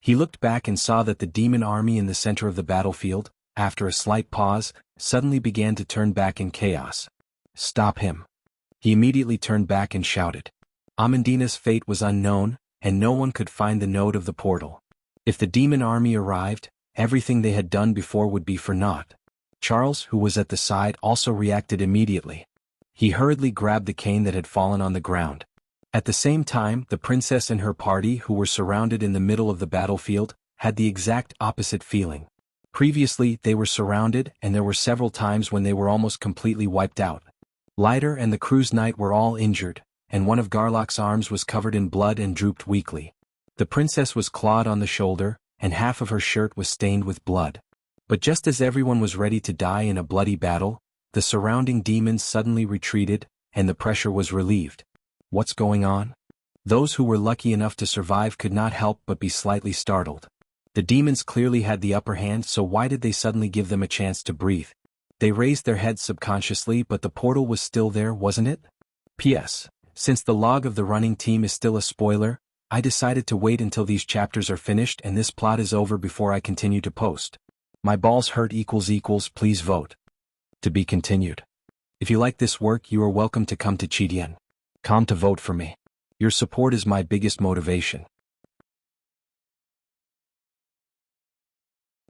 He looked back and saw that the demon army in the center of the battlefield, after a slight pause, suddenly began to turn back in chaos. Stop him. He immediately turned back and shouted. Amandina's fate was unknown, and no one could find the node of the portal. If the demon army arrived, everything they had done before would be for naught. Charles, who was at the side, also reacted immediately. He hurriedly grabbed the cane that had fallen on the ground. At the same time, the princess and her party, who were surrounded in the middle of the battlefield, had the exact opposite feeling. Previously, they were surrounded, and there were several times when they were almost completely wiped out. Leiter and the crew's knight were all injured, and one of Garlock's arms was covered in blood and drooped weakly. The princess was clawed on the shoulder, and half of her shirt was stained with blood. But just as everyone was ready to die in a bloody battle, the surrounding demons suddenly retreated, and the pressure was relieved. What's going on? Those who were lucky enough to survive could not help but be slightly startled. The demons clearly had the upper hand, so why did they suddenly give them a chance to breathe? They raised their heads subconsciously, but the portal was still there, wasn't it? P.S. Since the log of the running team is still a spoiler, I decided to wait until these chapters are finished and this plot is over before I continue to post. My balls hurt == please vote. To be continued. If you like this work, you are welcome to come to Chidian.com to vote for me. Your support is my biggest motivation.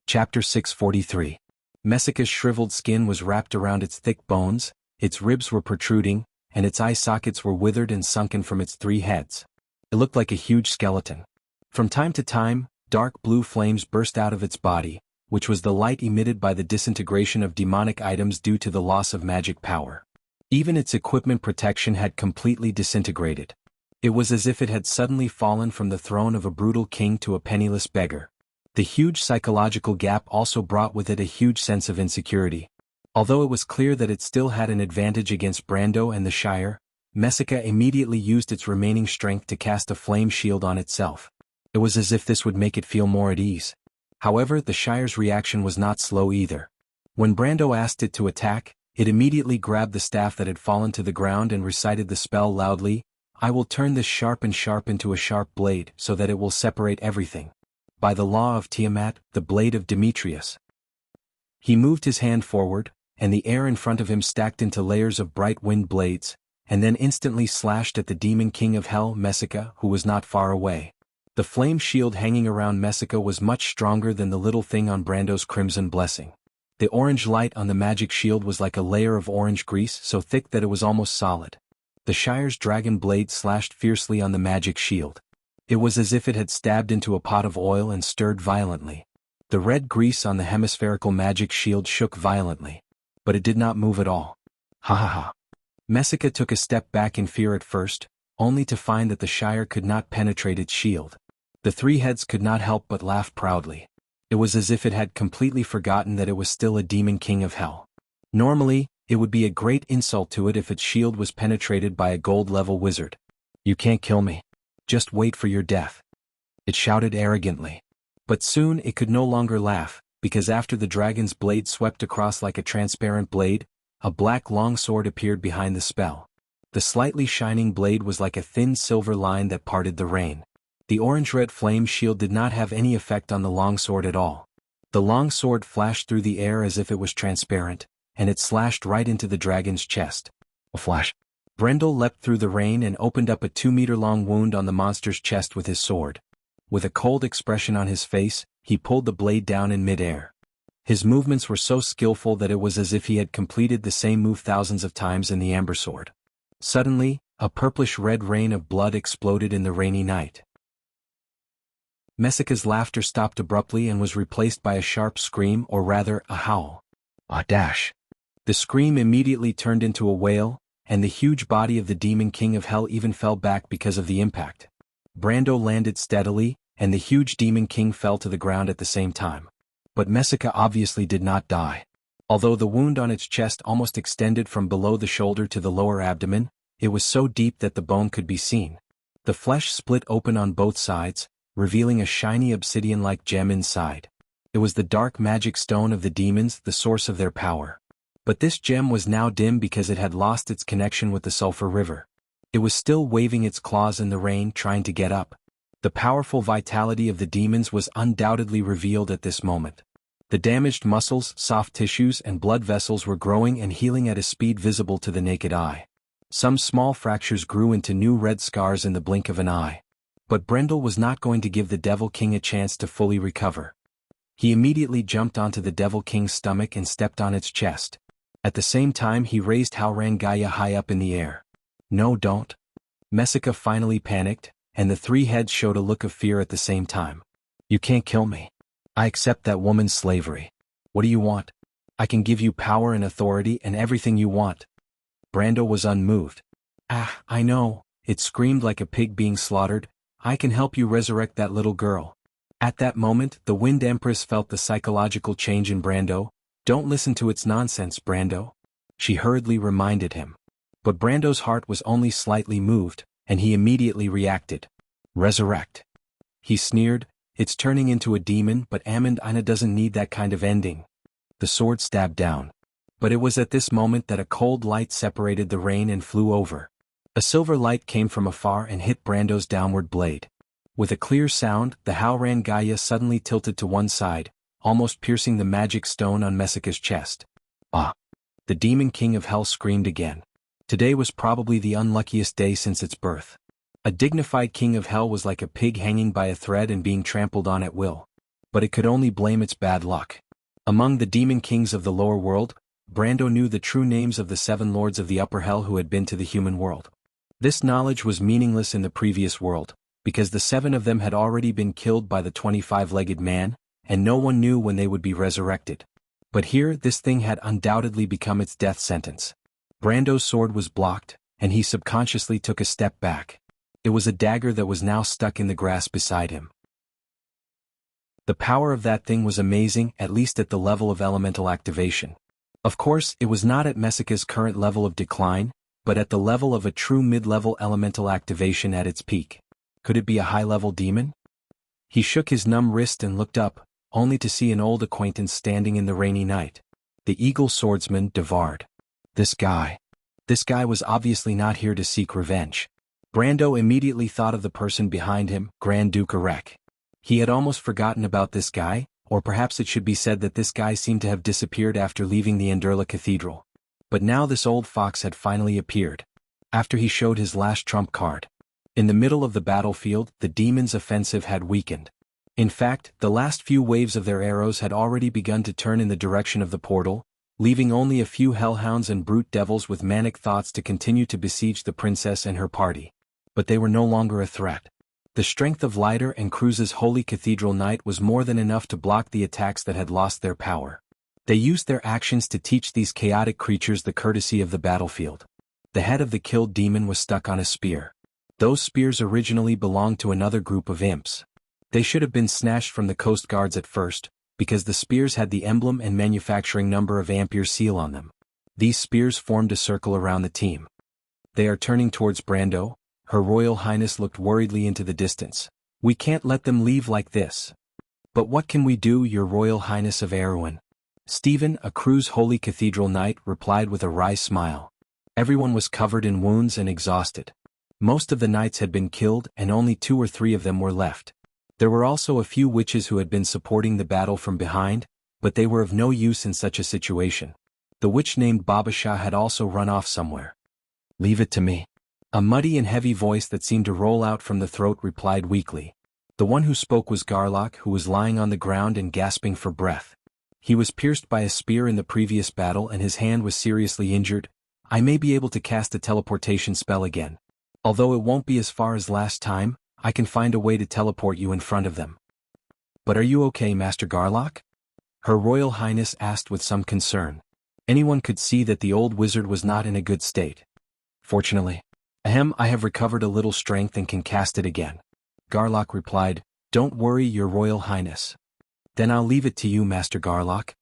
Chapter 643. Messica's shriveled skin was wrapped around its thick bones, its ribs were protruding, and its eye sockets were withered and sunken from its 3 heads. It looked like a huge skeleton. From time to time, dark blue flames burst out of its body, which was the light emitted by the disintegration of demonic items due to the loss of magic power. Even its equipment protection had completely disintegrated. It was as if it had suddenly fallen from the throne of a brutal king to a penniless beggar. The huge psychological gap also brought with it a huge sense of insecurity. Although it was clear that it still had an advantage against Brando and the Shire, Messica immediately used its remaining strength to cast a flame shield on itself. It was as if this would make it feel more at ease. However, the Shire's reaction was not slow either. When Brando asked it to attack, it immediately grabbed the staff that had fallen to the ground and recited the spell loudly, "I will turn this sharp into a sharp blade so that it will separate everything. By the law of Tiamat, the blade of Demetrius." He moved his hand forward, and the air in front of him stacked into layers of bright wind blades, and then instantly slashed at the demon king of hell, Messica, who was not far away. The flame shield hanging around Messica was much stronger than the little thing on Brando's crimson blessing. The orange light on the magic shield was like a layer of orange grease so thick that it was almost solid. The Shire's dragon blade slashed fiercely on the magic shield. It was as if it had stabbed into a pot of oil and stirred violently. The red grease on the hemispherical magic shield shook violently. But it did not move at all. Ha ha ha. Messica took a step back in fear at first, only to find that the Shire could not penetrate its shield. The 3 heads could not help but laugh proudly. It was as if it had completely forgotten that it was still a demon king of hell. Normally, it would be a great insult to it if its shield was penetrated by a gold-level wizard. "You can't kill me. Just wait for your death," it shouted arrogantly. But soon it could no longer laugh, because after the dragon's blade swept across like a transparent blade, a black longsword appeared behind the spell. The slightly shining blade was like a thin silver line that parted the rain. The orange-red flame shield did not have any effect on the longsword at all. The longsword flashed through the air as if it was transparent, and it slashed right into the dragon's chest. A flash. Brendel leapt through the rain and opened up a 2-meter-long wound on the monster's chest with his sword. With a cold expression on his face, he pulled the blade down in mid-air. His movements were so skillful that it was as if he had completed the same move thousands of times in the amber sword. Suddenly, a purplish-red rain of blood exploded in the rainy night. Messica's laughter stopped abruptly and was replaced by a sharp scream, or rather, a howl. Ah dash! The scream immediately turned into a wail, and the huge body of the demon king of hell even fell back because of the impact. Brando landed steadily, and the huge demon king fell to the ground at the same time. But Messica obviously did not die. Although the wound on its chest almost extended from below the shoulder to the lower abdomen, it was so deep that the bone could be seen. The flesh split open on both sides, revealing a shiny obsidian-like gem inside. It was the dark magic stone of the demons, the source of their power. But this gem was now dim because it had lost its connection with the sulfur river. It was still waving its claws in the rain, trying to get up. The powerful vitality of the demons was undoubtedly revealed at this moment. The damaged muscles, soft tissues, and blood vessels were growing and healing at a speed visible to the naked eye. Some small fractures grew into new red scars in the blink of an eye. But Brendel was not going to give the Devil King a chance to fully recover. He immediately jumped onto the Devil King's stomach and stepped on its chest. At the same time he raised Haurangaya high up in the air. "No, don't." Messica finally panicked, and the 3 heads showed a look of fear at the same time. "You can't kill me. I accept that woman's slavery. What do you want? I can give you power and authority and everything you want." Brando was unmoved. "Ah, I know," it screamed like a pig being slaughtered. "I can help you resurrect that little girl." At that moment, the Wind Empress felt the psychological change in Brando. "Don't listen to its nonsense, Brando," she hurriedly reminded him. But Brando's heart was only slightly moved, and he immediately reacted. "Resurrect," he sneered. "It's turning into a demon, but Amandina doesn't need that kind of ending." The sword stabbed down. But it was at this moment that a cold light separated the rain and flew over. A silver light came from afar and hit Brando's downward blade. With a clear sound, the Haurangaya suddenly tilted to one side, almost piercing the magic stone on Messica's chest. "Ah!" The demon king of hell screamed again. Today was probably the unluckiest day since its birth. A dignified king of hell was like a pig hanging by a thread and being trampled on at will. But it could only blame its bad luck. Among the demon kings of the lower world, Brando knew the true names of the 7 lords of the upper hell who had been to the human world. This knowledge was meaningless in the previous world, because the 7 of them had already been killed by the 25-legged man, and no one knew when they would be resurrected. But here this thing had undoubtedly become its death sentence. Brando's sword was blocked, and he subconsciously took a step back. It was a dagger that was now stuck in the grass beside him. The power of that thing was amazing, at least at the level of elemental activation. Of course, it was not at Mesika's current level of decline, but at the level of a true mid-level elemental activation at its peak. Could it be a high-level demon? He shook his numb wrist and looked up, only to see an old acquaintance standing in the rainy night. The eagle swordsman, Devard. This guy was obviously not here to seek revenge. Brando immediately thought of the person behind him, Grand Duke Arek. He had almost forgotten about this guy, or perhaps it should be said that this guy seemed to have disappeared after leaving the Anderla Cathedral. But now this old fox had finally appeared. After he showed his last trump card. In the middle of the battlefield, the demons' offensive had weakened. In fact, the last few waves of their arrows had already begun to turn in the direction of the portal, leaving only a few hellhounds and brute devils with manic thoughts to continue to besiege the princess and her party. But they were no longer a threat. The strength of Leiter and Cruz's Holy Cathedral Knight was more than enough to block the attacks that had lost their power. They used their actions to teach these chaotic creatures the courtesy of the battlefield. The head of the killed demon was stuck on a spear. Those spears originally belonged to another group of imps. They should have been snatched from the coast guards at first, because the spears had the emblem and manufacturing number of Ampere seal on them. These spears formed a circle around the team. They are turning towards Brando. Her Royal Highness looked worriedly into the distance. We can't let them leave like this. But what can we do, Your Royal Highness of Erewhon? Stephen, a Cruz Holy Cathedral Knight, replied with a wry smile. Everyone was covered in wounds and exhausted. Most of the knights had been killed and only 2 or 3 of them were left. There were also a few witches who had been supporting the battle from behind, but they were of no use in such a situation. The witch named Babasha had also run off somewhere. Leave it to me. A muddy and heavy voice that seemed to roll out from the throat replied weakly. The one who spoke was Garlock, who was lying on the ground and gasping for breath. He was pierced by a spear in the previous battle and his hand was seriously injured. I may be able to cast a teleportation spell again. Although it won't be as far as last time, I can find a way to teleport you in front of them. But are you okay, Master Garlock? Her Royal Highness asked with some concern. Anyone could see that the old wizard was not in a good state. Fortunately. I have recovered a little strength and can cast it again. Garlock replied, Don't worry, Your Royal Highness. Then I'll leave it to you, Master Garlock.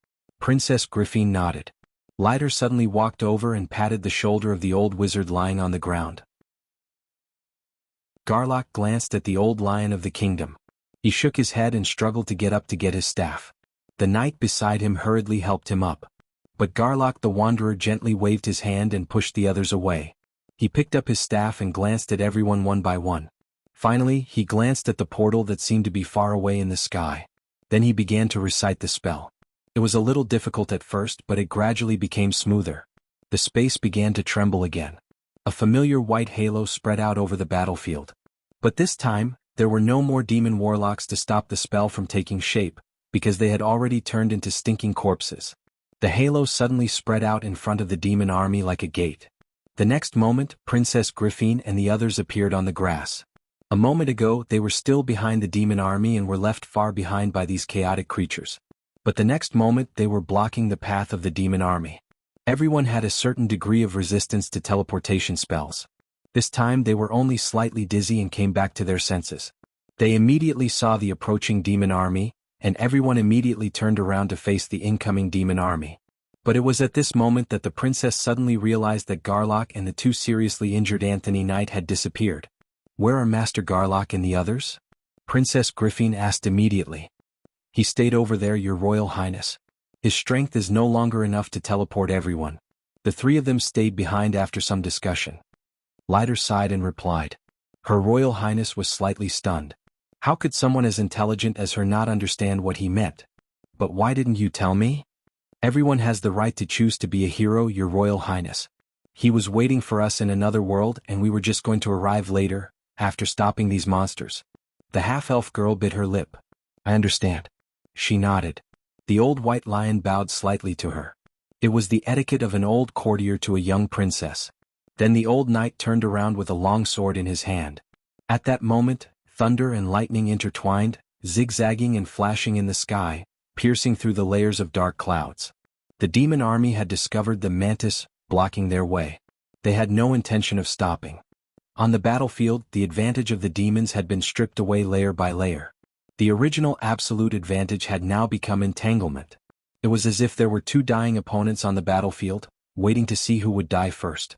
Princess Griffin nodded. Leiter suddenly walked over and patted the shoulder of the old wizard lying on the ground. Garlock glanced at the old lion of the kingdom. He shook his head and struggled to get up to get his staff. The knight beside him hurriedly helped him up. But Garlock the Wanderer gently waved his hand and pushed the others away. He picked up his staff and glanced at everyone one by one. Finally, he glanced at the portal that seemed to be far away in the sky. Then he began to recite the spell. It was a little difficult at first, but it gradually became smoother. The space began to tremble again. A familiar white halo spread out over the battlefield. But this time, there were no more demon warlocks to stop the spell from taking shape, because they had already turned into stinking corpses. The halo suddenly spread out in front of the demon army like a gate. The next moment, Princess Griffin and the others appeared on the grass. A moment ago, they were still behind the demon army and were left far behind by these chaotic creatures. But the next moment, they were blocking the path of the demon army. Everyone had a certain degree of resistance to teleportation spells. This time they were only slightly dizzy and came back to their senses. They immediately saw the approaching demon army, and everyone immediately turned around to face the incoming demon army. But it was at this moment that the princess suddenly realized that Garlock and the 2 seriously injured Anthony Knight had disappeared. Where are Master Garlock and the others? Princess Griffin asked immediately. He stayed over there, Your Royal Highness. His strength is no longer enough to teleport everyone. The 3 of them stayed behind after some discussion. Leiter sighed and replied. Her Royal Highness was slightly stunned. How could someone as intelligent as her not understand what he meant? But why didn't you tell me? Everyone has the right to choose to be a hero, Your Royal Highness. He was waiting for us in another world and we were just going to arrive later, after stopping these monsters. The half-elf girl bit her lip. I understand. She nodded. The old white lion bowed slightly to her. It was the etiquette of an old courtier to a young princess. Then the old knight turned around with a long sword in his hand. At that moment, thunder and lightning intertwined, zigzagging and flashing in the sky, piercing through the layers of dark clouds. The demon army had discovered the mantis, blocking their way. They had no intention of stopping. On the battlefield, the advantage of the demons had been stripped away layer by layer. The original absolute advantage had now become entanglement. It was as if there were two dying opponents on the battlefield, waiting to see who would die first.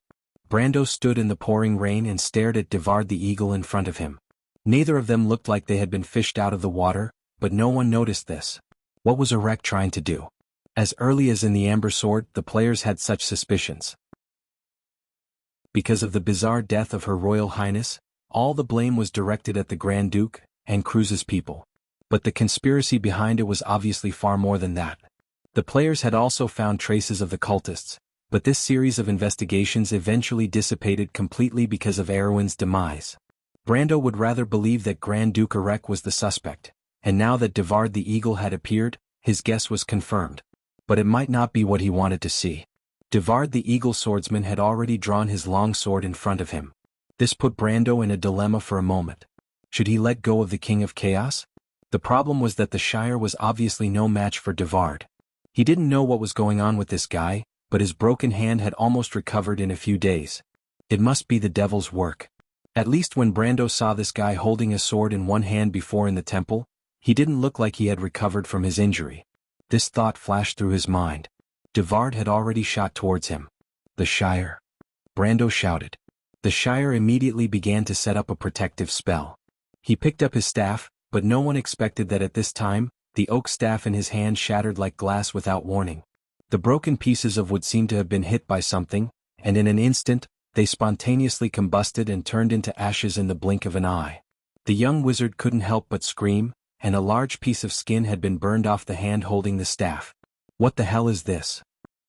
Brando stood in the pouring rain and stared at Devard the eagle in front of him. Neither of them looked like they had been fished out of the water, but no one noticed this. What was Erek trying to do? As early as in the Amber Sword, the players had such suspicions. Because of the bizarre death of Her Royal Highness, all the blame was directed at the Grand Duke and Cruz's people. But the conspiracy behind it was obviously far more than that. The players had also found traces of the cultists, but this series of investigations eventually dissipated completely because of Erwin's demise. Brando would rather believe that Grand Duke Erek was the suspect, and now that Devard the Eagle had appeared, his guess was confirmed. But it might not be what he wanted to see. Devard the Eagle swordsman had already drawn his long sword in front of him. This put Brando in a dilemma for a moment. Should he let go of the King of Chaos? The problem was that the Shire was obviously no match for Devard. He didn't know what was going on with this guy, but his broken hand had almost recovered in a few days. It must be the devil's work. At least when Brando saw this guy holding a sword in one hand before in the temple, he didn't look like he had recovered from his injury. This thought flashed through his mind. Devard had already shot towards him. The Shire. Brando shouted. The Shire immediately began to set up a protective spell. He picked up his staff, but no one expected that at this time, the oak staff in his hand shattered like glass without warning. The broken pieces of wood seemed to have been hit by something, and in an instant, they spontaneously combusted and turned into ashes in the blink of an eye. The young wizard couldn't help but scream, and a large piece of skin had been burned off the hand holding the staff. What the hell is this?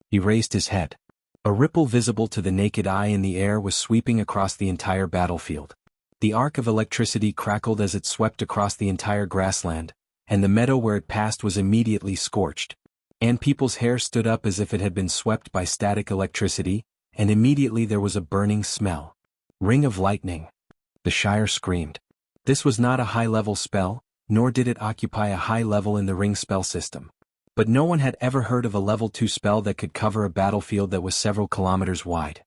He raised his head. A ripple visible to the naked eye in the air was sweeping across the entire battlefield. The arc of electricity crackled as it swept across the entire grassland, and the meadow where it passed was immediately scorched. And people's hair stood up as if it had been swept by static electricity, and immediately there was a burning smell. Ring of lightning. The Shire screamed. This was not a high-level spell, nor did it occupy a high level in the ring spell system. But no one had ever heard of a level 2 spell that could cover a battlefield that was several kilometers wide.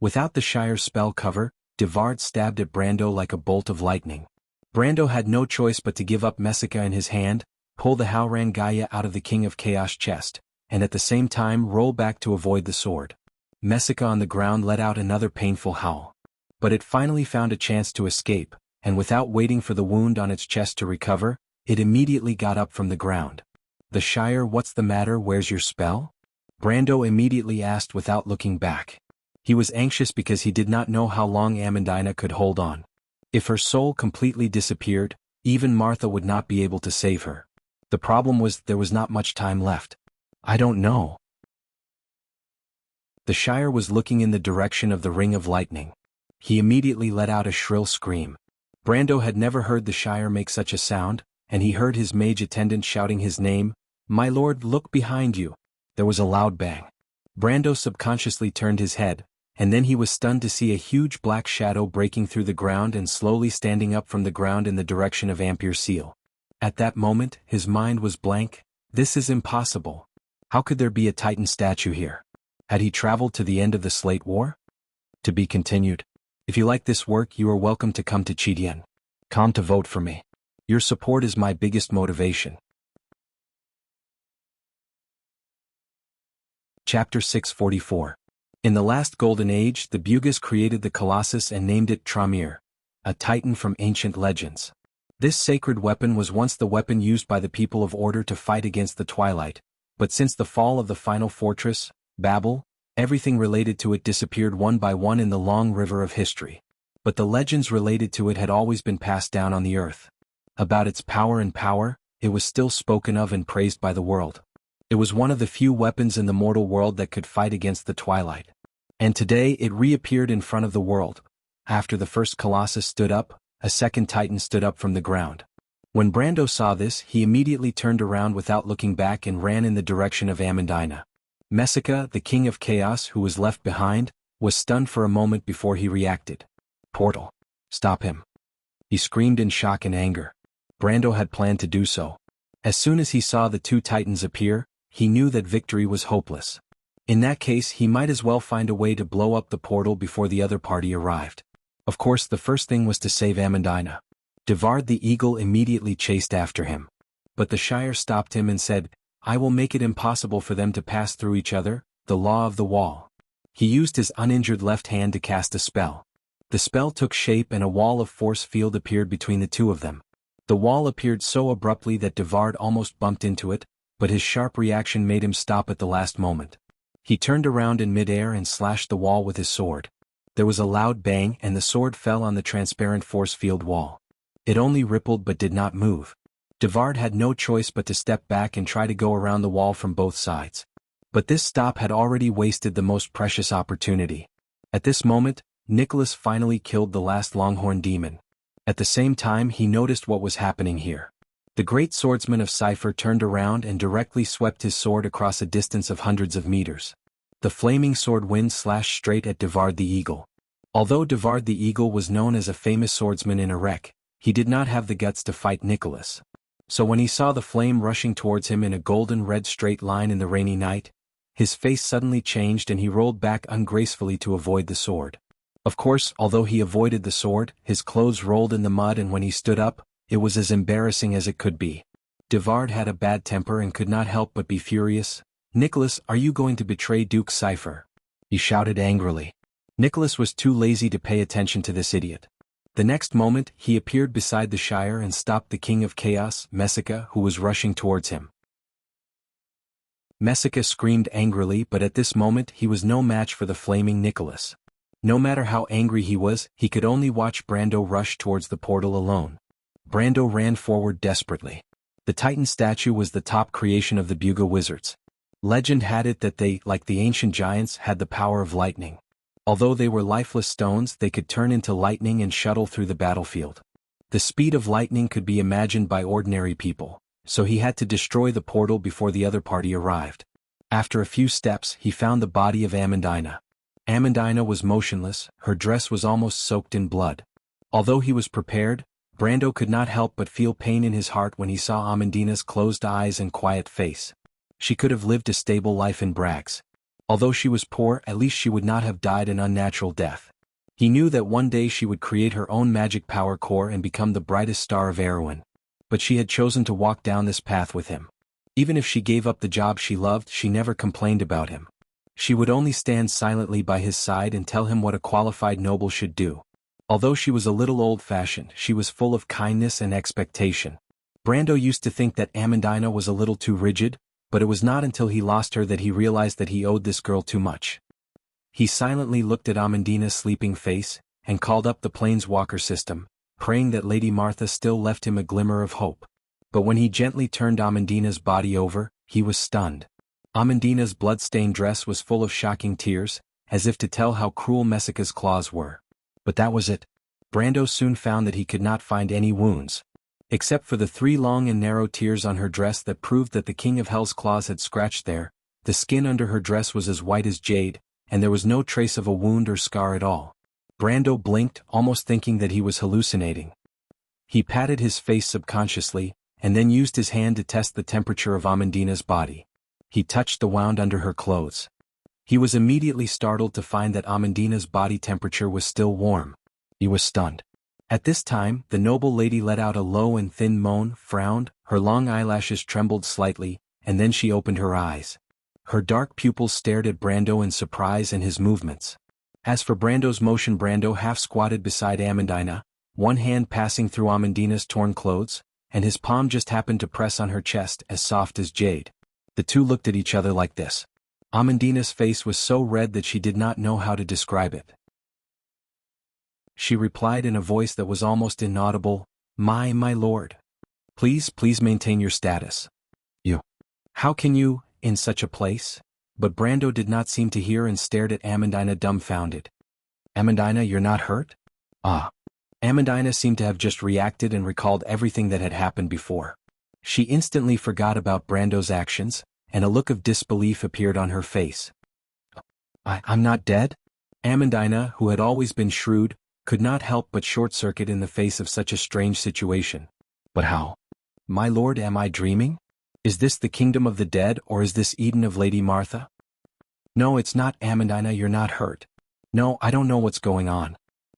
Without the Shire's spell cover, Devard stabbed at Brando like a bolt of lightning. Brando had no choice but to give up Messica in his hand, pull the Haurang Gaia out of the King of Chaos chest, and at the same time roll back to avoid the sword. Messica on the ground let out another painful howl. But it finally found a chance to escape, and without waiting for the wound on its chest to recover, it immediately got up from the ground. The Shire, what's the matter, where's your spell? Brando immediately asked without looking back. He was anxious because he did not know how long Amandina could hold on. If her soul completely disappeared, even Martha would not be able to save her. The problem was there was not much time left. I don't know. The Shire was looking in the direction of the ring of lightning. He immediately let out a shrill scream. Brando had never heard the Shire make such a sound, and he heard his mage attendant shouting his name, "My lord, look behind you." There was a loud bang. Brando subconsciously turned his head, and then he was stunned to see a huge black shadow breaking through the ground and slowly standing up from the ground in the direction of Ampere Seal. At that moment, his mind was blank. This is impossible. How could there be a Titan statue here? Had he traveled to the end of the Slate War? To be continued. If you like this work, you are welcome to come to Chidien.com to vote for me. Your support is my biggest motivation. Chapter 644. In the last Golden Age, the Bugis created the Colossus and named it Tramir, a titan from ancient legends. This sacred weapon was once the weapon used by the people of Order to fight against the Twilight, but since the fall of the final fortress, Babel, everything related to it disappeared one by one in the long river of history. But the legends related to it had always been passed down on the earth. About its power, it was still spoken of and praised by the world. It was one of the few weapons in the mortal world that could fight against the twilight. And today it reappeared in front of the world. After the first Colossus stood up, a second Titan stood up from the ground. When Brando saw this, he immediately turned around without looking back and ran in the direction of Amandina. Messica, the king of chaos who was left behind, was stunned for a moment before he reacted. Portal. Stop him. He screamed in shock and anger. Brando had planned to do so. As soon as he saw the two Titans appear, he knew that victory was hopeless. In that case, he might as well find a way to blow up the portal before the other party arrived. Of course, the first thing was to save Amandina. Devard the eagle immediately chased after him. But the Shire stopped him and said, "I will make it impossible for them to pass through each other, the law of the wall." He used his uninjured left hand to cast a spell. The spell took shape and a wall of force field appeared between the two of them. The wall appeared so abruptly that Devard almost bumped into it, but his sharp reaction made him stop at the last moment. He turned around in midair and slashed the wall with his sword. There was a loud bang and the sword fell on the transparent force field wall. It only rippled but did not move. Devard had no choice but to step back and try to go around the wall from both sides. But this stop had already wasted the most precious opportunity. At this moment, Nicholas finally killed the last Longhorn demon. At the same time he noticed what was happening here. The great swordsman of Cypher turned around and directly swept his sword across a distance of hundreds of meters. The flaming sword wind slashed straight at Devard the Eagle. Although Devard the Eagle was known as a famous swordsman in Erech, he did not have the guts to fight Nicholas. So when he saw the flame rushing towards him in a golden-red straight line in the rainy night, his face suddenly changed and he rolled back ungracefully to avoid the sword. Of course, although he avoided the sword, his clothes rolled in the mud and when he stood up, it was as embarrassing as it could be. Devard had a bad temper and could not help but be furious. "Nicholas, are you going to betray Duke Cypher?" he shouted angrily. Nicholas was too lazy to pay attention to this idiot. The next moment, he appeared beside the Shire and stopped the King of Chaos, Messica, who was rushing towards him. Messica screamed angrily, but at this moment he was no match for the flaming Nicholas. No matter how angry he was, he could only watch Brando rush towards the portal alone. Brando ran forward desperately. The Titan statue was the top creation of the Buga wizards. Legend had it that they, like the ancient giants, had the power of lightning. Although they were lifeless stones, they could turn into lightning and shuttle through the battlefield. The speed of lightning could be imagined by ordinary people, so he had to destroy the portal before the other party arrived. After a few steps, he found the body of Amandina. Amandina was motionless, her dress was almost soaked in blood. Although he was prepared, Brando could not help but feel pain in his heart when he saw Amandina's closed eyes and quiet face. She could have lived a stable life in Brags. Although she was poor, at least she would not have died an unnatural death. He knew that one day she would create her own magic power core and become the brightest star of Erewhon. But she had chosen to walk down this path with him. Even if she gave up the job she loved, she never complained about him. She would only stand silently by his side and tell him what a qualified noble should do. Although she was a little old-fashioned, she was full of kindness and expectation. Brando used to think that Amandina was a little too rigid, but it was not until he lost her that he realized that he owed this girl too much. He silently looked at Amandina's sleeping face, and called up the Planeswalker system, praying that Lady Martha still left him a glimmer of hope. But when he gently turned Amandina's body over, he was stunned. Amandina's blood-stained dress was full of shocking tears, as if to tell how cruel Messica's claws were. But that was it. Brando soon found that he could not find any wounds. Except for the 3 long and narrow tears on her dress that proved that the King of Hell's claws had scratched there, the skin under her dress was as white as jade, and there was no trace of a wound or scar at all. Brando blinked, almost thinking that he was hallucinating. He patted his face subconsciously, and then used his hand to test the temperature of Amandina's body. He touched the wound under her clothes. He was immediately startled to find that Amandina's body temperature was still warm. He was stunned. At this time, the noble lady let out a low and thin moan, frowned, her long eyelashes trembled slightly, and then she opened her eyes. Her dark pupils stared at Brando in surprise and his movements. As for Brando's motion, Brando half squatted beside Amandina, one hand passing through Amandina's torn clothes, and his palm just happened to press on her chest as soft as jade. The two looked at each other like this. Amandina's face was so red that she did not know how to describe it. She replied in a voice that was almost inaudible, my lord. Please maintain your status. You. How can you, in such a place? But Brando did not seem to hear and stared at Amandina dumbfounded. Amandina, you're not hurt? Ah. Amandina seemed to have just reacted and recalled everything that had happened before. She instantly forgot about Brando's actions, and a look of disbelief appeared on her face. I'm not dead? Amandina, who had always been shrewd, could not help but short-circuit in the face of such a strange situation. But how? My lord, am I dreaming? Is this the kingdom of the dead, or is this Eden of Lady Martha? No, it's not, Amandina, you're not hurt. No, I don't know what's going on.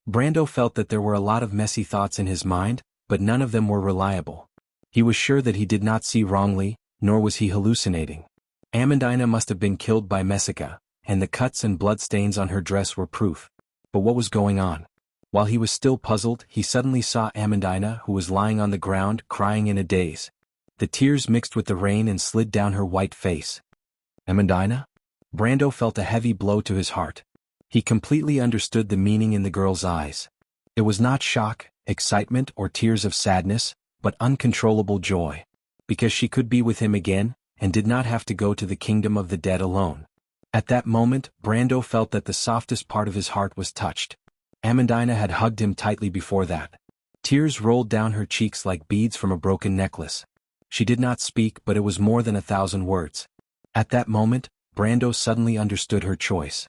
Brando felt that there were a lot of messy thoughts in his mind, but none of them were reliable. He was sure that he did not see wrongly, nor was he hallucinating. Amandina must have been killed by Messica, and the cuts and bloodstains on her dress were proof. But what was going on? While he was still puzzled, he suddenly saw Amandina, who was lying on the ground, crying in a daze. The tears mixed with the rain and slid down her white face. Amandina? Brando felt a heavy blow to his heart. He completely understood the meaning in the girl's eyes. It was not shock, excitement, or tears of sadness, but uncontrollable joy. Because she could be with him again, and did not have to go to the kingdom of the dead alone. At that moment, Brando felt that the softest part of his heart was touched. Amandina had hugged him tightly before that. Tears rolled down her cheeks like beads from a broken necklace. She did not speak, but it was more than 1,000 words. At that moment, Brando suddenly understood her choice.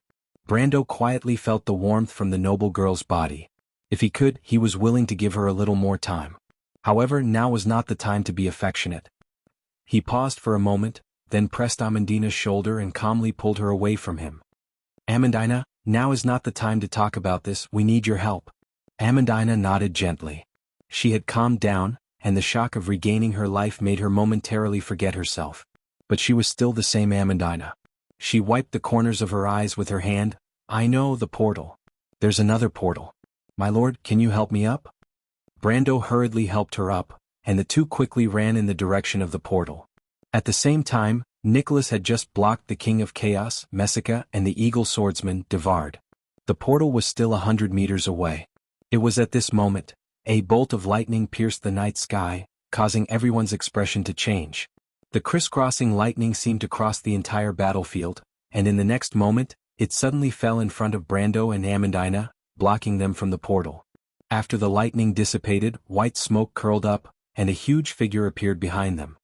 Brando quietly felt the warmth from the noble girl's body. If he could, he was willing to give her a little more time. However, now was not the time to be affectionate. He paused for a moment, then pressed Amandina's shoulder and calmly pulled her away from him. Amandina, now is not the time to talk about this, we need your help. Amandina nodded gently. She had calmed down, and the shock of regaining her life made her momentarily forget herself. But she was still the same Amandina. She wiped the corners of her eyes with her hand. I know, the portal. There's another portal. My lord, can you help me up? Brando hurriedly helped her up, and the two quickly ran in the direction of the portal. At the same time, Nicholas had just blocked the King of Chaos, Messica, and the Eagle Swordsman, Devard. The portal was still 100 meters away. It was at this moment, a bolt of lightning pierced the night sky, causing everyone's expression to change. The crisscrossing lightning seemed to cross the entire battlefield, and in the next moment, it suddenly fell in front of Brando and Amandina, blocking them from the portal. After the lightning dissipated, white smoke curled up, and a huge figure appeared behind them.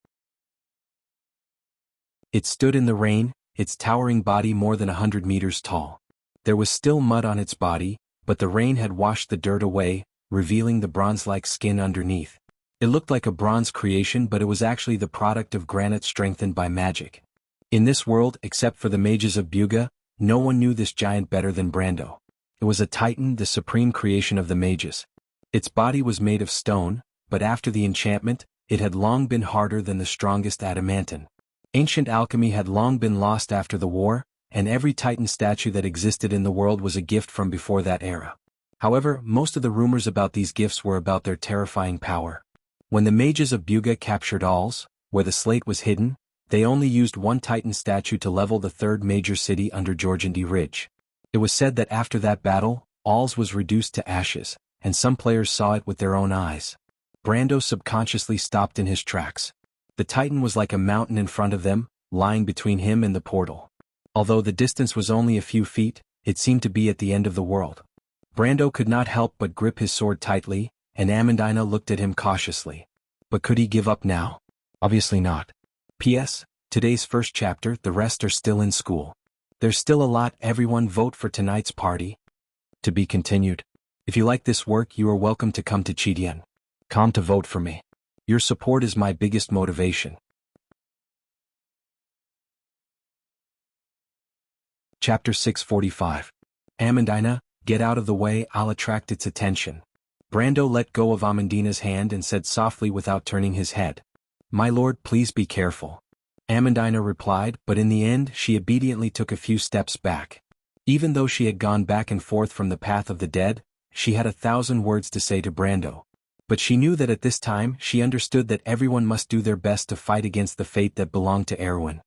It stood in the rain, its towering body more than 100 meters tall. There was still mud on its body, but the rain had washed the dirt away, revealing the bronze-like skin underneath. It looked like a bronze creation, but it was actually the product of granite strengthened by magic. In this world, except for the mages of Buga, no one knew this giant better than Brando. It was a titan, the supreme creation of the mages. Its body was made of stone, but after the enchantment, it had long been harder than the strongest adamantine. Ancient alchemy had long been lost after the war, and every titan statue that existed in the world was a gift from before that era. However, most of the rumors about these gifts were about their terrifying power. When the mages of Buga captured Alls, where the slate was hidden, they only used one titan statue to level the third major city under Jorgendi Ridge. It was said that after that battle, Alls was reduced to ashes, and some players saw it with their own eyes. Brando subconsciously stopped in his tracks. The titan was like a mountain in front of them, lying between him and the portal. Although the distance was only a few feet, it seemed to be at the end of the world. Brando could not help but grip his sword tightly, and Amandina looked at him cautiously. But could he give up now? Obviously not. P.S. Today's first chapter, the rest are still in school. There's still a lot. Everyone vote for tonight's party. To be continued. If you like this work, you are welcome to come to Chidian. Come to vote for me. Your support is my biggest motivation. Chapter 645. Amandina, get out of the way, I'll attract its attention. Brando let go of Amandina's hand and said softly without turning his head. My lord, please be careful. Amandina replied, but in the end she obediently took a few steps back. Even though she had gone back and forth from the path of the dead, she had 1,000 words to say to Brando. But she knew that at this time she understood that everyone must do their best to fight against the fate that belonged to Erwin.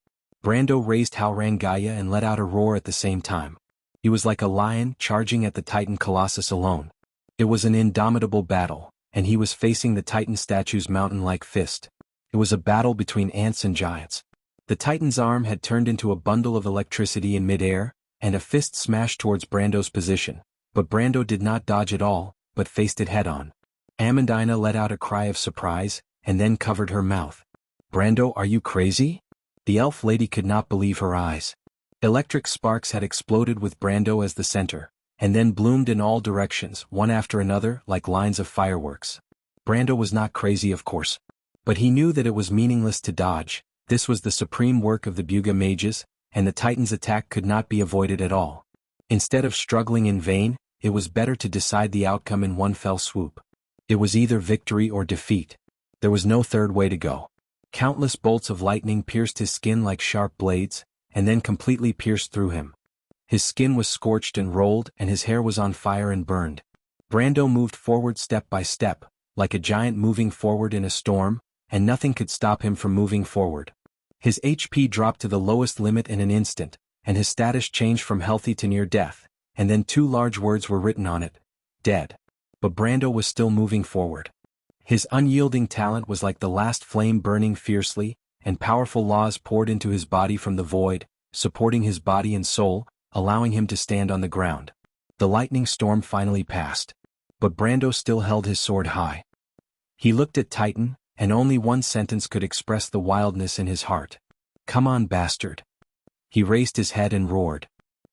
Brando raised Haurangaya and let out a roar at the same time. He was like a lion charging at the Titan Colossus alone. It was an indomitable battle, and he was facing the Titan statue's mountain-like fist. It was a battle between ants and giants. The Titan's arm had turned into a bundle of electricity in midair, and a fist smashed towards Brando's position, but Brando did not dodge at all, but faced it head-on. Amandina let out a cry of surprise, and then covered her mouth. "Brando, are you crazy?" The elf lady could not believe her eyes. Electric sparks had exploded with Brando as the center, and then bloomed in all directions, one after another, like lines of fireworks. Brando was not crazy, of course. But he knew that it was meaningless to dodge. This was the supreme work of the Buga mages, and the Titan's attack could not be avoided at all. Instead of struggling in vain, it was better to decide the outcome in one fell swoop. It was either victory or defeat. There was no third way to go. Countless bolts of lightning pierced his skin like sharp blades, and then completely pierced through him. His skin was scorched and rolled, and his hair was on fire and burned. Brando moved forward step by step, like a giant moving forward in a storm, and nothing could stop him from moving forward. His HP dropped to the lowest limit in an instant, and his status changed from healthy to near death, and then 2 large words were written on it: dead. But Brando was still moving forward. His unyielding talent was like the last flame burning fiercely, and powerful laws poured into his body from the void, supporting his body and soul, allowing him to stand on the ground. The lightning storm finally passed. But Brando still held his sword high. He looked at Titan, and only one sentence could express the wildness in his heart. "Come on, bastard." He raised his head and roared.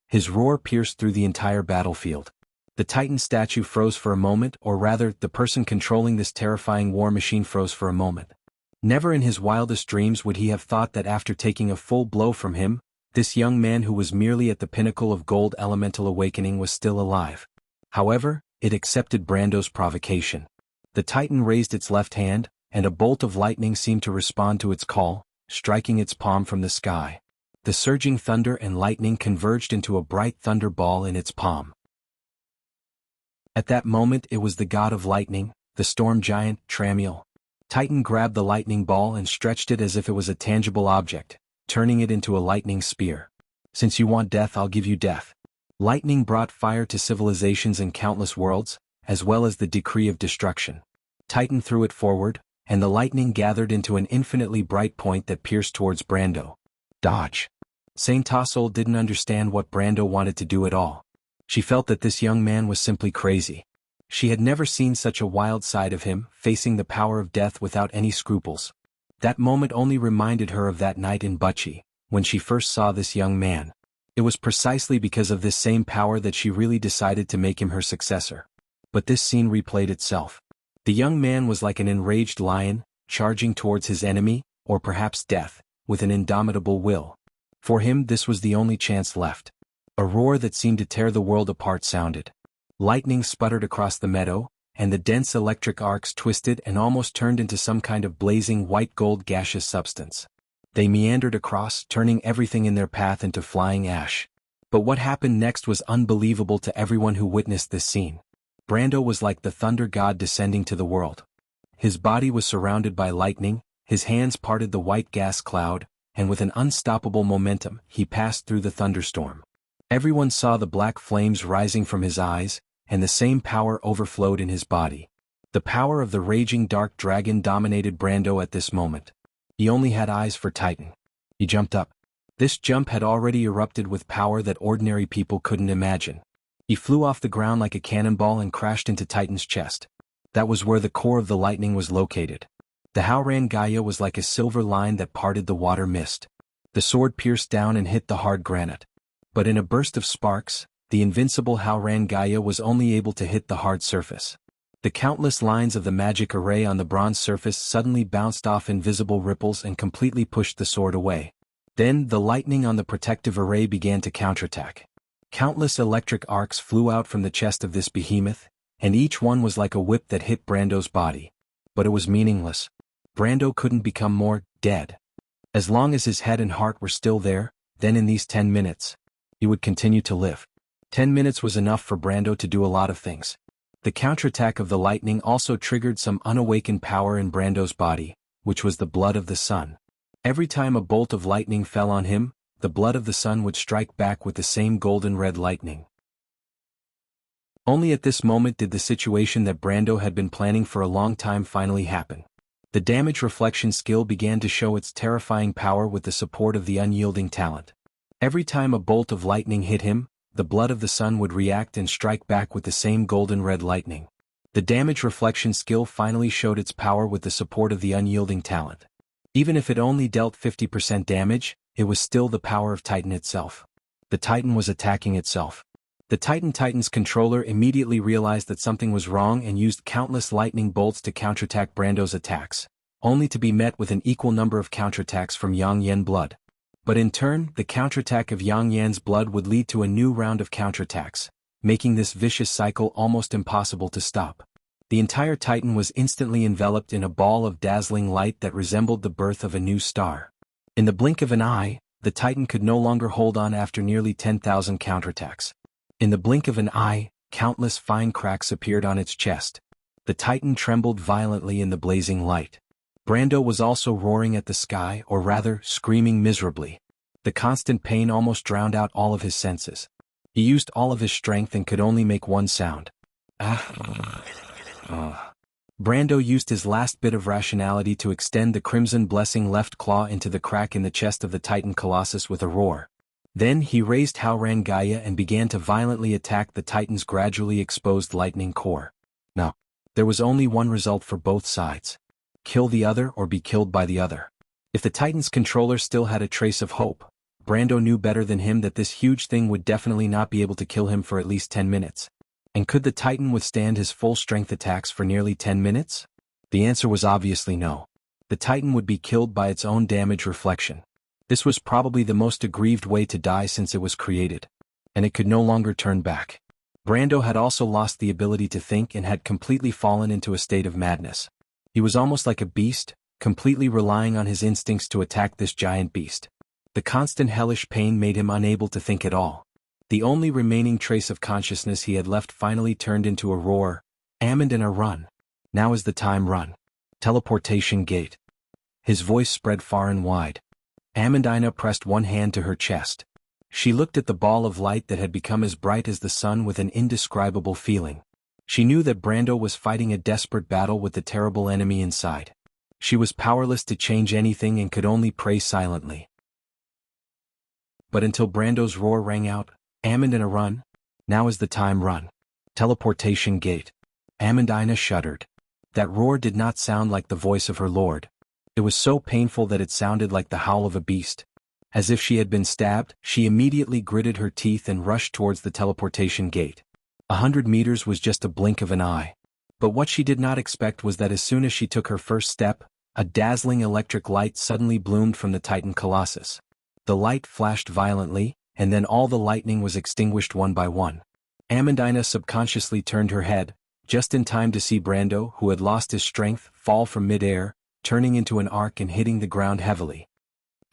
His roar pierced through the entire battlefield. The Titan statue froze for a moment, or rather, the person controlling this terrifying war machine froze for a moment. Never in his wildest dreams would he have thought that after taking a full blow from him, this young man who was merely at the pinnacle of gold elemental awakening was still alive. However, it accepted Brando's provocation. The Titan raised its left hand, and a bolt of lightning seemed to respond to its call, striking its palm from the sky. The surging thunder and lightning converged into a bright thunder ball in its palm. At that moment it was the god of lightning, the storm giant, Tramiel. Titan grabbed the lightning ball and stretched it as if it was a tangible object, turning it into a lightning spear. "Since you want death, I'll give you death." Lightning brought fire to civilizations and countless worlds, as well as the decree of destruction. Titan threw it forward, and the lightning gathered into an infinitely bright point that pierced towards Brando. Dodge. Saint Tassel didn't understand what Brando wanted to do at all. She felt that this young man was simply crazy. She had never seen such a wild side of him, facing the power of death without any scruples. That moment only reminded her of that night in Bucci, when she first saw this young man. It was precisely because of this same power that she really decided to make him her successor. But this scene replayed itself. The young man was like an enraged lion, charging towards his enemy, or perhaps death, with an indomitable will. For him this was the only chance left. A roar that seemed to tear the world apart sounded. Lightning sputtered across the meadow, and the dense electric arcs twisted and almost turned into some kind of blazing white-gold gaseous substance. They meandered across, turning everything in their path into flying ash. But what happened next was unbelievable to everyone who witnessed this scene. Brando was like the thunder god descending to the world. His body was surrounded by lightning, his hands parted the white gas cloud, and with an unstoppable momentum, he passed through the thunderstorm. Everyone saw the black flames rising from his eyes, and the same power overflowed in his body. The power of the raging dark dragon dominated Brando at this moment. He only had eyes for Titan. He jumped up. This jump had already erupted with power that ordinary people couldn't imagine. He flew off the ground like a cannonball and crashed into Titan's chest. That was where the core of the lightning was located. The Howran Gaia was like a silver line that parted the water mist. The sword pierced down and hit the hard granite. But in a burst of sparks, the invincible Howran Gaia was only able to hit the hard surface. The countless lines of the magic array on the bronze surface suddenly bounced off invisible ripples and completely pushed the sword away. Then the lightning on the protective array began to counterattack. Countless electric arcs flew out from the chest of this behemoth, and each one was like a whip that hit Brando's body. But it was meaningless. Brando couldn't become more dead. As long as his head and heart were still there, then in these 10 minutes, he would continue to live. 10 minutes was enough for Brando to do a lot of things. The counterattack of the lightning also triggered some unawakened power in Brando's body, which was the blood of the sun. Every time a bolt of lightning fell on him, the blood of the sun would strike back with the same golden red lightning. Only at this moment did the situation that Brando had been planning for a long time finally happen. The damage reflection skill began to show its terrifying power with the support of the unyielding talent. Every time a bolt of lightning hit him, the blood of the sun would react and strike back with the same golden-red lightning. The damage reflection skill finally showed its power with the support of the unyielding talent. Even if it only dealt 50% damage, it was still the power of Titan itself. The Titan was attacking itself. The Titan's controller immediately realized that something was wrong and used countless lightning bolts to counterattack Brando's attacks, only to be met with an equal number of counterattacks from Yang Yan blood. But in turn, the counterattack of Yang Yan's blood would lead to a new round of counterattacks, making this vicious cycle almost impossible to stop. The entire Titan was instantly enveloped in a ball of dazzling light that resembled the birth of a new star. In the blink of an eye, the Titan could no longer hold on after nearly 10,000 counterattacks. In the blink of an eye, countless fine cracks appeared on its chest. The Titan trembled violently in the blazing light. Brando was also roaring at the sky, or rather, screaming miserably. The constant pain almost drowned out all of his senses. He used all of his strength and could only make one sound. Brando used his last bit of rationality to extend the crimson blessing left claw into the crack in the chest of the Titan Colossus with a roar. Then he raised Haoran Gaia and began to violently attack the Titan's gradually exposed lightning core. Now, there was only one result for both sides. Kill the other or be killed by the other. If the Titan's controller still had a trace of hope, Brando knew better than him that this huge thing would definitely not be able to kill him for at least 10 minutes. And could the Titan withstand his full-strength attacks for nearly 10 minutes? The answer was obviously no. The Titan would be killed by its own damage reflection. This was probably the most aggrieved way to die since it was created. And it could no longer turn back. Brando had also lost the ability to think and had completely fallen into a state of madness. He was almost like a beast, completely relying on his instincts to attack this giant beast. The constant hellish pain made him unable to think at all. The only remaining trace of consciousness he had left finally turned into a roar. Amand and a run. Now is the time, run. Teleportation gate. His voice spread far and wide. Amandina pressed one hand to her chest. She looked at the ball of light that had become as bright as the sun with an indescribable feeling. She knew that Brando was fighting a desperate battle with the terrible enemy inside. She was powerless to change anything and could only pray silently. But until Brando's roar rang out, Amand and a run. Now is the time, run. Teleportation gate. Amandina shuddered. That roar did not sound like the voice of her lord. It was so painful that it sounded like the howl of a beast. As if she had been stabbed, she immediately gritted her teeth and rushed towards the teleportation gate. 100 meters was just a blink of an eye. But what she did not expect was that as soon as she took her first step, a dazzling electric light suddenly bloomed from the Titan Colossus. The light flashed violently, and then all the lightning was extinguished one by one. Amandina subconsciously turned her head, just in time to see Brando, who had lost his strength, fall from mid-air, turning into an arc and hitting the ground heavily.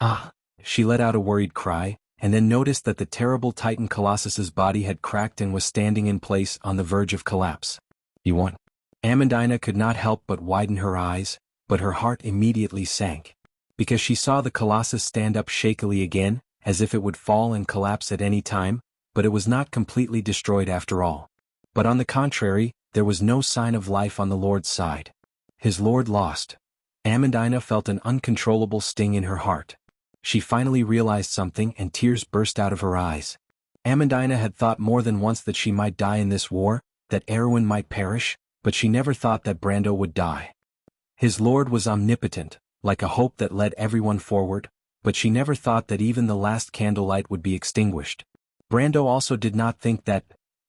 Ah! She let out a worried cry, and then noticed that the terrible Titan Colossus's body had cracked and was standing in place on the verge of collapse. You won. Amandina could not help but widen her eyes, but her heart immediately sank. Because she saw the Colossus stand up shakily again, as if it would fall and collapse at any time, but it was not completely destroyed after all. But on the contrary, there was no sign of life on the Lord's side. His Lord lost. Amandina felt an uncontrollable sting in her heart. She finally realized something and tears burst out of her eyes. Amandina had thought more than once that she might die in this war, that Erwin might perish, but she never thought that Brando would die. His Lord was omnipotent, like a hope that led everyone forward, but she never thought that even the last candlelight would be extinguished. Brando also did not think that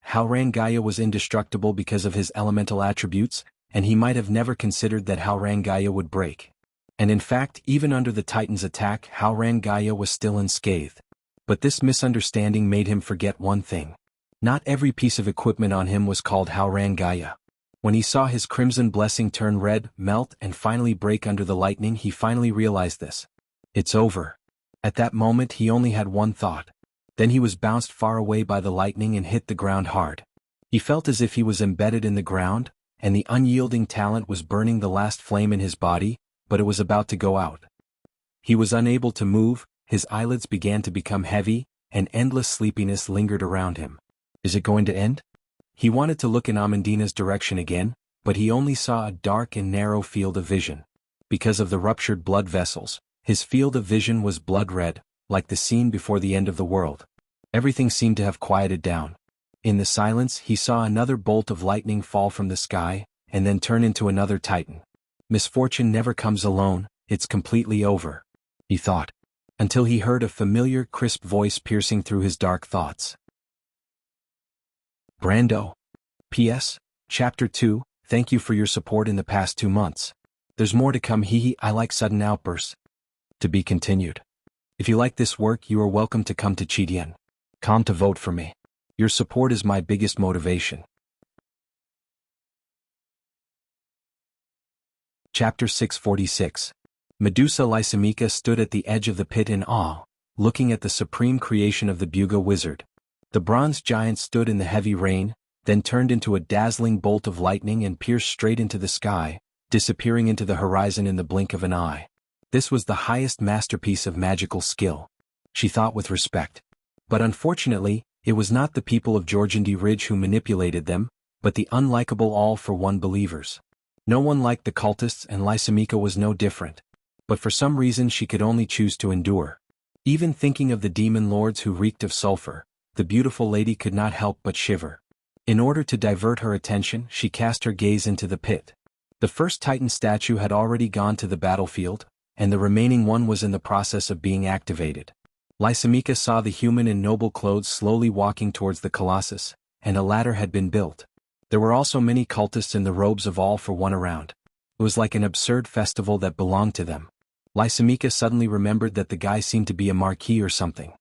Haoran Gaia was indestructible because of his elemental attributes, and he might have never considered that Haoran Gaia would break. And in fact, even under the Titan's attack, Haoran Gaia was still unscathed. But this misunderstanding made him forget one thing. Not every piece of equipment on him was called Haoran Gaia. When he saw his crimson blessing turn red, melt, and finally break under the lightning, he finally realized this. It's over. At that moment he only had one thought. Then he was bounced far away by the lightning and hit the ground hard. He felt as if he was embedded in the ground, and the unyielding talent was burning the last flame in his body, but it was about to go out. He was unable to move, his eyelids began to become heavy, and endless sleepiness lingered around him. Is it going to end? He wanted to look in Amandina's direction again, but he only saw a dark and narrow field of vision. Because of the ruptured blood vessels, his field of vision was blood red, like the scene before the end of the world. Everything seemed to have quieted down. In the silence he saw another bolt of lightning fall from the sky, and then turn into another titan. Misfortune never comes alone, it's completely over, he thought, until he heard a familiar crisp voice piercing through his dark thoughts. Brando. P.S. Chapter 2, thank you for your support in the past 2 months. There's more to come. I like sudden outbursts. To be continued. If you like this work, you are welcome to come to Chidian.com to vote for me. Your support is my biggest motivation. Chapter 646. Medusa Lysimachia stood at the edge of the pit in awe, looking at the supreme creation of the Buga wizard. The bronze giant stood in the heavy rain, then turned into a dazzling bolt of lightning and pierced straight into the sky, disappearing into the horizon in the blink of an eye. This was the highest masterpiece of magical skill, she thought with respect. But unfortunately, it was not the people of Georgindy Ridge who manipulated them, but the unlikable all-for-one believers. No one liked the cultists, and Lysimachia was no different. But for some reason she could only choose to endure. Even thinking of the demon lords who reeked of sulfur, the beautiful lady could not help but shiver. In order to divert her attention, she cast her gaze into the pit. The first Titan statue had already gone to the battlefield, and the remaining one was in the process of being activated. Lysimachia saw the human in noble clothes slowly walking towards the Colossus, and a ladder had been built. There were also many cultists in the robes of all for one around. It was like an absurd festival that belonged to them. Lysimachia suddenly remembered that the guy seemed to be a marquis or something.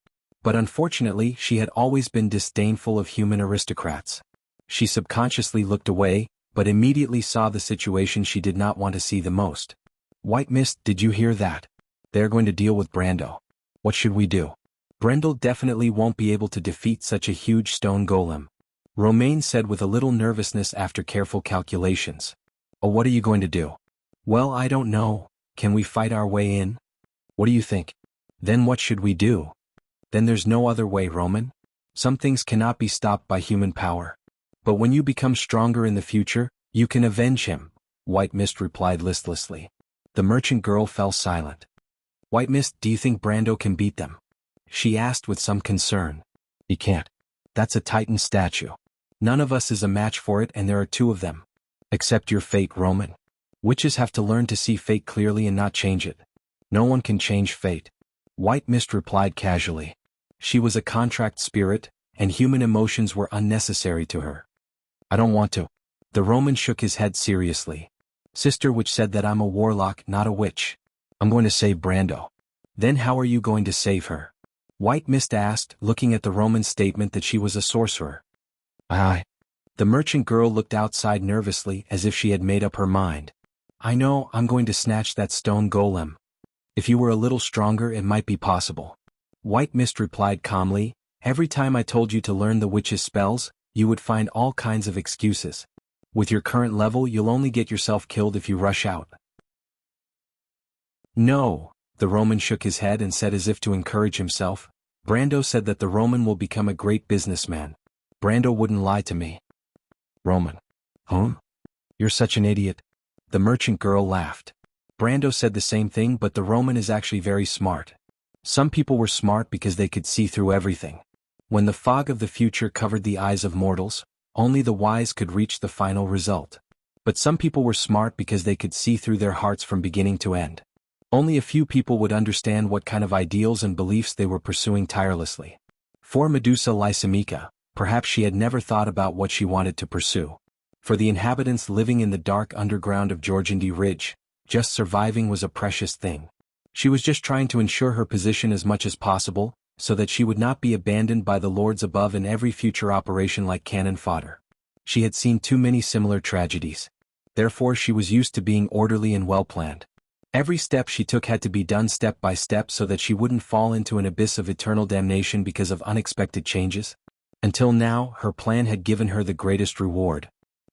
But unfortunately she had always been disdainful of human aristocrats. She subconsciously looked away, but immediately saw the situation she did not want to see the most. White Mist, did you hear that? They're going to deal with Brando. What should we do? Brendel definitely won't be able to defeat such a huge stone golem, Romaine said with a little nervousness after careful calculations. Oh, what are you going to do? Well, I don't know. Can we fight our way in? What do you think? Then what should we do? Then there's no other way, Roman. Some things cannot be stopped by human power. But when you become stronger in the future, you can avenge him, White Mist replied listlessly. The merchant girl fell silent. White Mist, do you think Brando can beat them? She asked with some concern. He can't. That's a Titan statue. None of us is a match for it, and there are 2 of them. Accept your fate, Roman. Witches have to learn to see fate clearly and not change it. No one can change fate. White Mist replied casually. She was a contract spirit, and human emotions were unnecessary to her. I don't want to. The Roman shook his head seriously. Sister Witch said that I'm a warlock, not a witch. I'm going to save Brando. Then how are you going to save her? White Mist asked, looking at the Roman statement that she was a sorcerer. The merchant girl looked outside nervously as if she had made up her mind. I know, I'm going to snatch that stone golem. If you were a little stronger, it might be possible. White Mist replied calmly, every time I told you to learn the witch's spells, you would find all kinds of excuses. With your current level, you'll only get yourself killed if you rush out. No, the Roman shook his head and said as if to encourage himself. Brando said that the Roman will become a great businessman. Brando wouldn't lie to me. Roman. Huh? You're such an idiot. The merchant girl laughed. Brando said the same thing, but the Roman is actually very smart. Some people were smart because they could see through everything. When the fog of the future covered the eyes of mortals, only the wise could reach the final result. But some people were smart because they could see through their hearts from beginning to end. Only a few people would understand what kind of ideals and beliefs they were pursuing tirelessly. For Medusa Lysimachia, perhaps she had never thought about what she wanted to pursue. For the inhabitants living in the dark underground of Georgindy Ridge, just surviving was a precious thing. She was just trying to ensure her position as much as possible, so that she would not be abandoned by the lords above in every future operation like cannon fodder. She had seen too many similar tragedies. Therefore she was used to being orderly and well-planned. Every step she took had to be done step by step so that she wouldn't fall into an abyss of eternal damnation because of unexpected changes. Until now, her plan had given her the greatest reward.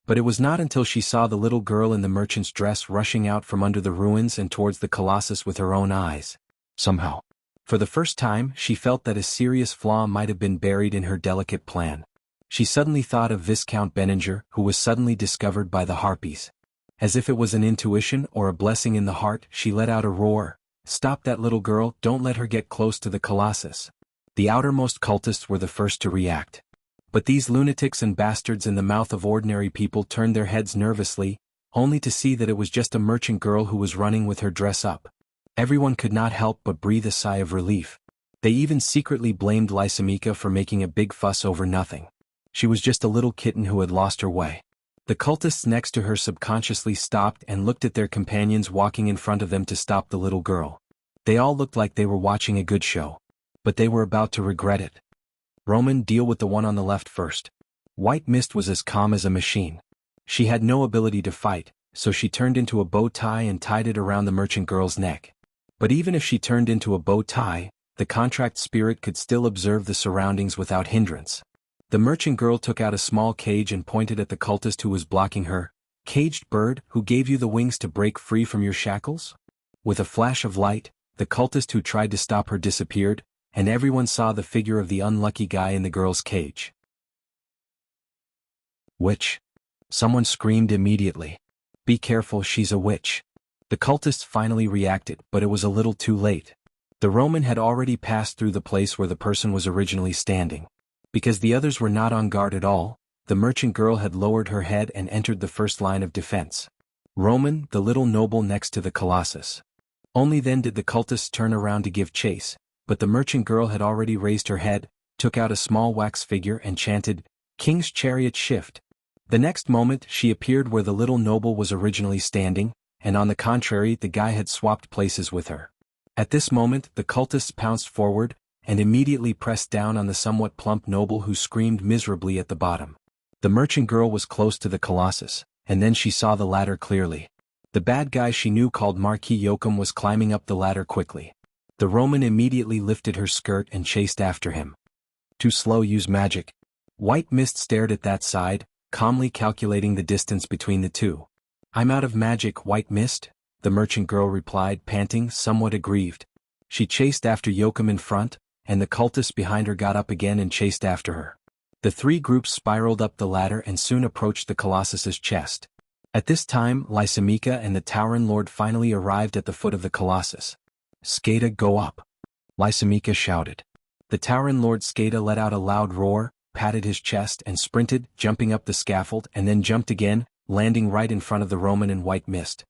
But it was not until she saw the little girl in the merchant's dress rushing out from under the ruins and towards the Colossus with her own eyes. Somehow, for the first time, she felt that a serious flaw might have been buried in her delicate plan. She suddenly thought of Viscount Benninger, who was suddenly discovered by the Harpies. As if it was an intuition or a blessing in the heart, she let out a roar. "Stop that little girl, don't let her get close to the Colossus." The outermost cultists were the first to react. But these lunatics and bastards in the mouth of ordinary people turned their heads nervously, only to see that it was just a merchant girl who was running with her dress up. Everyone could not help but breathe a sigh of relief. They even secretly blamed Lysimachia for making a big fuss over nothing. She was just a little kitten who had lost her way. The cultists next to her subconsciously stopped and looked at their companions walking in front of them to stop the little girl. They all looked like they were watching a good show. But they were about to regret it. "Roman, deal with the one on the left first." White Mist was as calm as a machine. She had no ability to fight, so she turned into a bow tie and tied it around the merchant girl's neck. But even if she turned into a bow tie, the contract spirit could still observe the surroundings without hindrance. The merchant girl took out a small cage and pointed at the cultist who was blocking her. "Caged bird, who gave you the wings to break free from your shackles?" With a flash of light, the cultist who tried to stop her disappeared, and everyone saw the figure of the unlucky guy in the girl's cage. "Witch!" Someone screamed immediately. "Be careful, she's a witch." The cultists finally reacted, but it was a little too late. The Roman had already passed through the place where the person was originally standing. Because the others were not on guard at all, the merchant girl had lowered her head and entered the first line of defense. Roman, the little noble next to the Colossus. Only then did the cultists turn around to give chase, but the merchant girl had already raised her head, took out a small wax figure and chanted, "King's chariot shift." The next moment she appeared where the little noble was originally standing, and on the contrary the guy had swapped places with her. At this moment the cultists pounced forward, and immediately pressed down on the somewhat plump noble who screamed miserably at the bottom. The merchant girl was close to the Colossus, and then she saw the ladder clearly. The bad guy she knew called Marquis Yoakum was climbing up the ladder quickly. The Roman immediately lifted her skirt and chased after him. "Too slow, use magic." White Mist stared at that side, calmly calculating the distance between the two. "I'm out of magic, White Mist," the merchant girl replied, panting, somewhat aggrieved. She chased after Yoakum in front, and the cultists behind her got up again and chased after her. The three groups spiraled up the ladder and soon approached the Colossus's chest. At this time Lysimachia and the Tauren Lord finally arrived at the foot of the Colossus. "Skada, go up!" Lysimachia shouted. The Tauren Lord Skada let out a loud roar, patted his chest and sprinted, jumping up the scaffold and then jumped again, landing right in front of the Roman and White Mist.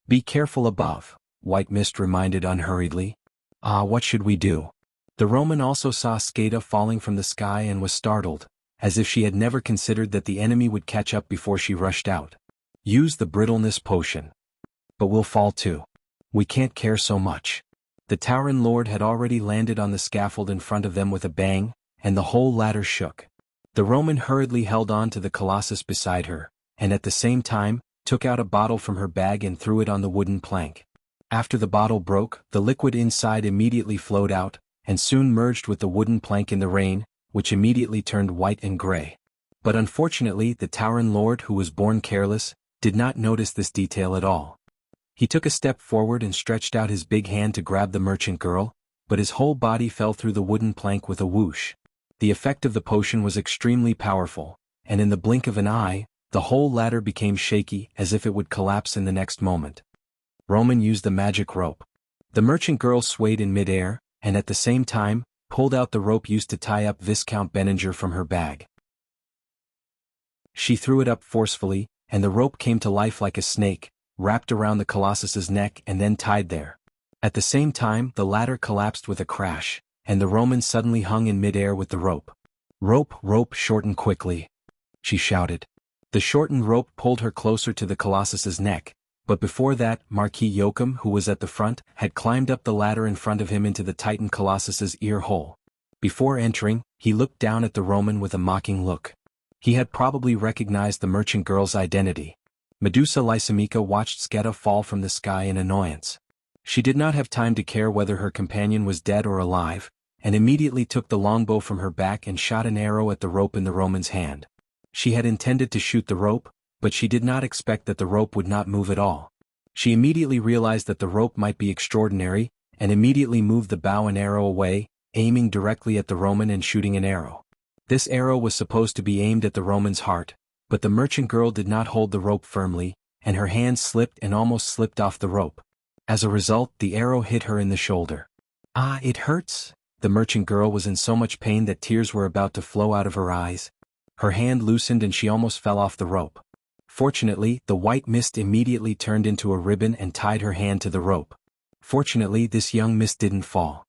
"Be careful above," White Mist reminded unhurriedly. "Ah, what should we do?" The Roman also saw Skada falling from the sky and was startled, as if she had never considered that the enemy would catch up before she rushed out. "Use the brittleness potion." "But we'll fall too. We can't care so much." The Tauren Lord had already landed on the scaffold in front of them with a bang, and the whole ladder shook. The Roman hurriedly held on to the Colossus beside her, and at the same time, took out a bottle from her bag and threw it on the wooden plank. After the bottle broke, the liquid inside immediately flowed out, and soon merged with the wooden plank in the rain, which immediately turned white and gray. But unfortunately the Tauren Lord, who was born careless, did not notice this detail at all. He took a step forward and stretched out his big hand to grab the merchant girl, but his whole body fell through the wooden plank with a whoosh. The effect of the potion was extremely powerful, and in the blink of an eye, the whole ladder became shaky as if it would collapse in the next moment. Roman used the magic rope. The merchant girl swayed in midair, and at the same time, pulled out the rope used to tie up Viscount Benninger from her bag. She threw it up forcefully, and the rope came to life like a snake, wrapped around the Colossus's neck and then tied there. At the same time, the ladder collapsed with a crash, and the Roman suddenly hung in midair with the rope. "Rope, rope, shorten quickly," she shouted. The shortened rope pulled her closer to the Colossus's neck, but before that, Marquis Yoakum, who was at the front, had climbed up the ladder in front of him into the Titan Colossus's ear hole. Before entering, he looked down at the Roman with a mocking look. He had probably recognized the merchant girl's identity. Medusa Lysimachia watched Skada fall from the sky in annoyance. She did not have time to care whether her companion was dead or alive, and immediately took the longbow from her back and shot an arrow at the rope in the Roman's hand. She had intended to shoot the rope, but she did not expect that the rope would not move at all. She immediately realized that the rope might be extraordinary, and immediately moved the bow and arrow away, aiming directly at the Roman and shooting an arrow. This arrow was supposed to be aimed at the Roman's heart, but the merchant girl did not hold the rope firmly, and her hand slipped and almost slipped off the rope. As a result, the arrow hit her in the shoulder. "Ah, it hurts." The merchant girl was in so much pain that tears were about to flow out of her eyes. Her hand loosened and she almost fell off the rope. Fortunately, the white mist immediately turned into a ribbon and tied her hand to the rope. Fortunately, this young mist didn't fall.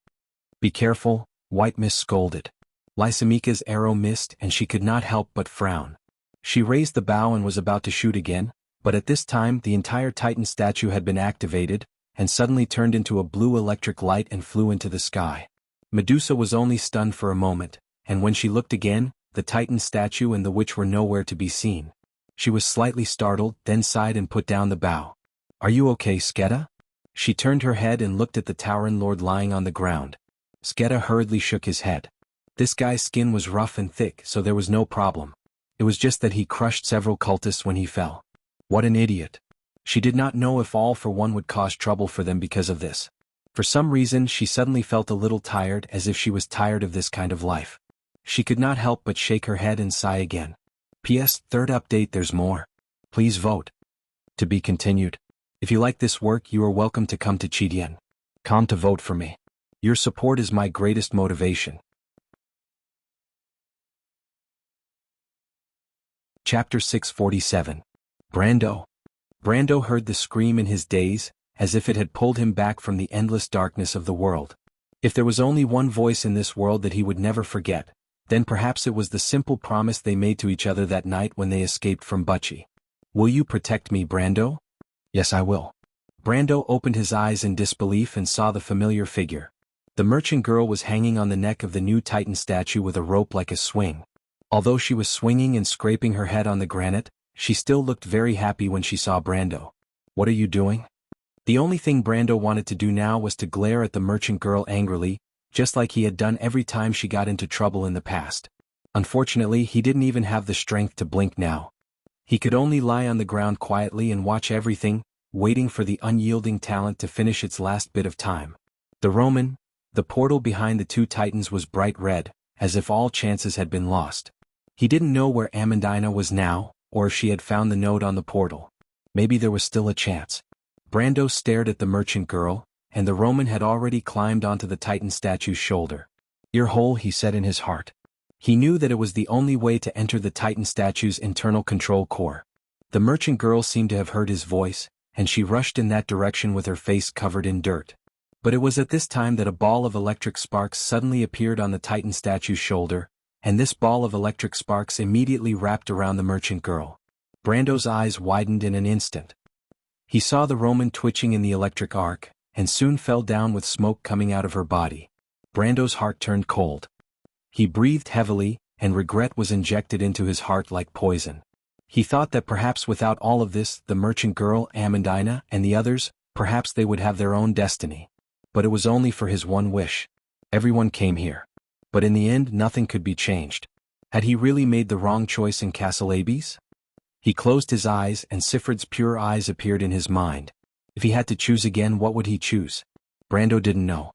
"Be careful," White Mist scolded. Lysimeka's arrow missed and she could not help but frown. She raised the bow and was about to shoot again, but at this time the entire Titan statue had been activated, and suddenly turned into a blue electric light and flew into the sky. Medusa was only stunned for a moment, and when she looked again, the Titan statue and the witch were nowhere to be seen. She was slightly startled, then sighed and put down the bow. "Are you okay, Sketa?" She turned her head and looked at the Tauren Lord lying on the ground. Sketa hurriedly shook his head. This guy's skin was rough and thick, so there was no problem. It was just that he crushed several cultists when he fell. What an idiot. She did not know if All for One would cause trouble for them because of this. For some reason she suddenly felt a little tired, as if she was tired of this kind of life. She could not help but shake her head and sigh again. P.S. Third update, there's more. Please vote. To be continued. If you like this work, you are welcome to come to Chidien. Come to vote for me. Your support is my greatest motivation. Chapter 647. Brando. Brando heard the scream in his daze, as if it had pulled him back from the endless darkness of the world. If there was only one voice in this world that he would never forget, then perhaps it was the simple promise they made to each other that night when they escaped from Butchie. "Will you protect me, Brando?" "Yes, I will." Brando opened his eyes in disbelief and saw the familiar figure. The merchant girl was hanging on the neck of the new Titan statue with a rope like a swing. Although she was swinging and scraping her head on the granite, she still looked very happy when she saw Brando. "What are you doing?" The only thing Brando wanted to do now was to glare at the merchant girl angrily, just like he had done every time she got into trouble in the past. Unfortunately, he didn't even have the strength to blink now. He could only lie on the ground quietly and watch everything, waiting for the unyielding talent to finish its last bit of time. The portal behind the two Titans was bright red, as if all chances had been lost. He didn't know where Amandina was now, or if she had found the note on the portal. Maybe there was still a chance. Brando stared at the merchant girl, and the Roman had already climbed onto the Titan statue's shoulder. "Ear hole," he said in his heart. He knew that it was the only way to enter the Titan statue's internal control core. The merchant girl seemed to have heard his voice, and she rushed in that direction with her face covered in dirt. But it was at this time that a ball of electric sparks suddenly appeared on the Titan statue's shoulder, and this ball of electric sparks immediately wrapped around the merchant girl. Brando's eyes widened in an instant. He saw the Roman twitching in the electric arc, and soon fell down with smoke coming out of her body. Brando's heart turned cold. He breathed heavily, and regret was injected into his heart like poison. He thought that perhaps without all of this, the merchant girl, Amandina, and the others, perhaps they would have their own destiny. But it was only for his one wish. Everyone came here. But in the end nothing could be changed. Had he really made the wrong choice in Castle Abes? He closed his eyes and Sifrid's pure eyes appeared in his mind. If he had to choose again, what would he choose? Brando didn't know.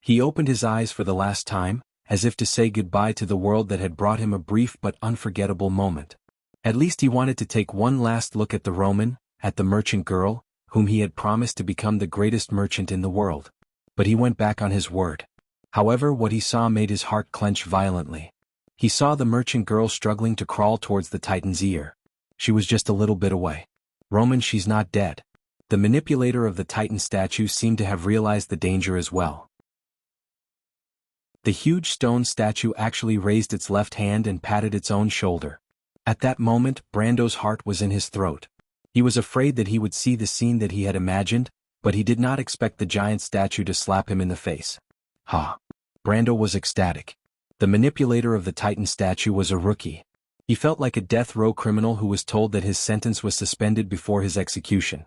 He opened his eyes for the last time, as if to say goodbye to the world that had brought him a brief but unforgettable moment. At least he wanted to take one last look at the Roman, at the merchant girl, whom he had promised to become the greatest merchant in the world. But he went back on his word. However, what he saw made his heart clench violently. He saw the merchant girl struggling to crawl towards the Titan's ear. She was just a little bit away. "Roman, she's not dead." The manipulator of the Titan statue seemed to have realized the danger as well. The huge stone statue actually raised its left hand and patted its own shoulder. At that moment, Brando's heart was in his throat. He was afraid that he would see the scene that he had imagined, but he did not expect the giant statue to slap him in the face. Ha! Brando was ecstatic. The manipulator of the Titan statue was a rookie. He felt like a death row criminal who was told that his sentence was suspended before his execution.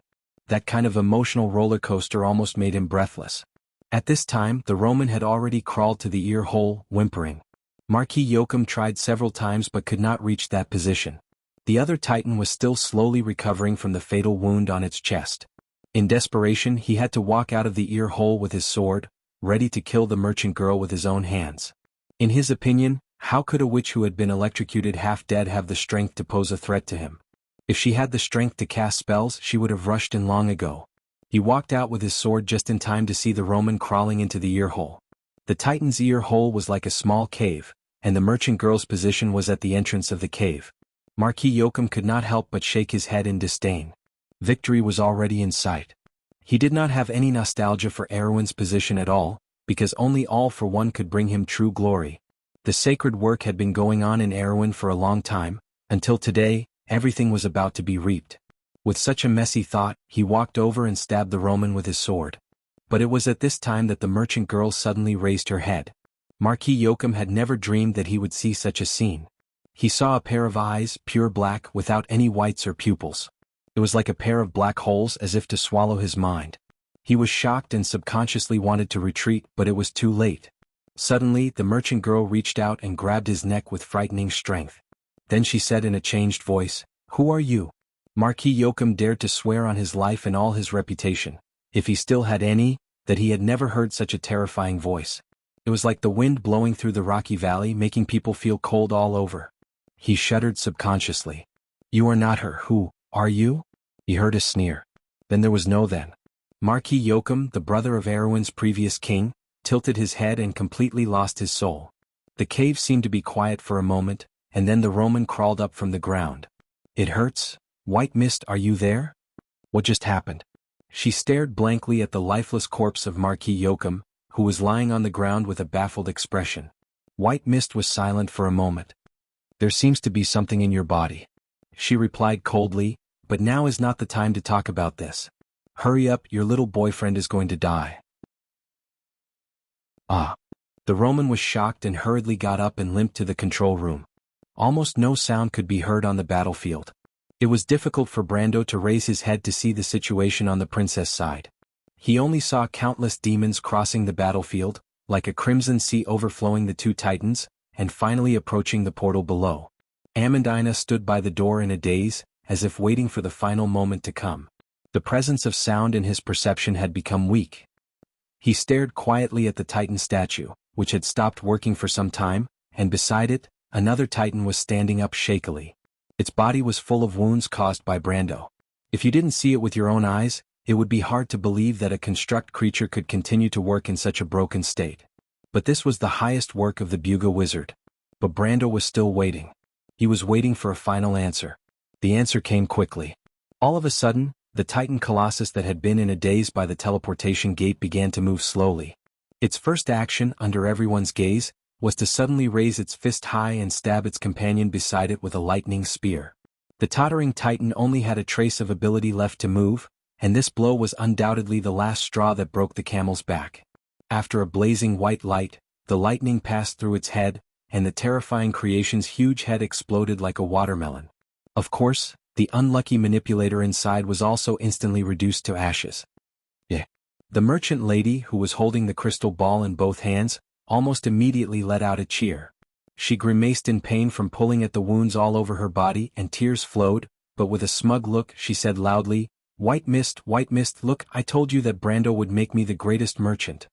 That kind of emotional roller coaster almost made him breathless. At this time, the Roman had already crawled to the ear hole, whimpering. Marquis Yoakum tried several times but could not reach that position. The other Titan was still slowly recovering from the fatal wound on its chest. In desperation, he had to walk out of the ear hole with his sword, ready to kill the merchant girl with his own hands. In his opinion, how could a witch who had been electrocuted half dead have the strength to pose a threat to him? If she had the strength to cast spells, she would have rushed in long ago. He walked out with his sword just in time to see the Roman crawling into the ear hole. The Titan's ear hole was like a small cave, and the merchant girl's position was at the entrance of the cave. Marquis Joachim could not help but shake his head in disdain. Victory was already in sight. He did not have any nostalgia for Erwin's position at all, because only All for One could bring him true glory. The sacred work had been going on in Erwin for a long time, until today, everything was about to be reaped. With such a messy thought, he walked over and stabbed the Roman with his sword. But it was at this time that the merchant girl suddenly raised her head. Marquis Joachim had never dreamed that he would see such a scene. He saw a pair of eyes, pure black, without any whites or pupils. It was like a pair of black holes, as if to swallow his mind. He was shocked and subconsciously wanted to retreat, but it was too late. Suddenly, the merchant girl reached out and grabbed his neck with frightening strength. Then she said in a changed voice, "Who are you?" Marquis Joachim dared to swear on his life and all his reputation, if he still had any, that he had never heard such a terrifying voice. It was like the wind blowing through the rocky valley, making people feel cold all over. He shuddered subconsciously. "You are not her. Who are you?" He heard a sneer. Then there was no then. Marquis Joachim, the brother of Erwin's previous king, tilted his head and completely lost his soul. The cave seemed to be quiet for a moment, and then the Roman crawled up from the ground. "It hurts? White Mist, are you there? What just happened?" She stared blankly at the lifeless corpse of Marquis Joachim, who was lying on the ground with a baffled expression. White Mist was silent for a moment. "There seems to be something in your body," she replied coldly, "but now is not the time to talk about this. Hurry up, your little boyfriend is going to die." Ah. The Roman was shocked and hurriedly got up and limped to the control room. Almost no sound could be heard on the battlefield. It was difficult for Brando to raise his head to see the situation on the princess side. He only saw countless demons crossing the battlefield, like a crimson sea overflowing the two titans, and finally approaching the portal below. Amandina stood by the door in a daze, as if waiting for the final moment to come. The presence of sound in his perception had become weak. He stared quietly at the Titan statue, which had stopped working for some time, and beside it, another Titan was standing up shakily. Its body was full of wounds caused by Brando. If you didn't see it with your own eyes, it would be hard to believe that a construct creature could continue to work in such a broken state. But this was the highest work of the Buga wizard. But Brando was still waiting. He was waiting for a final answer. The answer came quickly. All of a sudden, the Titan Colossus that had been in a daze by the teleportation gate began to move slowly. Its first action, under everyone's gaze, was to suddenly raise its fist high and stab its companion beside it with a lightning spear. The tottering Titan only had a trace of ability left to move, and this blow was undoubtedly the last straw that broke the camel's back. After a blazing white light, the lightning passed through its head, and the terrifying creation's huge head exploded like a watermelon. Of course, the unlucky manipulator inside was also instantly reduced to ashes. The merchant lady, who was holding the crystal ball in both hands, almost immediately let out a cheer. She grimaced in pain from pulling at the wounds all over her body, and tears flowed, but with a smug look she said loudly, White Mist, look, I told you that Brando would make me the greatest merchant."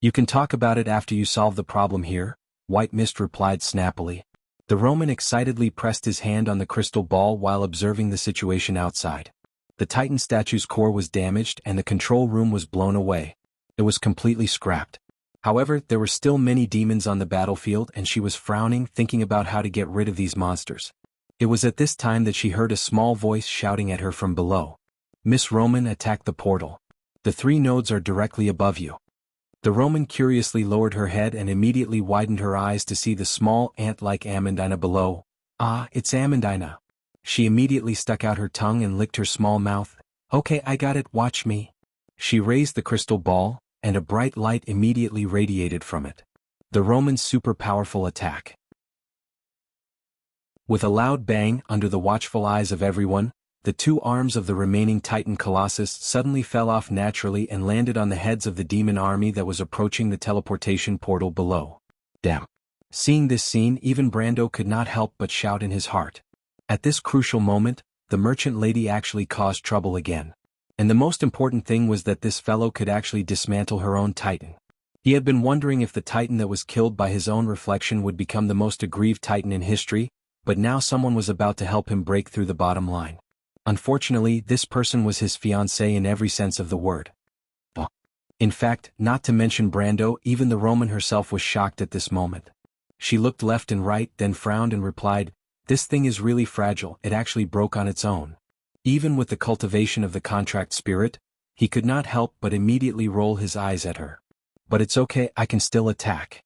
"You can talk about it after you solve the problem here," White Mist replied snappily. The Roman excitedly pressed his hand on the crystal ball while observing the situation outside. The Titan statue's core was damaged and the control room was blown away. It was completely scrapped. However, there were still many demons on the battlefield, and she was frowning, thinking about how to get rid of these monsters. It was at this time that she heard a small voice shouting at her from below. "Miss Roman, attack the portal. The 3 nodes are directly above you." The Roman curiously lowered her head and immediately widened her eyes to see the small ant-like Amandina below. "Ah, it's Amandina." She immediately stuck out her tongue and licked her small mouth. "Okay, I got it, watch me." She raised the crystal ball, and a bright light immediately radiated from it. The Roman's super-powerful attack. With a loud bang, under the watchful eyes of everyone, the 2 arms of the remaining Titan Colossus suddenly fell off naturally and landed on the heads of the demon army that was approaching the teleportation portal below. Damn. Seeing this scene, even Brando could not help but shout in his heart. At this crucial moment, the merchant lady actually caused trouble again. And the most important thing was that this fellow could actually dismantle her own Titan. He had been wondering if the Titan that was killed by his own reflection would become the most aggrieved Titan in history, but now someone was about to help him break through the bottom line. Unfortunately, this person was his fiancée in every sense of the word. In fact, not to mention Brando, even the Roman herself was shocked at this moment. She looked left and right, then frowned and replied, "This thing is really fragile, it actually broke on its own." Even with the cultivation of the contract spirit, he could not help but immediately roll his eyes at her. "But it's okay, I can still attack."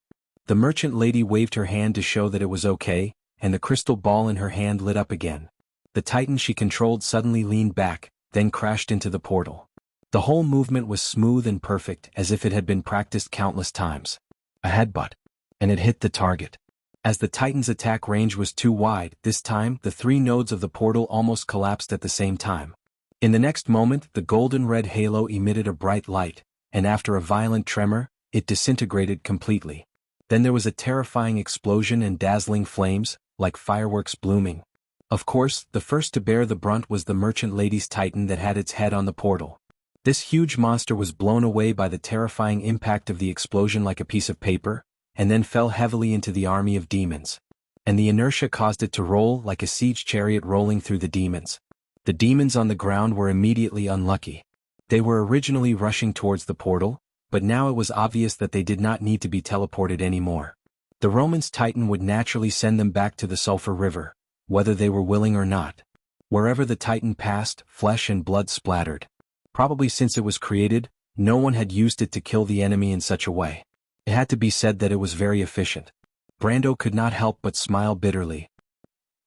The merchant lady waved her hand to show that it was okay, and the crystal ball in her hand lit up again. The titan she controlled suddenly leaned back, then crashed into the portal. The whole movement was smooth and perfect, as if it had been practiced countless times. A headbutt. And it hit the target. As the titan's attack range was too wide, this time the 3 nodes of the portal almost collapsed at the same time. In the next moment, the golden red halo emitted a bright light, and after a violent tremor, it disintegrated completely. Then there was a terrifying explosion and dazzling flames, like fireworks blooming. Of course, the first to bear the brunt was the merchant lady's titan that had its head on the portal. This huge monster was blown away by the terrifying impact of the explosion like a piece of paper, and then fell heavily into the army of demons. And the inertia caused it to roll like a siege chariot rolling through the demons. The demons on the ground were immediately unlucky. They were originally rushing towards the portal, but now it was obvious that they did not need to be teleported anymore. The Romans' titan would naturally send them back to the Sulphur River, whether they were willing or not. Wherever the titan passed, flesh and blood splattered. Probably since it was created, no one had used it to kill the enemy in such a way. It had to be said that it was very efficient. Brando could not help but smile bitterly.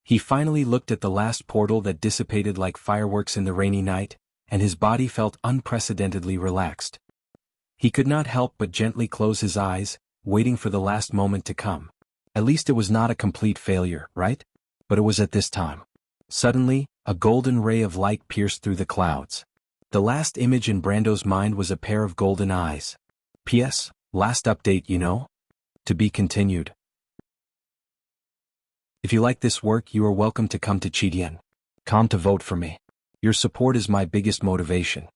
He finally looked at the last portal that dissipated like fireworks in the rainy night, and his body felt unprecedentedly relaxed. He could not help but gently close his eyes, waiting for the last moment to come. At least it was not a complete failure, right? But it was at this time. Suddenly, a golden ray of light pierced through the clouds. The last image in Brando's mind was a pair of golden eyes. P.S. Last update, you know? To be continued. If you like this work, you are welcome to come to Chidian.com to vote for me. Your support is my biggest motivation.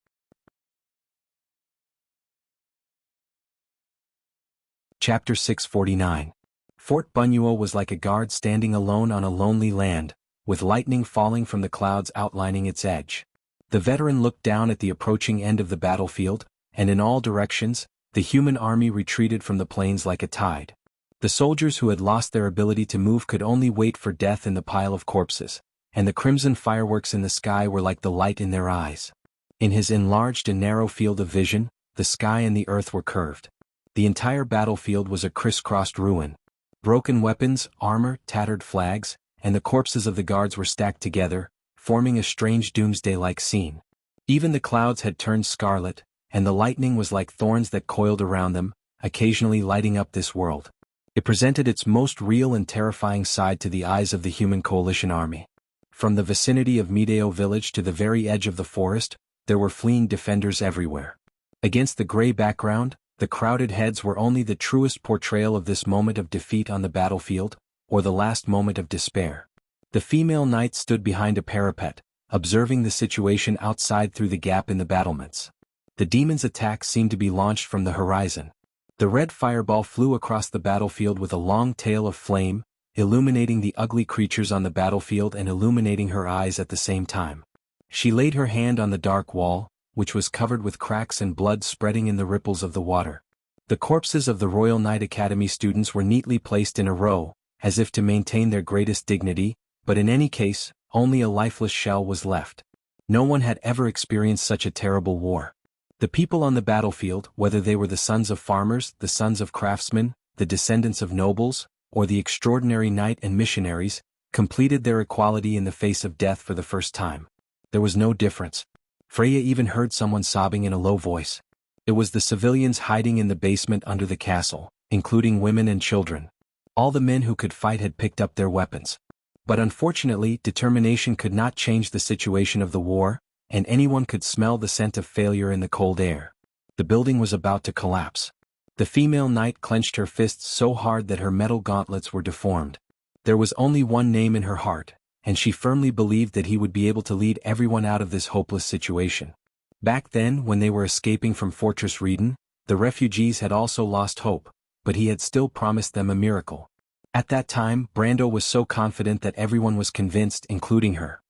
Chapter 649. Fort Bunuo was like a guard standing alone on a lonely land, with lightning falling from the clouds outlining its edge. The veteran looked down at the approaching end of the battlefield, and in all directions, the human army retreated from the plains like a tide. The soldiers who had lost their ability to move could only wait for death in the pile of corpses, and the crimson fireworks in the sky were like the light in their eyes. In his enlarged and narrow field of vision, the sky and the earth were curved. The entire battlefield was a crisscrossed ruin. Broken weapons, armor, tattered flags, and the corpses of the guards were stacked together, forming a strange doomsday-like scene. Even the clouds had turned scarlet, and the lightning was like thorns that coiled around them, occasionally lighting up this world. It presented its most real and terrifying side to the eyes of the human coalition army. From the vicinity of Mideo village to the very edge of the forest, there were fleeing defenders everywhere. Against the gray background, the crowded heads were only the truest portrayal of this moment of defeat on the battlefield, or the last moment of despair. The female knight stood behind a parapet, observing the situation outside through the gap in the battlements. The demon's attack seemed to be launched from the horizon. The red fireball flew across the battlefield with a long tail of flame, illuminating the ugly creatures on the battlefield and illuminating her eyes at the same time. She laid her hand on the dark wall, which was covered with cracks and blood spreading in the ripples of the water. The corpses of the Royal Knight Academy students were neatly placed in a row, as if to maintain their greatest dignity, but in any case, only a lifeless shell was left. No one had ever experienced such a terrible war. The people on the battlefield, whether they were the sons of farmers, the sons of craftsmen, the descendants of nobles, or the extraordinary knight and missionaries, completed their equality in the face of death for the first time. There was no difference. Freya even heard someone sobbing in a low voice. It was the civilians hiding in the basement under the castle, including women and children. All the men who could fight had picked up their weapons. But unfortunately, determination could not change the situation of the war, and anyone could smell the scent of failure in the cold air. The building was about to collapse. The female knight clenched her fists so hard that her metal gauntlets were deformed. There was only one name in her heart, and she firmly believed that he would be able to lead everyone out of this hopeless situation. Back then, when they were escaping from Fortress Reden, the refugees had also lost hope, but he had still promised them a miracle. At that time, Brando was so confident that everyone was convinced, including her.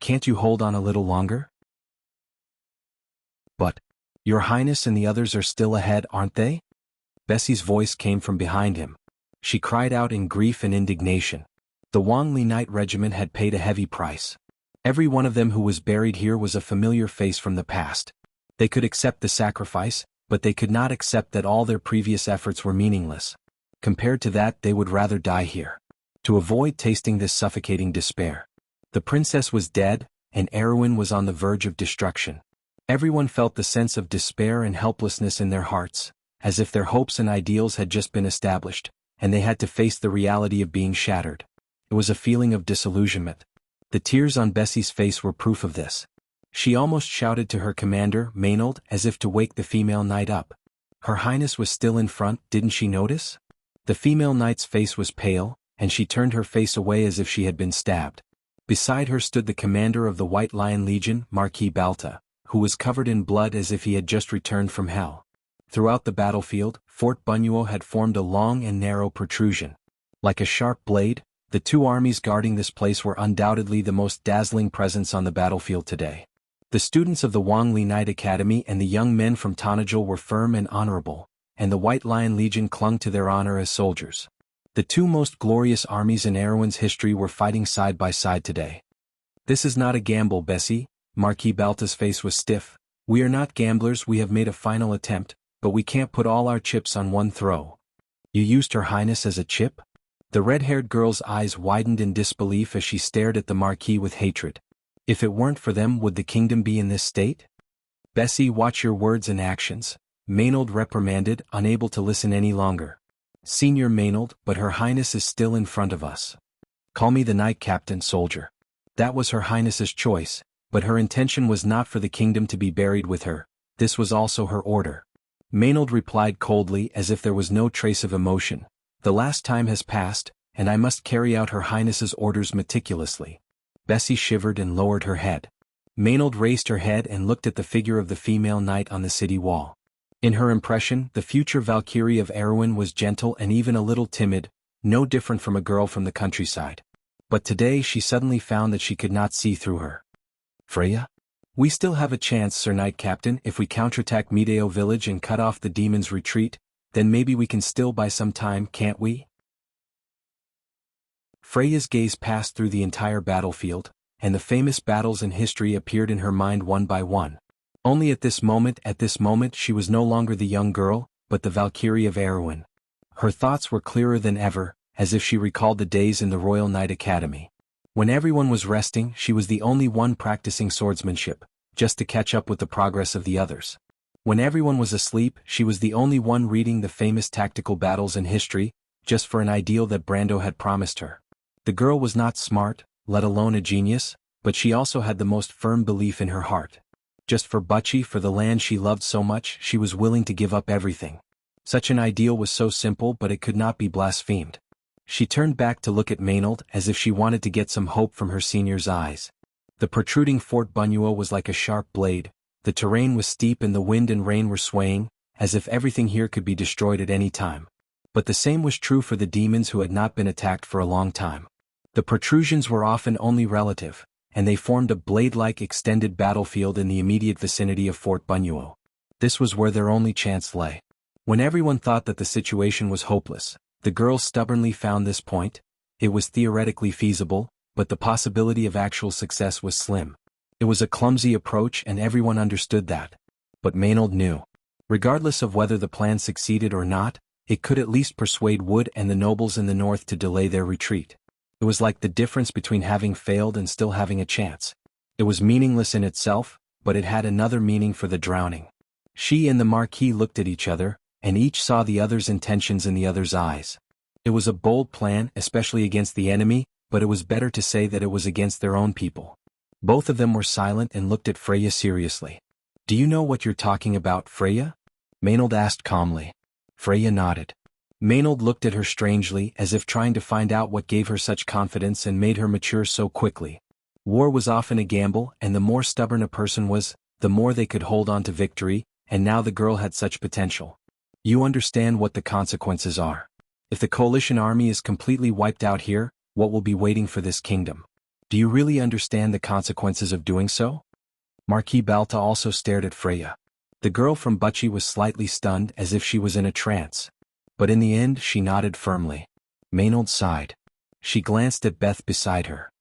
Can't you hold on a little longer? But, Your Highness and the others are still ahead, aren't they? Bessie's voice came from behind him. She cried out in grief and indignation. The Wangli Knight Regiment had paid a heavy price. Every one of them who was buried here was a familiar face from the past. They could accept the sacrifice, but they could not accept that all their previous efforts were meaningless. Compared to that, they would rather die here, to avoid tasting this suffocating despair. The princess was dead, and Erwin was on the verge of destruction. Everyone felt the sense of despair and helplessness in their hearts, as if their hopes and ideals had just been established, and they had to face the reality of being shattered. It was a feeling of disillusionment. The tears on Bessie's face were proof of this. She almost shouted to her commander, Maynard, as if to wake the female knight up. Her Highness was still in front, didn't she notice? The female knight's face was pale, and she turned her face away as if she had been stabbed. Beside her stood the commander of the White Lion Legion, Marquis Balta, who was covered in blood as if he had just returned from hell. Throughout the battlefield, Fort Bunuo had formed a long and narrow protrusion. Like a sharp blade, the two armies guarding this place were undoubtedly the most dazzling presence on the battlefield today. The students of the Wangli Knight Academy and the young men from Tanajul were firm and honorable, and the White Lion Legion clung to their honor as soldiers. The two most glorious armies in Erewhon's history were fighting side by side today. This is not a gamble, Bessie. Marquis Balta's face was stiff. We are not gamblers, we have made a final attempt, but we can't put all our chips on one throw. You used Her Highness as a chip? The red-haired girl's eyes widened in disbelief as she stared at the Marquis with hatred. If it weren't for them, would the kingdom be in this state? Bessie, watch your words and actions, Maynard reprimanded, unable to listen any longer. Senior Maynard, but Her Highness is still in front of us. Call me the Knight Captain, soldier. That was Her Highness's choice, but her intention was not for the kingdom to be buried with her. This was also her order. Maynard replied coldly, as if there was no trace of emotion. The last time has passed, and I must carry out Her Highness's orders meticulously. Bessie shivered and lowered her head. Maynard raised her head and looked at the figure of the female knight on the city wall. In her impression, the future Valkyrie of Erewhon was gentle and even a little timid, no different from a girl from the countryside. But today she suddenly found that she could not see through her. Freya? We still have a chance, Sir Knight Captain. If we counterattack Mideo village and cut off the demon's retreat, then maybe we can still buy some time, can't we? Freya's gaze passed through the entire battlefield, and the famous battles in history appeared in her mind one by one. Only at this moment, she was no longer the young girl, but the Valkyrie of Erewhon. Her thoughts were clearer than ever, as if she recalled the days in the Royal Knight Academy. When everyone was resting, she was the only one practicing swordsmanship, just to catch up with the progress of the others. When everyone was asleep, she was the only one reading the famous tactical battles in history, just for an ideal that Brando had promised her. The girl was not smart, let alone a genius, but she also had the most firm belief in her heart. Just for Butchie, for the land she loved so much, she was willing to give up everything. Such an ideal was so simple, but it could not be blasphemed. She turned back to look at Maynard as if she wanted to get some hope from her senior's eyes. The protruding Fort Bunuo was like a sharp blade. The terrain was steep and the wind and rain were swaying, as if everything here could be destroyed at any time. But the same was true for the demons who had not been attacked for a long time. The protrusions were often only relative, and they formed a blade-like extended battlefield in the immediate vicinity of Fort Bunuo. This was where their only chance lay. When everyone thought that the situation was hopeless, the girls stubbornly found this point. It was theoretically feasible, but the possibility of actual success was slim. It was a clumsy approach and everyone understood that. But Maynard knew. Regardless of whether the plan succeeded or not, it could at least persuade Wood and the nobles in the north to delay their retreat. It was like the difference between having failed and still having a chance. It was meaningless in itself, but it had another meaning for the drowning. She and the Marquis looked at each other, and each saw the other's intentions in the other's eyes. It was a bold plan, especially against the enemy, but it was better to say that it was against their own people. Both of them were silent and looked at Freya seriously. Do you know what you're talking about, Freya? Maynard asked calmly. Freya nodded. Maynard looked at her strangely, as if trying to find out what gave her such confidence and made her mature so quickly. War was often a gamble, and the more stubborn a person was, the more they could hold on to victory, and now the girl had such potential. You understand what the consequences are. If the coalition army is completely wiped out here, what will be waiting for this kingdom? Do you really understand the consequences of doing so? Marquis Balta also stared at Freya. The girl from Bucci was slightly stunned as if she was in a trance. But in the end she nodded firmly. Maynold sighed. She glanced at Beth beside her.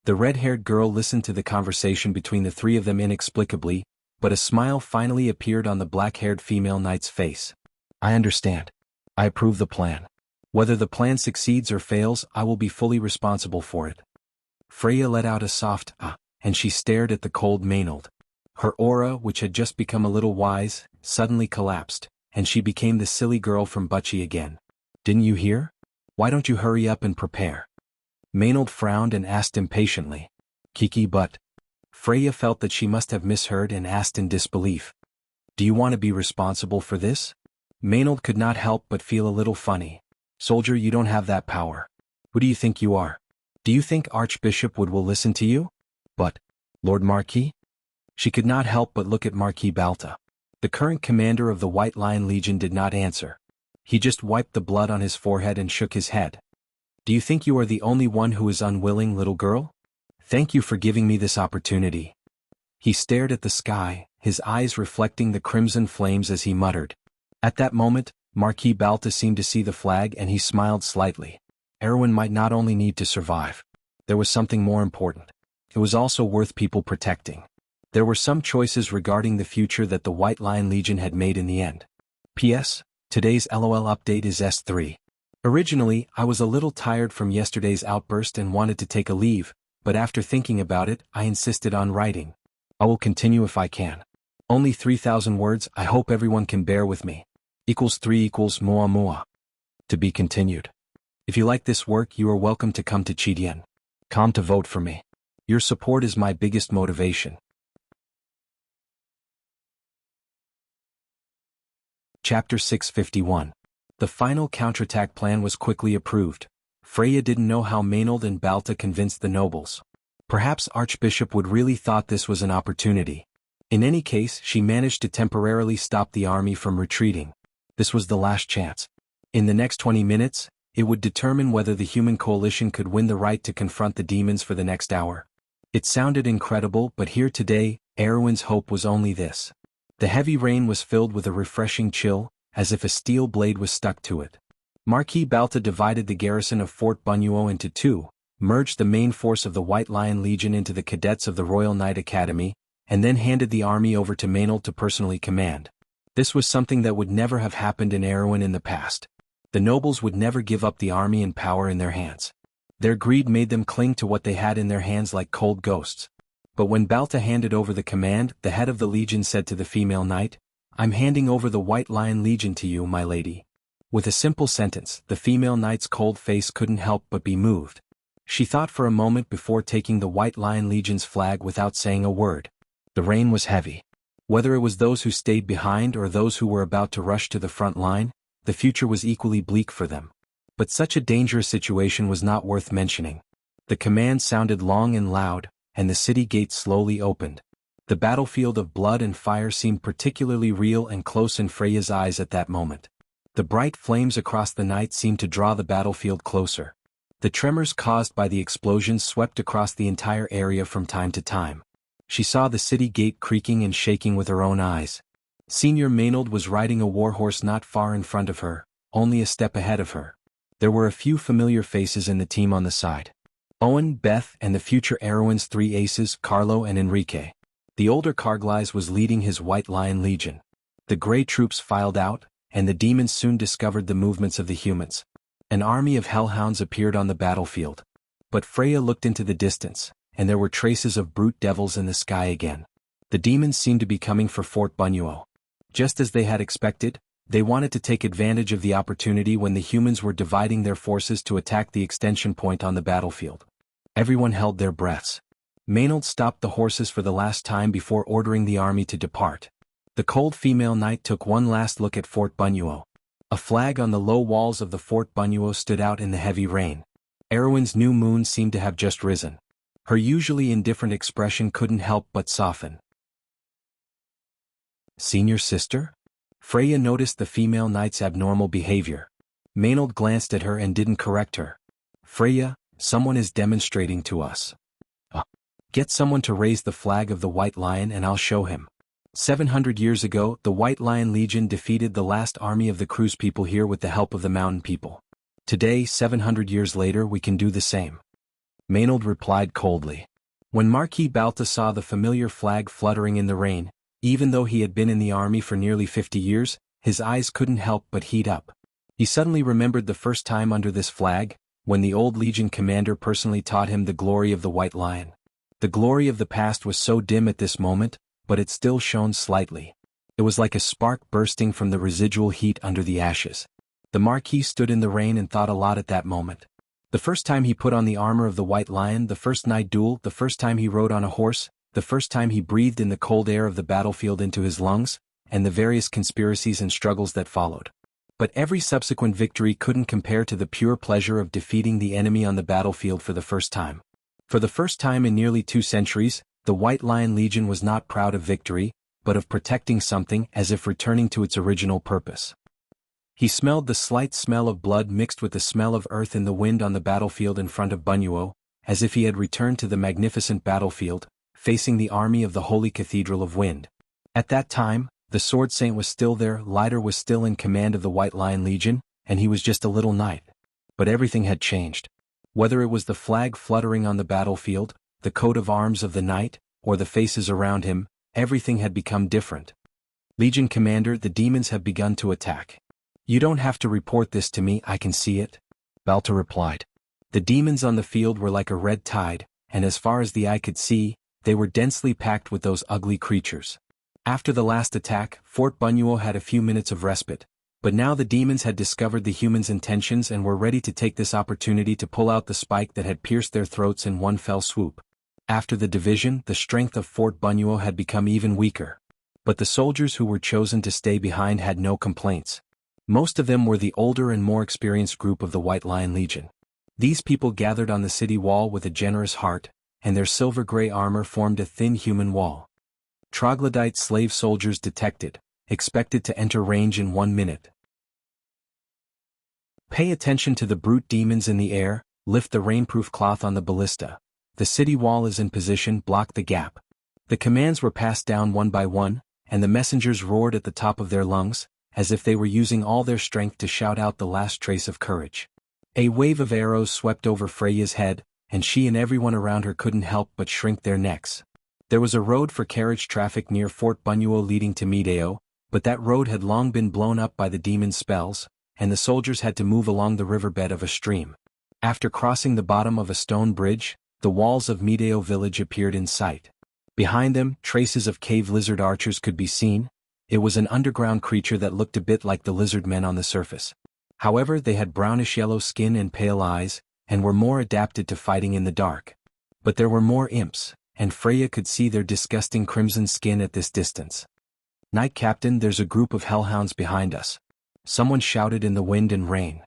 The red-haired girl listened to the conversation between the three of them inexplicably, but a smile finally appeared on the black-haired female knight's face. I understand. I approve the plan. Whether the plan succeeds or fails, I will be fully responsible for it. Freya let out a soft ah, and she stared at the cold Maynold. Her aura, which had just become a little wise, suddenly collapsed, and she became the silly girl from Bucci again. Didn't you hear? Why don't you hurry up and prepare? Maynold frowned and asked impatiently. Kiki, but... Freya felt that she must have misheard and asked in disbelief. Do you want to be responsible for this? Maynold could not help but feel a little funny. Soldier, you don't have that power. Who do you think you are? Do you think Archbishop Wood will listen to you? But, Lord Marquis? She could not help but look at Marquis Balta. The current commander of the White Lion Legion did not answer. He just wiped the blood on his forehead and shook his head. Do you think you are the only one who is unwilling, little girl? Thank you for giving me this opportunity. He stared at the sky, his eyes reflecting the crimson flames as he muttered. At that moment, Marquis Balta seemed to see the flag and he smiled slightly. Erwin might not only need to survive. There was something more important. It was also worth people protecting. There were some choices regarding the future that the White Lion Legion had made in the end. P.S. Today's LOL update is S3. Originally, I was a little tired from yesterday's outburst and wanted to take a leave, but after thinking about it, I insisted on writing. I will continue if I can. Only 3,000 words, I hope everyone can bear with me. =3 = moa moa. To be continued. If you like this work, you are welcome to come to Chidien. Come to vote for me. Your support is my biggest motivation. Chapter 651. The final counterattack plan was quickly approved. Freya didn't know how Maynold and Balta convinced the nobles. Perhaps Archbishop Wood really thought this was an opportunity. In any case, she managed to temporarily stop the army from retreating. This was the last chance. In the next 20 minutes, it would determine whether the human coalition could win the right to confront the demons for the next hour. It sounded incredible, but here today, Erwin's hope was only this. The heavy rain was filled with a refreshing chill, as if a steel blade was stuck to it. Marquis Balta divided the garrison of Fort Bunuo into two, merged the main force of the White Lion Legion into the cadets of the Royal Knight Academy, and then handed the army over to Maynold to personally command. This was something that would never have happened in Erwin in the past. The nobles would never give up the army and power in their hands. Their greed made them cling to what they had in their hands like cold ghosts. But when Balta handed over the command, the head of the legion said to the female knight, I'm handing over the White Lion Legion to you, my lady. With a simple sentence, the female knight's cold face couldn't help but be moved. She thought for a moment before taking the White Lion Legion's flag without saying a word. The rain was heavy. Whether it was those who stayed behind or those who were about to rush to the front line, the future was equally bleak for them. But such a dangerous situation was not worth mentioning. The command sounded long and loud, and the city gates slowly opened. The battlefield of blood and fire seemed particularly real and close in Freya's eyes at that moment. The bright flames across the night seemed to draw the battlefield closer. The tremors caused by the explosions swept across the entire area from time to time. She saw the city gate creaking and shaking with her own eyes. Senior Maynold was riding a warhorse not far in front of her, only a step ahead of her. There were a few familiar faces in the team on the side. Owen, Beth, and the future Erwin's three aces, Carlo and Enrique. The older Carglass was leading his White Lion Legion. The gray troops filed out, and the demons soon discovered the movements of the humans. An army of hellhounds appeared on the battlefield. But Freya looked into the distance, and there were traces of brute devils in the sky again. The demons seemed to be coming for Fort Bunuo. Just as they had expected, they wanted to take advantage of the opportunity when the humans were dividing their forces to attack the extension point on the battlefield. Everyone held their breaths. Maynold stopped the horses for the last time before ordering the army to depart. The cold female knight took one last look at Fort Bunuo. A flag on the low walls of the Fort Bunuo stood out in the heavy rain. Erwin's new moon seemed to have just risen. Her usually indifferent expression couldn't help but soften. Senior sister? Freya noticed the female knight's abnormal behavior. Maynold glanced at her and didn't correct her. Freya, Someone is demonstrating to us. Get someone to raise the flag of the White Lion and I'll show him. 700 years ago, the White Lion Legion defeated the last army of the Cruise people here with the help of the Mountain people. Today, 700 years later, we can do the same. Maynard replied coldly. When Marquis Balta saw the familiar flag fluttering in the rain, even though he had been in the army for nearly 50 years, his eyes couldn't help but heat up. He suddenly remembered the first time under this flag, when the old Legion commander personally taught him the glory of the White Lion. The glory of the past was so dim at this moment, but it still shone slightly. It was like a spark bursting from the residual heat under the ashes. The Marquis stood in the rain and thought a lot at that moment. The first time he put on the armor of the White Lion, the first night duel, the first time he rode on a horse, the first time he breathed in the cold air of the battlefield into his lungs, and the various conspiracies and struggles that followed. But every subsequent victory couldn't compare to the pure pleasure of defeating the enemy on the battlefield for the first time. For the first time in nearly 2 centuries, the White Lion Legion was not proud of victory, but of protecting something, as if returning to its original purpose. He smelled the slight smell of blood mixed with the smell of earth in the wind on the battlefield in front of Bunyuo, as if he had returned to the magnificent battlefield, facing the army of the Holy Cathedral of Wind. At that time, the Sword Saint was still there, Lighter was still in command of the White Lion Legion, and he was just a little knight. But everything had changed. Whether it was the flag fluttering on the battlefield, the coat of arms of the knight, or the faces around him, everything had become different. Legion Commander, the demons have begun to attack. You don't have to report this to me, I can see it, Balta replied. The demons on the field were like a red tide, and as far as the eye could see, they were densely packed with those ugly creatures. After the last attack, Fort Bunyuo had a few minutes of respite, but now the demons had discovered the humans' intentions and were ready to take this opportunity to pull out the spike that had pierced their throats in one fell swoop. After the division, the strength of Fort Bunyuo had become even weaker. But the soldiers who were chosen to stay behind had no complaints. Most of them were the older and more experienced group of the White Lion Legion. These people gathered on the city wall with a generous heart, and their silver-gray armor formed a thin human wall. Troglodyte slave soldiers detected, expected to enter range in 1 minute. Pay attention to the brute demons in the air, lift the rainproof cloth on the ballista. The city wall is in position, block the gap. The commands were passed down one by one, and the messengers roared at the top of their lungs, as if they were using all their strength to shout out the last trace of courage. A wave of arrows swept over Freya's head, and she and everyone around her couldn't help but shrink their necks. There was a road for carriage traffic near Fort Bunyuo leading to Mideo, but that road had long been blown up by the demon's spells, and the soldiers had to move along the riverbed of a stream. After crossing the bottom of a stone bridge, the walls of Mideo village appeared in sight. Behind them, traces of cave lizard archers could be seen. It was an underground creature that looked a bit like the lizard men on the surface. However, they had brownish-yellow skin and pale eyes, and were more adapted to fighting in the dark. But there were more imps, and Freya could see their disgusting crimson skin at this distance. "Knight Captain, there's a group of hellhounds behind us," someone shouted in the wind and rain.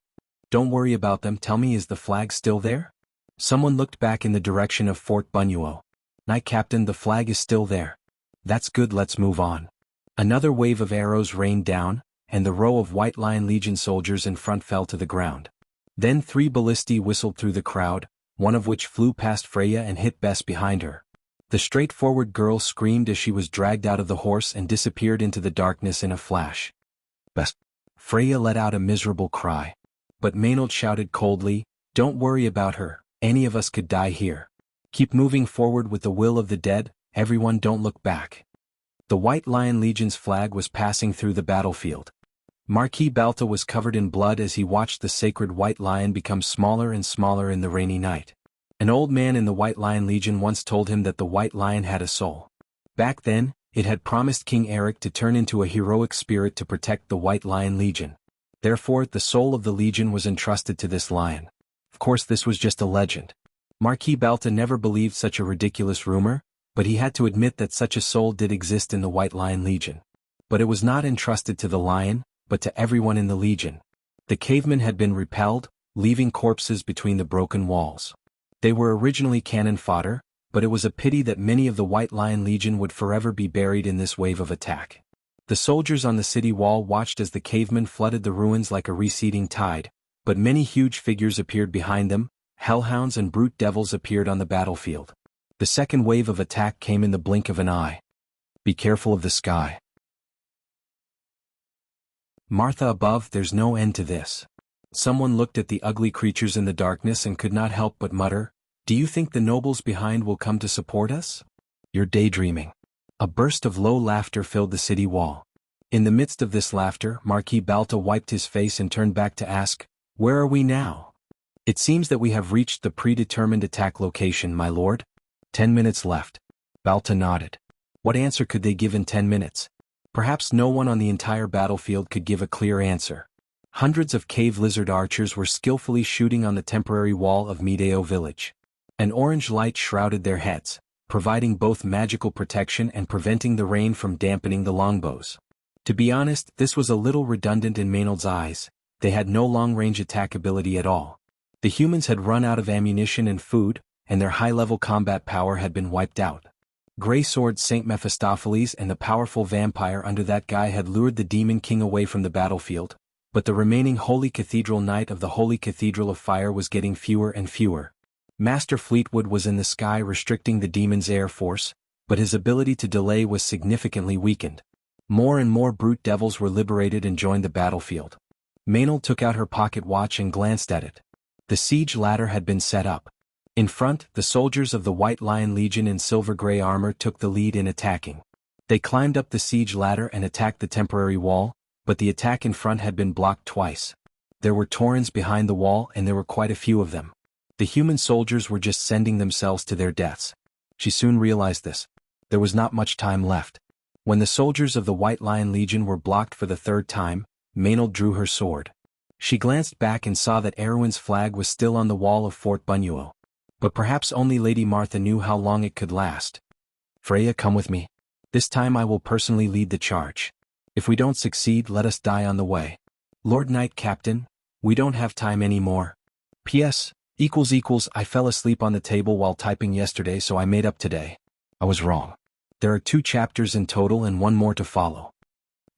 "Don't worry about them, tell me, is the flag still there?" Someone looked back in the direction of Fort Bunyuo. "Knight Captain, the flag is still there." "That's good, let's move on." Another wave of arrows rained down, and the row of White Lion Legion soldiers in front fell to the ground. Then 3 ballistae whistled through the crowd, one of which flew past Freya and hit Bess behind her. The straightforward girl screamed as she was dragged out of the horse and disappeared into the darkness in a flash. "Bess!" Freya let out a miserable cry. But Maynard shouted coldly, "Don't worry about her, any of us could die here. Keep moving forward with the will of the dead, everyone, don't look back." The White Lion Legion's flag was passing through the battlefield. Marquis Balta was covered in blood as he watched the sacred White Lion become smaller and smaller in the rainy night. An old man in the White Lion Legion once told him that the White Lion had a soul. Back then, it had promised King Eric to turn into a heroic spirit to protect the White Lion Legion. Therefore, the soul of the Legion was entrusted to this lion. Of course, this was just a legend. Marquis Balta never believed such a ridiculous rumor, but he had to admit that such a soul did exist in the White Lion Legion. But it was not entrusted to the lion, but to everyone in the Legion. The cavemen had been repelled, leaving corpses between the broken walls. They were originally cannon fodder, but it was a pity that many of the White Lion Legion would forever be buried in this wave of attack. The soldiers on the city wall watched as the cavemen flooded the ruins like a receding tide, but many huge figures appeared behind them, Hellhounds and brute devils appeared on the battlefield. The second wave of attack came in the blink of an eye. Be careful of the sky. Martha above, there's no end to this. Someone looked at the ugly creatures in the darkness and could not help but mutter, do you think the nobles behind will come to support us? You're daydreaming. A burst of low laughter filled the city wall. In the midst of this laughter, Marquis Balta wiped his face and turned back to ask, where are we now? It seems that we have reached the predetermined attack location, my lord. 10 minutes left. Balta nodded. What answer could they give in 10 minutes? Perhaps no one on the entire battlefield could give a clear answer. Hundreds of cave lizard archers were skillfully shooting on the temporary wall of Mideo village. An orange light shrouded their heads, providing both magical protection and preventing the rain from dampening the longbows. To be honest, this was a little redundant in Maynard's eyes. They had no long-range attack ability at all. The humans had run out of ammunition and food, and their high-level combat power had been wiped out. Grey Sword Saint Mephistopheles and the powerful vampire under that guy had lured the Demon King away from the battlefield, but the remaining Holy Cathedral Knight of the Holy Cathedral of Fire was getting fewer and fewer. Master Fleetwood was in the sky restricting the demon's air force, but his ability to delay was significantly weakened. More and more brute devils were liberated and joined the battlefield. Maynard took out her pocket watch and glanced at it. The siege ladder had been set up. In front, the soldiers of the White Lion Legion in silver-gray armor took the lead in attacking. They climbed up the siege ladder and attacked the temporary wall, but the attack in front had been blocked twice. There were Taurens behind the wall and there were quite a few of them. The human soldiers were just sending themselves to their deaths. She soon realized this. There was not much time left. When the soldiers of the White Lion Legion were blocked for the third time, Maynard drew her sword. She glanced back and saw that Erwin's flag was still on the wall of Fort Bunuel. But perhaps only Lady Martha knew how long it could last. Freya, come with me. This time I will personally lead the charge. If we don't succeed, let us die on the way. Lord Knight Captain, we don't have time anymore. P.S. I fell asleep on the table while typing yesterday, so I made up today. I was wrong. There are 2 chapters in total and 1 more to follow.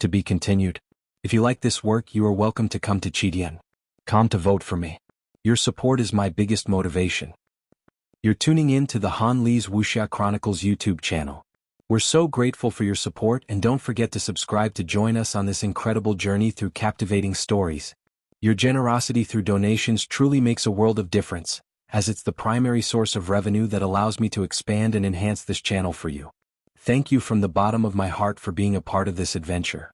To be continued. If you like this work, you are welcome to come to Chidien. Come to vote for me. Your support is my biggest motivation. You're tuning in to the Han Lee's Wuxia Chronicles YouTube channel. We're so grateful for your support, and don't forget to subscribe to join us on this incredible journey through captivating stories. Your generosity through donations truly makes a world of difference, as it's the primary source of revenue that allows me to expand and enhance this channel for you. Thank you from the bottom of my heart for being a part of this adventure.